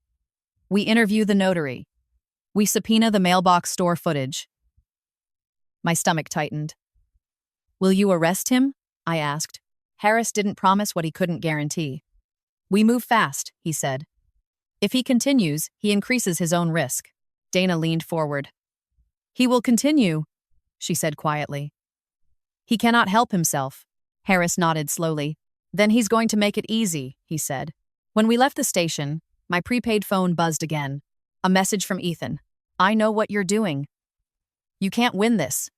We interview the notary. We subpoena the mailbox store footage. My stomach tightened. Will you arrest him? I asked. Harris didn't promise what he couldn't guarantee. We move fast, he said. If he continues, he increases his own risk. Dana leaned forward. He will continue, she said quietly. He cannot help himself. Harris nodded slowly. Then he's going to make it easy, he said. When we left the station, my prepaid phone buzzed again. A message from Ethan. I know what you're doing. You can't win this.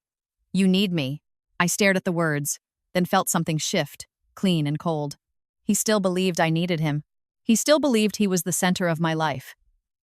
You need me. I stared at the words, then felt something shift, clean and cold. He still believed I needed him. He still believed he was the center of my life,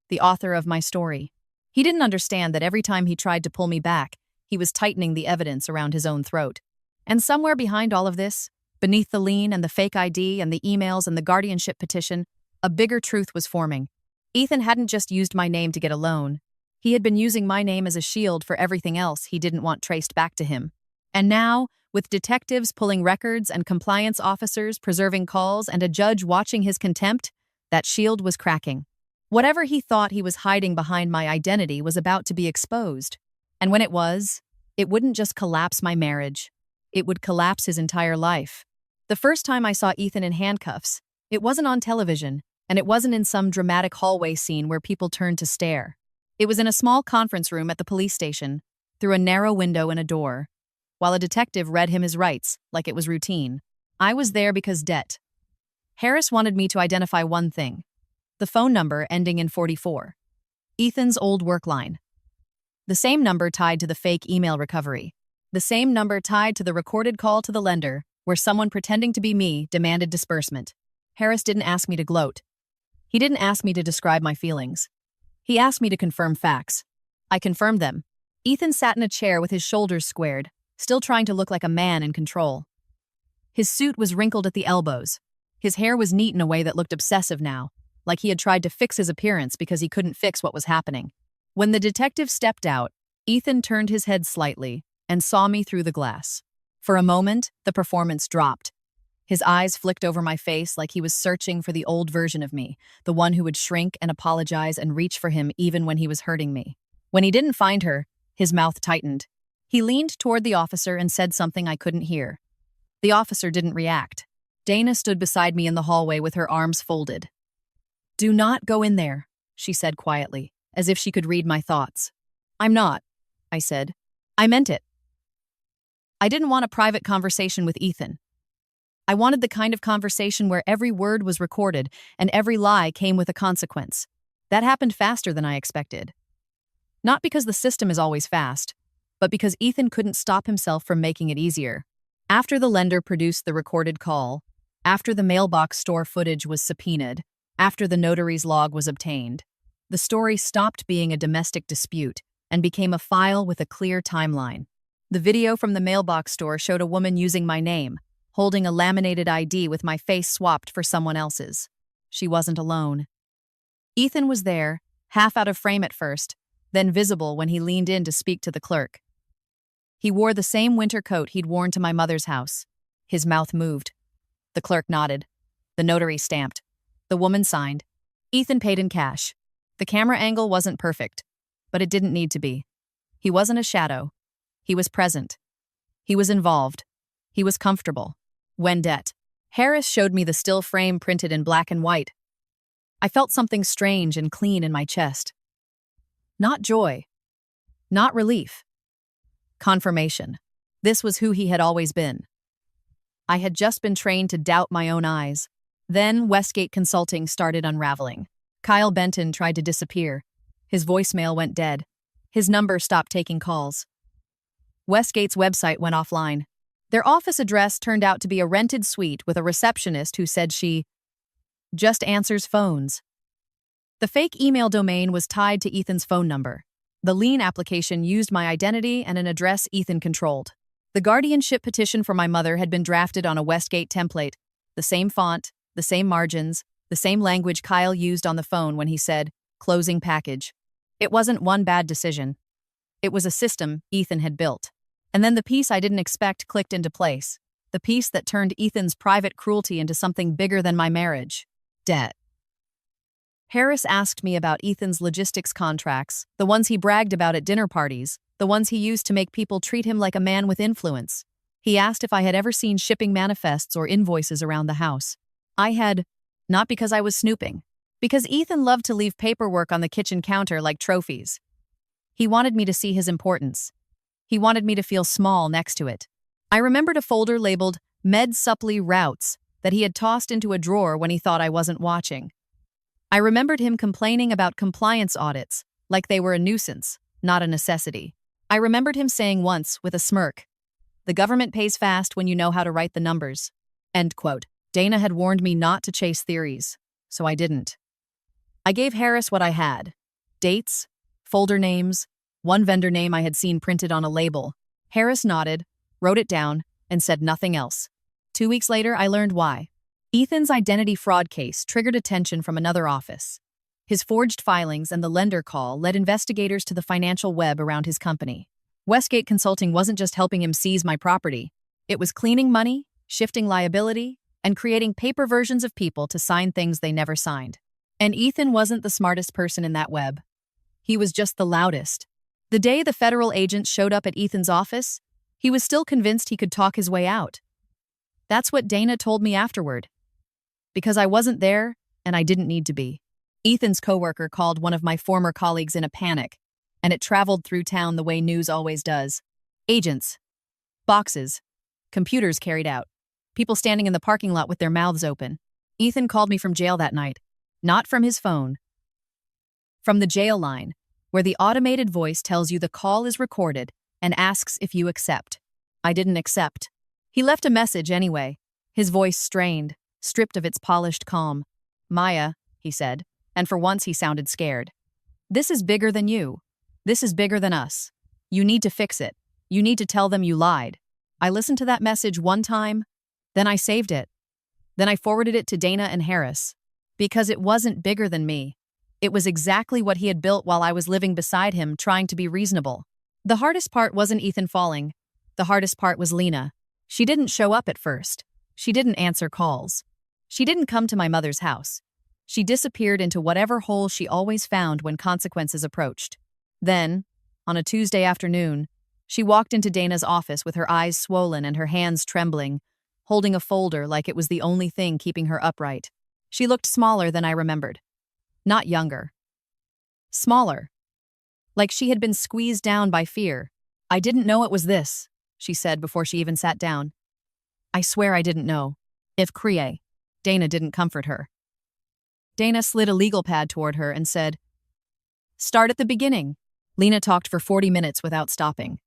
the author of my story. He didn't understand that every time he tried to pull me back, he was tightening the evidence around his own throat. And somewhere behind all of this, beneath the lien and the fake ID and the emails and the guardianship petition, a bigger truth was forming. Ethan hadn't just used my name to get a loan. He had been using my name as a shield for everything else he didn't want traced back to him. And now, with detectives pulling records and compliance officers preserving calls and a judge watching his contempt, that shield was cracking. Whatever he thought he was hiding behind my identity was about to be exposed. And when it was, it wouldn't just collapse my marriage. It would collapse his entire life. The first time I saw Ethan in handcuffs, it wasn't on television, and it wasn't in some dramatic hallway scene where people turned to stare. It was in a small conference room at the police station, through a narrow window and a door, while a detective read him his rights, like it was routine. I was there because debt. Harris wanted me to identify one thing: the phone number ending in 44. Ethan's old work line. The same number tied to the fake email recovery. The same number tied to the recorded call to the lender, where someone pretending to be me demanded disbursement. Harris didn't ask me to gloat. He didn't ask me to describe my feelings. He asked me to confirm facts. I confirmed them. Ethan sat in a chair with his shoulders squared, still trying to look like a man in control. His suit was wrinkled at the elbows. His hair was neat in a way that looked obsessive now, like he had tried to fix his appearance because he couldn't fix what was happening. When the detective stepped out, Ethan turned his head slightly and saw me through the glass. For a moment, the performance dropped. His eyes flicked over my face like he was searching for the old version of me, the one who would shrink and apologize and reach for him even when he was hurting me. When he didn't find her, his mouth tightened. He leaned toward the officer and said something I couldn't hear. The officer didn't react. Dana stood beside me in the hallway with her arms folded. Do not go in there, she said quietly, as if she could read my thoughts. I'm not, I said. I meant it. I didn't want a private conversation with Ethan. I wanted the kind of conversation where every word was recorded and every lie came with a consequence. That happened faster than I expected. Not because the system is always fast, but because Ethan couldn't stop himself from making it easier. After the lender produced the recorded call, after the mailbox store footage was subpoenaed, after the notary's log was obtained, the story stopped being a domestic dispute and became a file with a clear timeline. The video from the mailbox store showed a woman using my name, holding a laminated ID with my face swapped for someone else's. She wasn't alone. Ethan was there, half out of frame at first, then visible when he leaned in to speak to the clerk. He wore the same winter coat he'd worn to my mother's house. His mouth moved. The clerk nodded. The notary stamped. The woman signed. Ethan paid in cash. The camera angle wasn't perfect, but it didn't need to be. He wasn't a shadow. He was present. He was involved. He was comfortable. Wendet. Harris showed me the still frame printed in black and white. I felt something strange and clean in my chest. Not joy. Not relief. Confirmation. This was who he had always been. I had just been trained to doubt my own eyes. Then Westgate Consulting started unraveling. Kyle Benton tried to disappear. His voicemail went dead. His number stopped taking calls. Westgate's website went offline. Their office address turned out to be a rented suite with a receptionist who said she just answers phones. The fake email domain was tied to Ethan's phone number. The lien application used my identity and an address Ethan controlled. The guardianship petition for my mother had been drafted on a Westgate template, the same font, the same margins, the same language Kyle used on the phone when he said, "closing package." It wasn't one bad decision. It was a system Ethan had built. And then the piece I didn't expect clicked into place. The piece that turned Ethan's private cruelty into something bigger than my marriage. Debt. Harris asked me about Ethan's logistics contracts, the ones he bragged about at dinner parties, the ones he used to make people treat him like a man with influence. He asked if I had ever seen shipping manifests or invoices around the house. I had, not because I was snooping, because Ethan loved to leave paperwork on the kitchen counter like trophies. He wanted me to see his importance. He wanted me to feel small next to it. I remembered a folder labeled Med Suppley Routes that he had tossed into a drawer when he thought I wasn't watching. I remembered him complaining about compliance audits, like they were a nuisance, not a necessity. I remembered him saying once, with a smirk, "The government pays fast when you know how to write the numbers." End quote. Dana had warned me not to chase theories, so I didn't. I gave Harris what I had. Dates, folder names, one vendor name I had seen printed on a label. Harris nodded, wrote it down, and said nothing else. 2 weeks later, I learned why. Ethan's identity fraud case triggered attention from another office. His forged filings and the lender call led investigators to the financial web around his company. Westgate Consulting wasn't just helping him seize my property. It was cleaning money, shifting liability, and creating paper versions of people to sign things they never signed. And Ethan wasn't the smartest person in that web. He was just the loudest. The day the federal agents showed up at Ethan's office, he was still convinced he could talk his way out. That's what Dana told me afterward. Because I wasn't there, and I didn't need to be. Ethan's coworker called one of my former colleagues in a panic, and it traveled through town the way news always does. Agents. Boxes. Computers carried out. People standing in the parking lot with their mouths open. Ethan called me from jail that night. Not from his phone. From the jail line, where the automated voice tells you the call is recorded and asks if you accept. I didn't accept. He left a message anyway, his voice strained, stripped of its polished calm. "Maya," he said, and for once he sounded scared. "This is bigger than you. This is bigger than us. You need to fix it. You need to tell them you lied." I listened to that message one time, then I saved it. Then I forwarded it to Dana and Harris. Because it wasn't bigger than me. It was exactly what he had built while I was living beside him, trying to be reasonable. The hardest part wasn't Ethan falling. The hardest part was Lena. She didn't show up at first. She didn't answer calls. She didn't come to my mother's house. She disappeared into whatever hole she always found when consequences approached. Then, on a Tuesday afternoon, she walked into Dana's office with her eyes swollen and her hands trembling, holding a folder like it was the only thing keeping her upright. She looked smaller than I remembered. Not younger. Smaller. Like she had been squeezed down by fear. "I didn't know it was this," she said before she even sat down. I swear I didn't know. If Kriye. Dana didn't comfort her. Dana slid a legal pad toward her and said, "Start at the beginning." Lena talked for 40 minutes without stopping.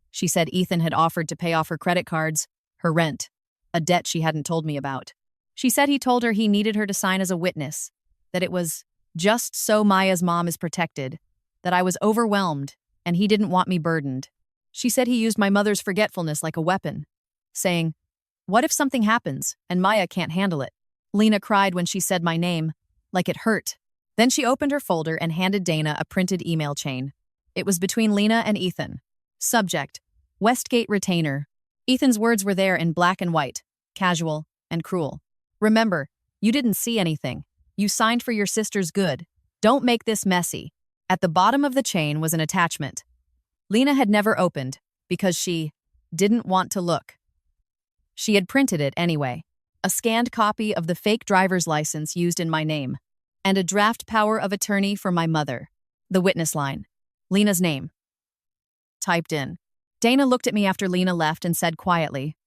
She said Ethan had offered to pay off her credit cards, her rent, a debt she hadn't told me about. She said he told her he needed her to sign as a witness, that it was just so Maya's mom is protected, that I was overwhelmed, and he didn't want me burdened. She said he used my mother's forgetfulness like a weapon, saying, "What if something happens, and Maya can't handle it?" Lena cried when she said my name, like it hurt. Then she opened her folder and handed Dana a printed email chain. It was between Lena and Ethan. Subject, Westgate Retainer. Ethan's words were there in black and white, casual and cruel. "Remember, you didn't see anything. You signed for your sister's good. Don't make this messy." At the bottom of the chain was an attachment. Lena had never opened, because she didn't want to look. She had printed it anyway. A scanned copy of the fake driver's license used in my name, and a draft power of attorney for my mother. The witness line. Lena's name. Typed in. Dana looked at me after Lena left and said quietly,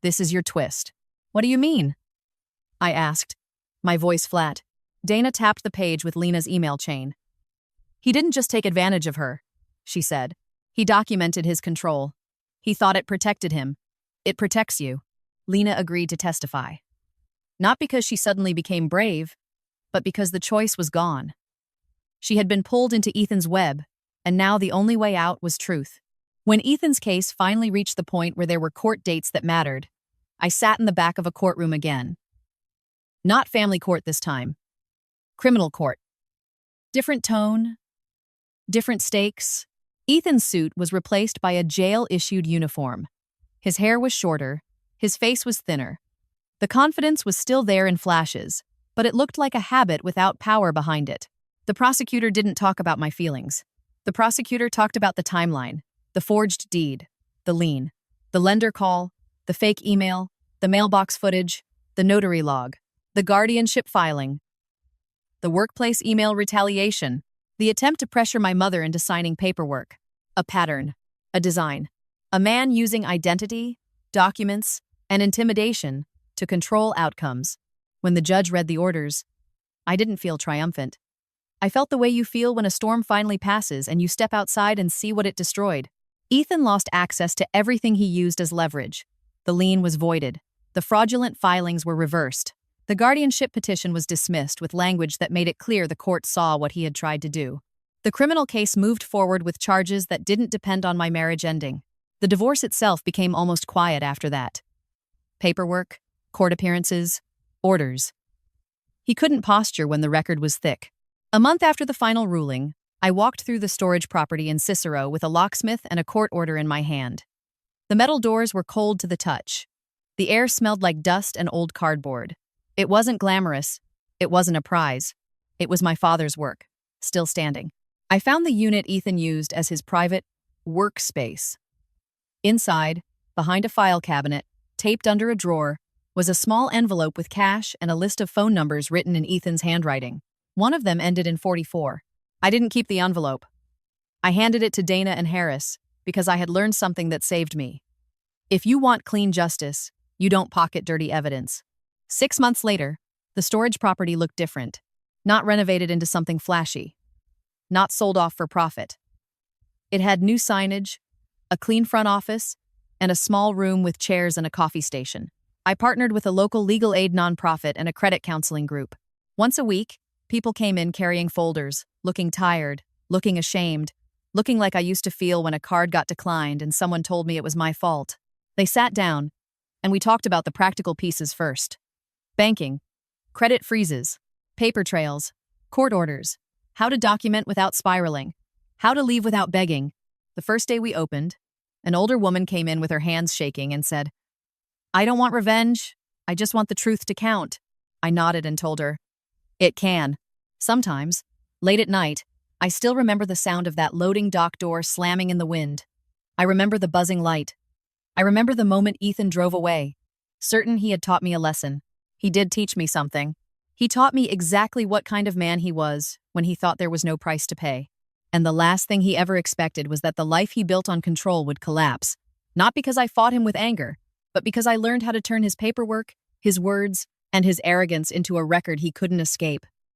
"This is your twist." "What do you mean?" I asked, my voice flat. Dana tapped the page with Lena's email chain. "He didn't just take advantage of her," she said. "He documented his control. He thought it protected him. It protects you." Lena agreed to testify. Not because she suddenly became brave, but because the choice was gone. She had been pulled into Ethan's web, and now the only way out was truth. When Ethan's case finally reached the point where there were court dates that mattered, I sat in the back of a courtroom again. Not family court this time. Criminal court. Different tone, Different stakes. Ethan's suit was replaced by a jail-issued uniform. His hair was shorter, his face was thinner. The confidence was still there in flashes, but it looked like a habit without power behind it. The prosecutor didn't talk about my feelings. The prosecutor talked about the timeline, the forged deed, the lien, the lender call, the fake email, the mailbox footage, the notary log, the guardianship filing, the workplace email retaliation, the attempt to pressure my mother into signing paperwork, a pattern, a design, a man using identity, documents, and intimidation to control outcomes. When the judge read the orders, I didn't feel triumphant. I felt the way you feel when a storm finally passes and you step outside and see what it destroyed. Ethan lost access to everything he used as leverage. The lien was voided. The fraudulent filings were reversed. The guardianship petition was dismissed with language that made it clear the court saw what he had tried to do. The criminal case moved forward with charges that didn't depend on my marriage ending. The divorce itself became almost quiet after that. Paperwork, court appearances, orders. He couldn't posture when the record was thick. A month after the final ruling, I walked through the storage property in Cicero with a locksmith and a court order in my hand. The metal doors were cold to the touch. The air smelled like dust and old cardboard. It wasn't glamorous. It wasn't a prize. It was my father's work, still standing. I found the unit Ethan used as his private workspace. Inside, behind a file cabinet, taped under a drawer, was a small envelope with cash and a list of phone numbers written in Ethan's handwriting. One of them ended in 44. I didn't keep the envelope. I handed it to Dana and Harris because I had learned something that saved me. If you want clean justice, you don't pocket dirty evidence. 6 months later, the storage property looked different. Not renovated into something flashy. Not sold off for profit. It had new signage, a clean front office, and a small room with chairs and a coffee station. I partnered with a local legal aid nonprofit and a credit counseling group. Once a week, people came in carrying folders, looking tired, looking ashamed, looking like I used to feel when a card got declined and someone told me it was my fault. They sat down, and we talked about the practical pieces first. Banking, credit freezes, paper trails, court orders, how to document without spiraling, how to leave without begging. The first day we opened, an older woman came in with her hands shaking and said, "I don't want revenge. I just want the truth to count." I nodded and told her, "It can." Sometimes, late at night, I still remember the sound of that loading dock door slamming in the wind. I remember the buzzing light. I remember the moment Ethan drove away, certain he had taught me a lesson. He did teach me something. He taught me exactly what kind of man he was when he thought there was no price to pay. And the last thing he ever expected was that the life he built on control would collapse. Not because I fought him with anger, but because I learned how to turn his paperwork, his words, and his arrogance into a record he couldn't escape.